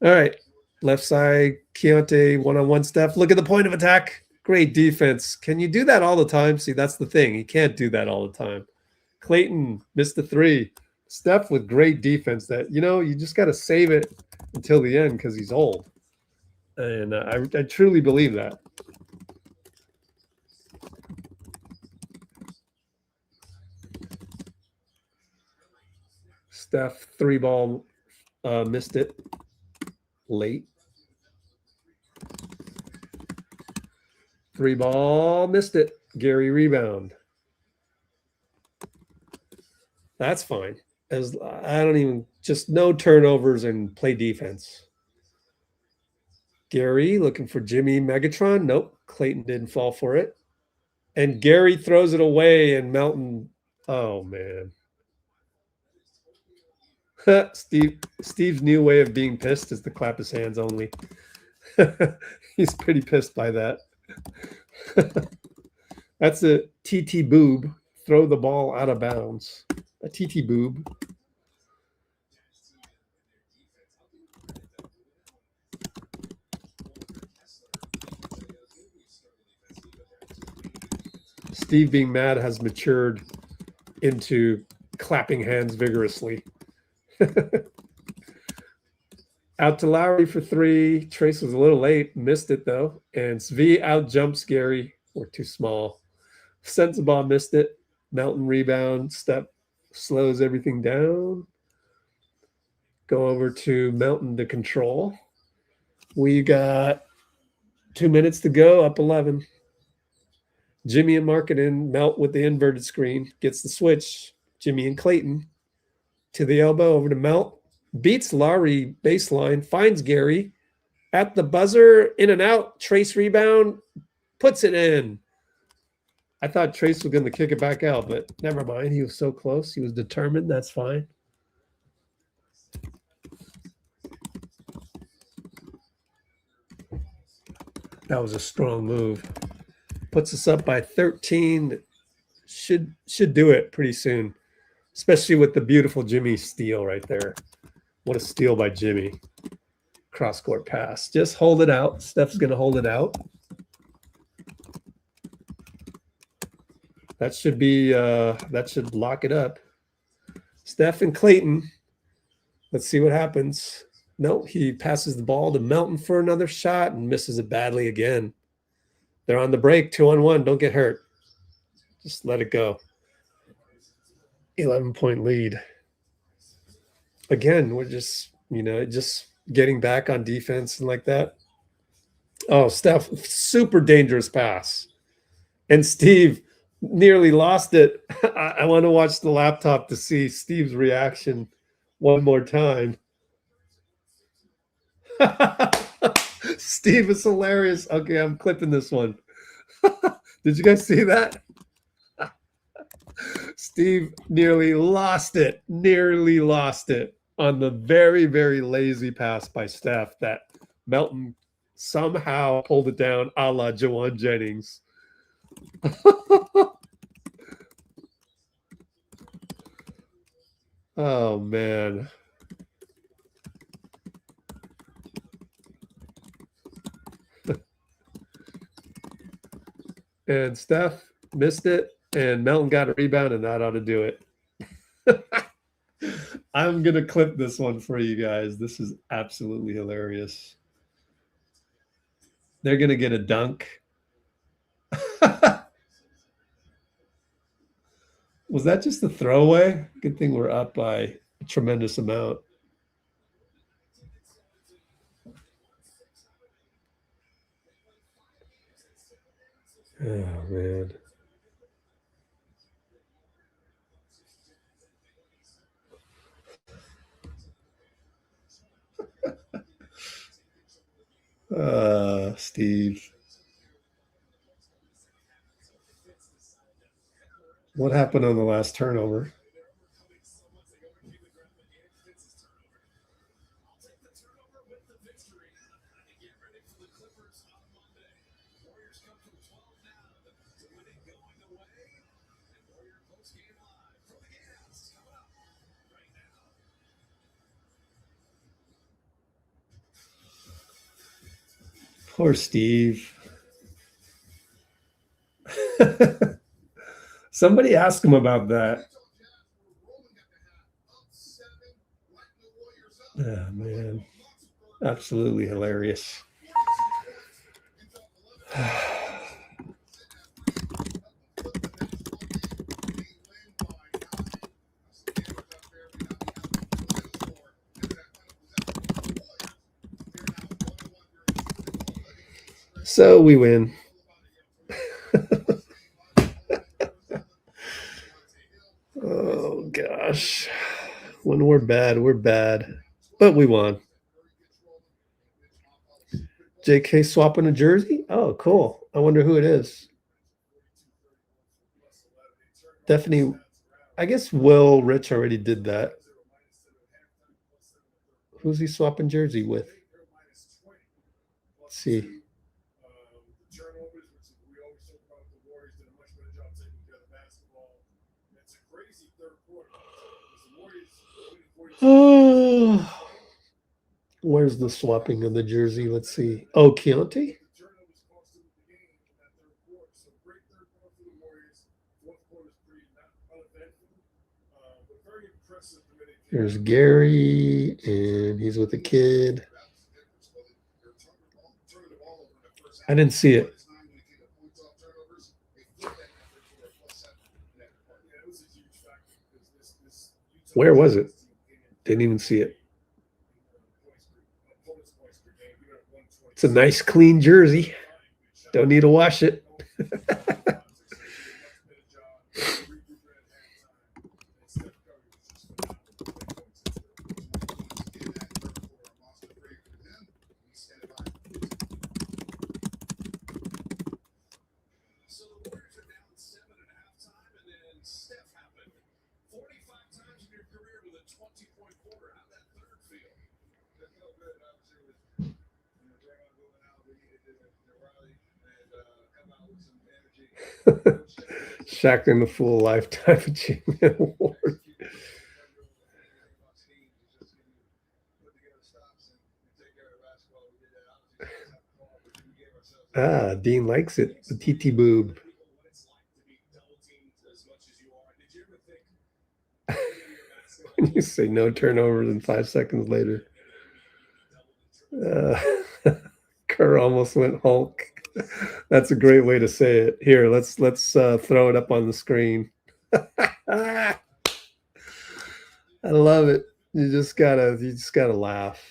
All right. Left side, Keontae, one-on-one Steph. Look at the point of attack. Great defense. Can you do that all the time? See, that's the thing. You can't do that all the time. Clayton missed the 3. Steph with great defense that, you know, you just got to save it until the end because he's old. And I truly believe that. Steph 3-ball missed it late. 3-ball missed it. Gary rebound. That's fine. As I don't even, just no turnovers and play defense. Gary looking for Jimmy Megatron. Nope. Clayton didn't fall for it. And Gary throws it away and Melton. Oh, man. Steve's new way of being pissed is to clap his hands only. He's pretty pissed by that. That's a ttboob. Throw the ball out of bounds. A ttboob. Steve being mad has matured into clapping hands vigorously. Out to Lauri for 3. Trayce was a little late. Missed it, though. And Svi out jumps Gary. We're too small. Sensabaugh missed it. Mountain rebound. Step slows everything down. Go over to Mountain to control. We got 2 minutes to go. Up 11. Jimmy and Marketing. Melt with the inverted screen. Gets the switch. Jimmy and Clayton. To the elbow, over to Melt. Beats Lauri baseline, finds Gary at the buzzer, in and out. Trayce rebound, puts it in. I thought Trayce was going to kick it back out, but never mind. He was so close. He was determined. That's fine. That was a strong move. Puts us up by 13. Should do it pretty soon, especially with the beautiful Jimmy steal right there. What a steal by Jimmy. Cross-court pass. Just hold it out. Steph's going to hold it out. That should be, that should lock it up. Steph and Clayton. Let's see what happens. No, he passes the ball to Melton for another shot and misses it badly again. They're on the break, 2-on-1. Don't get hurt. Just let it go. 11-point lead. Again, we're just, just getting back on defense and like that. Oh, Steph, super dangerous pass. And Steve nearly lost it. I want to watch the laptop to see Steve's reaction one more time. Steve is hilarious. Okay, I'm clipping this one. Did you guys see that? Steve nearly lost it on the very, very lazy pass by Steph that Melton somehow pulled it down a la Jawan Jennings. Oh, man. And Steph missed it, and Melton got a rebound, and that ought to do it. I'm going to clip this one for you guys. This is absolutely hilarious. They're going to get a dunk. Was that just a throwaway? Good thing we're up by a tremendous amount. Oh, man. Steve. What happened on the last turnover? Poor Steve. Somebody ask him about that. Oh, man. Absolutely hilarious. So we win. Oh, gosh. When we're bad, we're bad. But we won. JK swapping a jersey? Oh, cool. I wonder who it is. Definitely. I guess Will Rich already did that. Who's he swapping jersey with? Let's see. Oh, where's the swapping of the jersey? Let's see. Oh, Keontae? There's Gary, and he's with a kid. I didn't see it. Where was it? Didn't even see it. It's a nice, clean jersey. Don't need to wash it. Shaq in the full lifetime achievement award. Ah, Dean likes it. The ttboob. When you say no turnovers and 5 seconds later. Kerr almost went Hulk. That's a great way to say it. Here, let's throw it up on the screen. I love it. You just gotta laugh.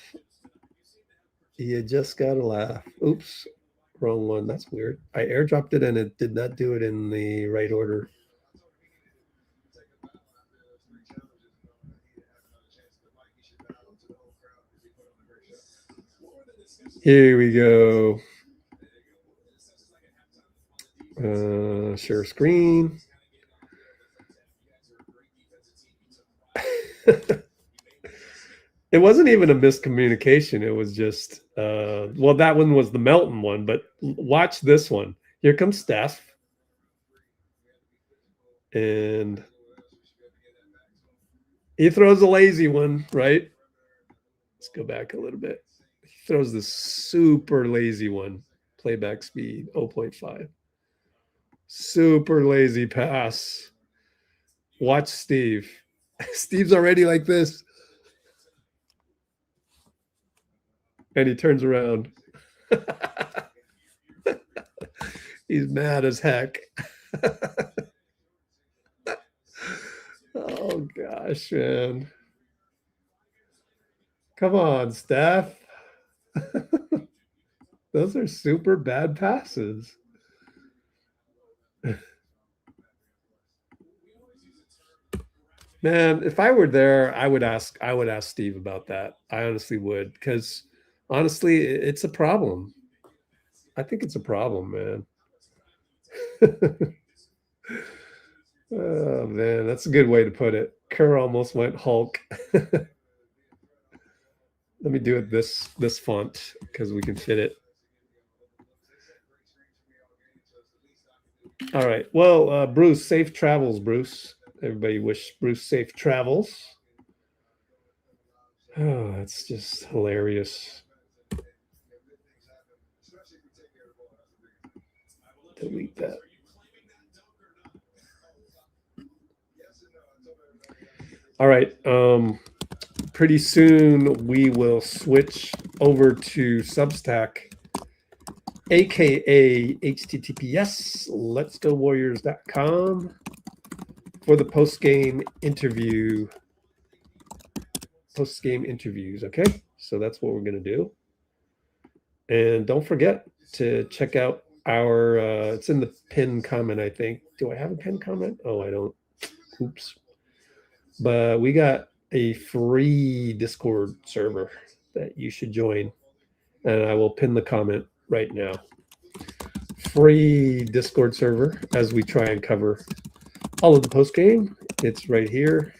You just gotta laugh. Oops, wrong one. That's weird. I airdropped it and it did not do it in the right order. Here we go. Share screen. It wasn't even a miscommunication. It was just, well, that one was the Melton one, but watch this one. Here comes Steph. And he throws a lazy one, right? Let's go back a little bit. He throws this super lazy one. Playback speed, 0.5. Super lazy pass. Watch Steve. Steve's already like this. And he turns around. He's mad as heck. Oh, gosh, man. Come on, Steph. Those are super bad passes. Man, if I were there, I would ask Steve about that. I honestly would, because honestly, it's a problem. I think it's a problem, man. Oh man, that's a good way to put it. Kerr almost went Hulk. Let me do it this font because we can fit it. All right. Well, Bruce, safe travels, Bruce. Everybody wish Bruce safe travels. Oh, that's just hilarious. Delete that. All right. Pretty soon we will switch over to Substack, aka https letsgowarriors.com for the post-game interviews. Okay, so that's what we're going to do. And don't forget to check out our it's in the pinned comment, I think. Do I have a pinned comment? Oh, I don't. Oops. But we got a free Discord server that you should join, and I will pin the comment right now. Free Discord server as we try and cover all of the post game. It's right here.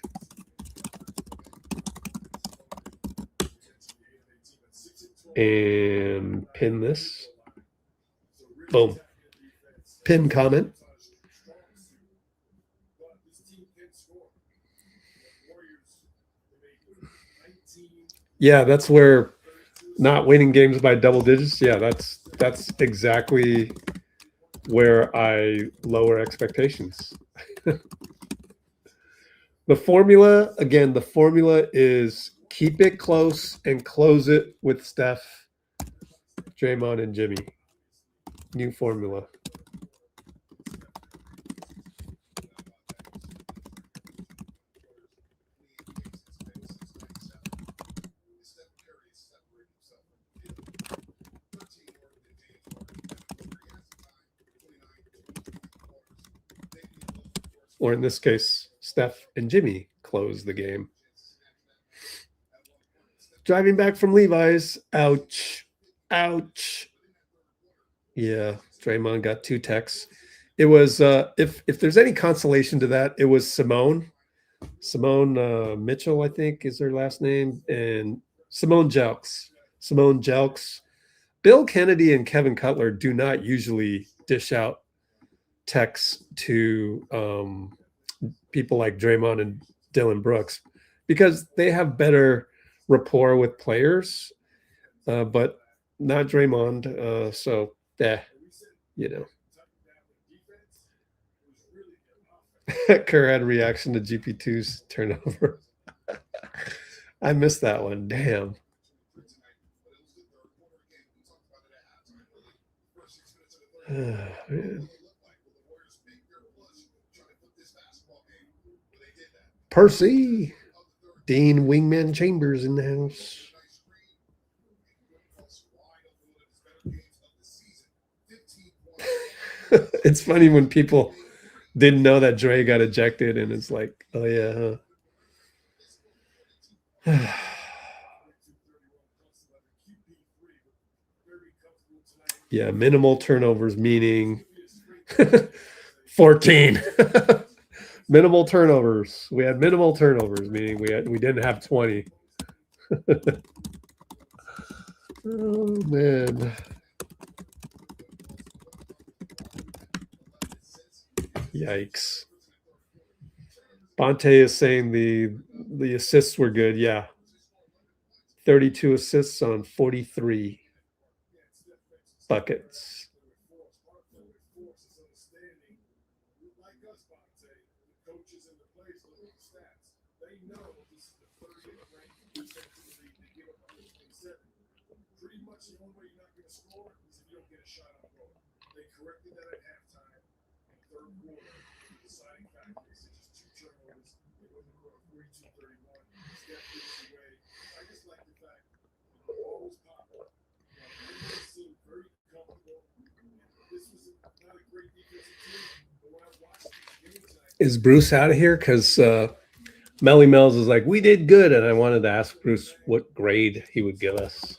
And pin this. Boom. Pin comment. Yeah, that's where not winning games by double digits. Yeah, that's exactly where I lower expectations. The formula, again, the formula is keep it close and close it with Steph, Draymond, and Jimmy. New formula. Or in this case, Steph and Jimmy close the game. Driving back from Levi's. Ouch. Ouch. Yeah, Draymond got 2 techs. It was, if there's any consolation to that, it was Simone Mitchell, I think is her last name, and Simone Jelks. Bill Kennedy and Kevin Cutler do not usually dish out techs to people like Draymond and Dylan Brooks because they have better rapport with players, but not Draymond. So, yeah, you know. Kerr had a reaction to GP2's turnover. I missed that one. Damn. Man. Percy. Dean Wingman Chambers in the house. It's funny when people didn't know that Dre got ejected, and it's like, oh yeah, huh? Yeah, minimal turnovers, meaning 14. Minimal turnovers. We had minimal turnovers, meaning we didn't have 20. Oh man. Yikes. Bonte is saying the assists were good. Yeah. 32 assists on 43 buckets. Pretty much the only way you're not going to score is if you don't get a shot on goal. They corrected that at halftime. In the third quarter, the deciding factor is just 2 turnovers. They went to score 42-31. Steph gets away. I just like the fact that the ball was popping. They seemed very comfortable. This was not a great defensive team, but when I watched the game tonight, Is Bruce out of here? Because Melly Mel's is like, we did good, and I wanted to ask Bruce what grade he would give us.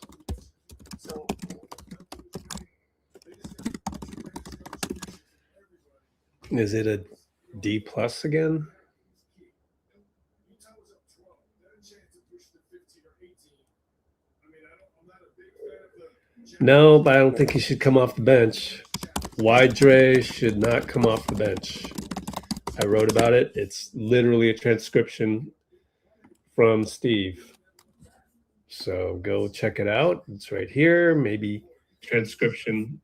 Is it a D plus again? No, but I don't think he should come off the bench. Why Dre should not come off the bench. I wrote about it. It's literally a transcription from Steve. So go check it out. It's right here. Maybe transcription.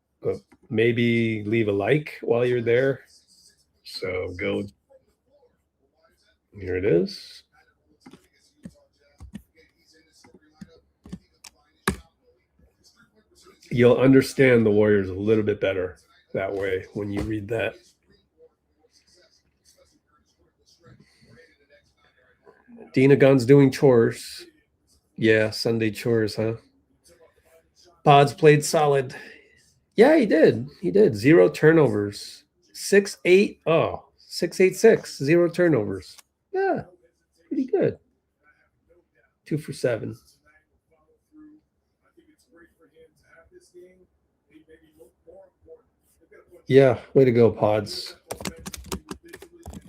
Maybe leave a like while you're there. So go. Here it is. You'll understand the Warriors a little bit better that way when you read that. Dina Gunn's doing chores. Yeah, Sunday chores, huh? Podz played solid. Yeah, he did. He did. 0 turnovers. 6-8. Oh, 6-8-6. 0 turnovers. Yeah, pretty good. 2 for 7. Yeah, way to go, Podz.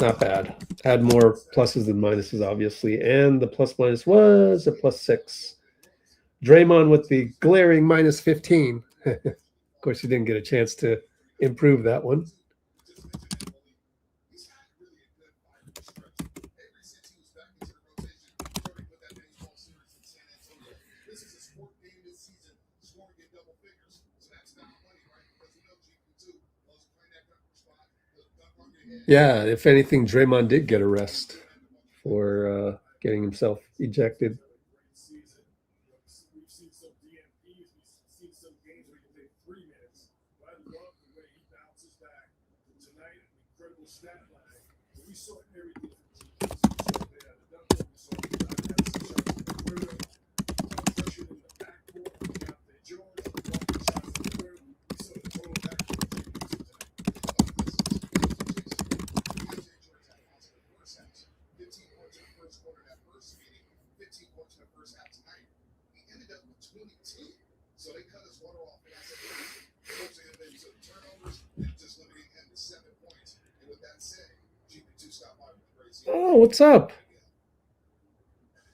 Not bad. Had more pluses than minuses, obviously. And the plus minus was a +6. Draymond with the glaring -15. Of course, he didn't get a chance to improve that one. Yeah, if anything, Draymond did get a rest for getting himself ejected. We've seen some DMPs, we've seen some games where you take 3 minutes. But I love the way he bounces back. Tonight, an incredible stat line. We saw everything from teams. We saw the dunk, we saw the pressure in the backcourt, we got the George, we got the shots in the third. We saw the total backcourt tonight. 15 points in the first quarter that first meeting, 15 points in the first half tonight. We ended up with 22. So they cut us water off. And I said, focusing on them to turnovers and just limiting him to 7 points. And with that said, GP2 stopped by with the race. Oh, what's up?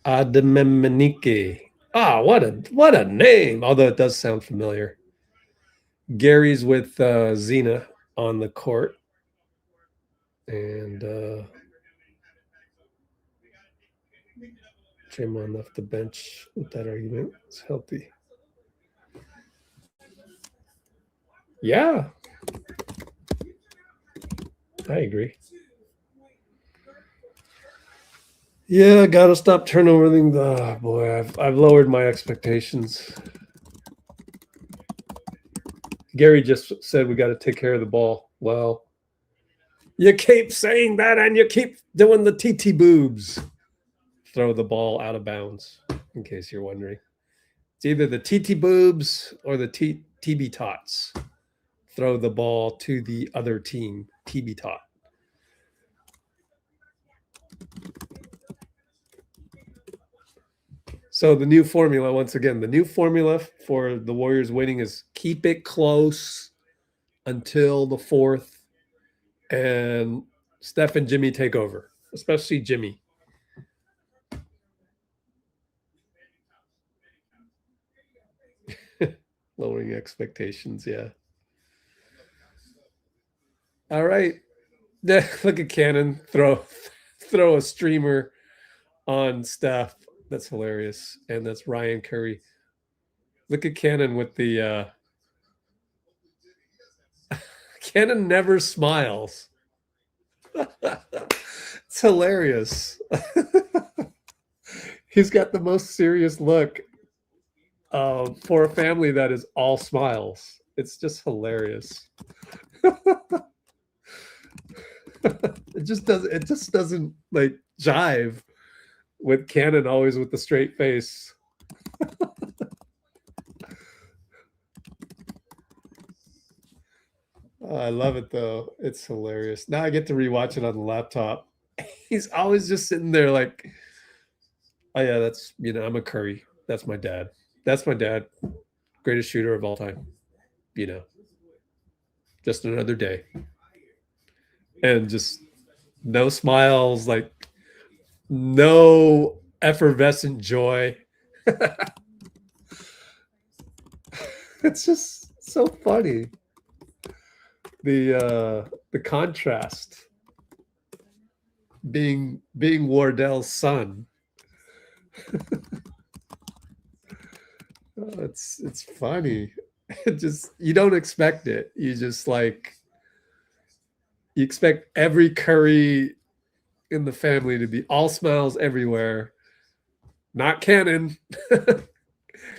Adememenike. Ah, what a name. Although it does sound familiar. Gary's with Zena on the court. And Draymond left the bench with that argument. It's healthy. Yeah. I agree. Yeah, gotta stop turnover things. Oh boy, I've lowered my expectations. Gary just said we got to take care of the ball. Well, you keep saying that and you keep doing the ttboobs. Throw the ball out of bounds, in case you're wondering. It's either the ttboobs or the ttbttots. Throw the ball to the other team, ttbttot. So the new formula, once again, the new formula for the Warriors winning is keep it close until the fourth, and Steph and Jimmy take over, especially Jimmy. Lowering expectations, yeah. All right. Look at Cannon throw a streamer on Steph. That's hilarious. And that's Ryan Curry. Look at Cannon with the Cannon never smiles. It's hilarious. He's got the most serious look for a family that is all smiles. It's just hilarious. It just doesn't like jive with Cannon always with the straight face. Oh, I love it though. It's hilarious. Now I get to rewatch it on the laptop. He's always just sitting there like, oh yeah, that's, you know, I'm a Curry. That's my dad. That's my dad. Greatest shooter of all time. You know, just another day. And just no smiles, like no effervescent joy. It's just so funny. The contrast being Wardell's son. It's funny. It just, you don't expect it. You just like, you expect every Curry in the family to be all smiles everywhere. Not Cannon.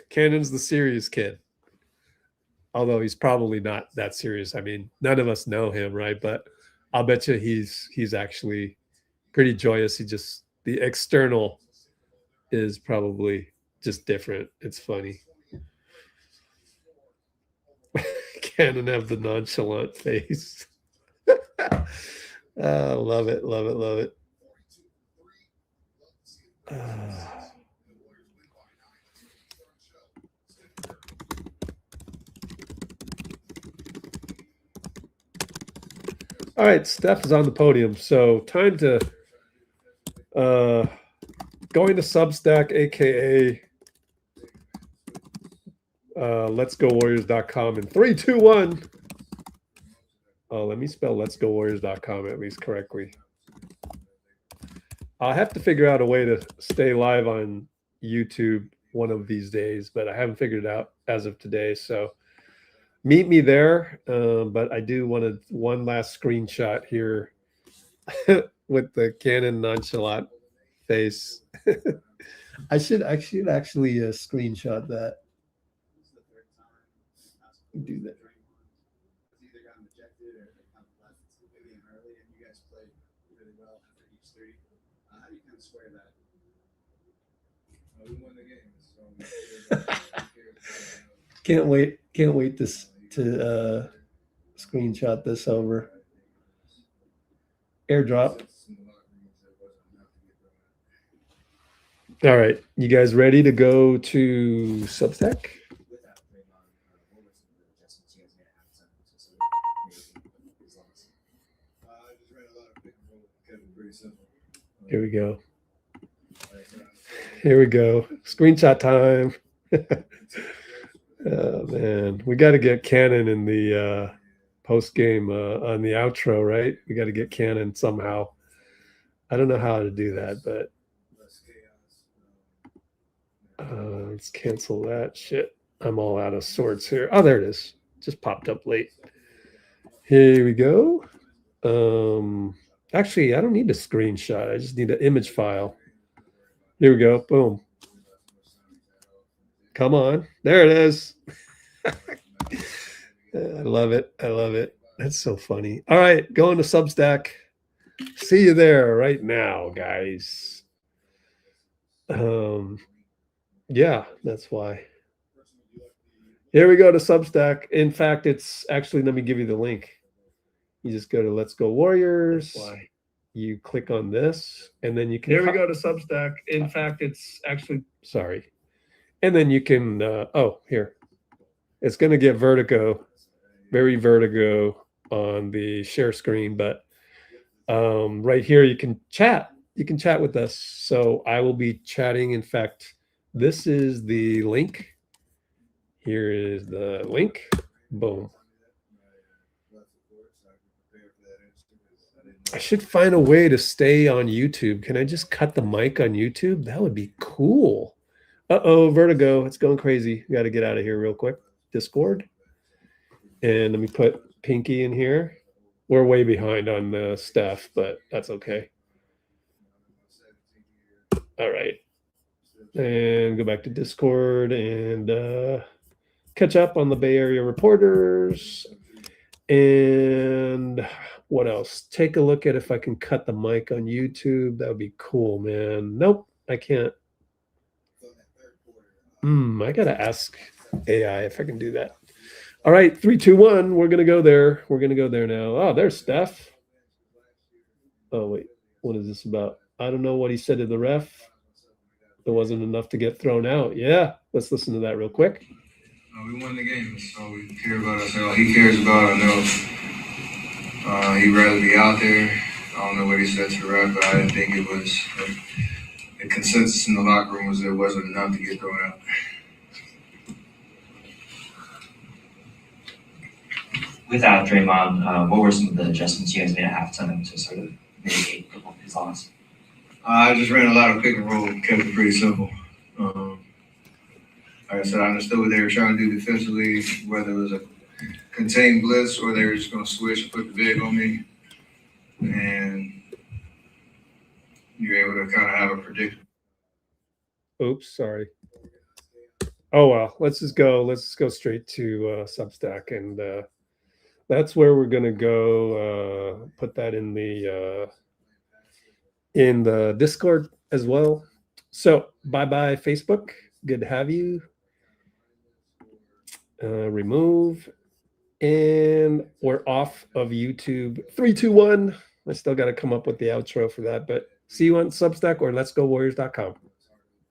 Cannon's the serious kid. Although he's probably not that serious. I mean, none of us know him, right? But I'll bet you he's actually pretty joyous. He just, the external is probably just different. It's funny. Cannon have the nonchalant face. Love it, love it, love it. All right, Steph is on the podium, so time to going to Substack, aka letsgowarriors.com in 3, 2, 1. Oh, let me spell letsgowarriors.com at least correctly. I'll have to figure out a way to stay live on YouTube one of these days, but I haven't figured it out as of today. So meet me there. But I do want one last screenshot here with the Cannon nonchalant face. I should actually screenshot that. Do that. Can't wait to screenshot this over. Airdrop. All right, you guys ready to go to Substack? Here we go. Here we go. Screenshot time. Oh man, we got to get Cannon in the post game on the outro, right? We got to get Cannon somehow. I don't know how to do that, but let's cancel that shit. I'm all out of sorts here. Oh, there it is. Just popped up late. Here we go. Actually, I don't need a screenshot. I just need an image file. Here we go. Boom. Come on. There it is. I love it. I love it. That's so funny. All right, going to Substack. See you there right now, guys. Yeah, that's why. Here we go to Substack. In fact, it's actually, let me give you the link. You just go to Let's Go Warriors. You click on this, and then you can. Here we go to Substack. In fact, it's actually, sorry. And then you can, oh, here. It's going to get vertigo, very vertigo on the share screen, but right here you can chat. You can chat with us. So I will be chatting. In fact, this is the link. Here is the link. Boom. I should find a way to stay on YouTube. Can I just cut the mic on YouTube? That would be cool. Uh-oh, vertigo. It's going crazy. We got to get out of here real quick. Discord. And let me put Pinky in here. We're way behind on the Steph, but that's okay. All right. And go back to Discord and catch up on the Bay Area reporters. And what else? Take a look at if I can cut the mic on YouTube. That would be cool, man. Nope, I can't. I got to ask AI if I can do that. All right, 3, 2, 1. We're going to go there. We're going to go there now. Oh, there's Steph. Oh, wait. What is this about? I don't know what he said to the ref. There wasn't enough to get thrown out. Yeah, let's listen to that real quick. We won the game. That's all we care about. That's all he cares about. I know he'd rather be out there. I don't know what he said to the ref, but I didn't think it was. The consensus in the locker room was it wasn't enough to get thrown out. Without Draymond, what were some of the adjustments you guys made at halftime to sort of mitigate his loss? I just ran a lot of pick and roll, kept it pretty simple. Like I said, I understood what they were trying to do defensively, whether it was a contained blitz or they were just going to switch and put the big on me. And you're able to kind of have a prediction. Oops, sorry. Oh, well, let's just go straight to Substack. And that's where we're going to go. Put that in the Discord as well. So bye-bye, Facebook. Good to have you. Remove. And we're off of YouTube. 3, 2, 1. I still got to come up with the outro for that. But see you on Substack or letsgowarriors.com.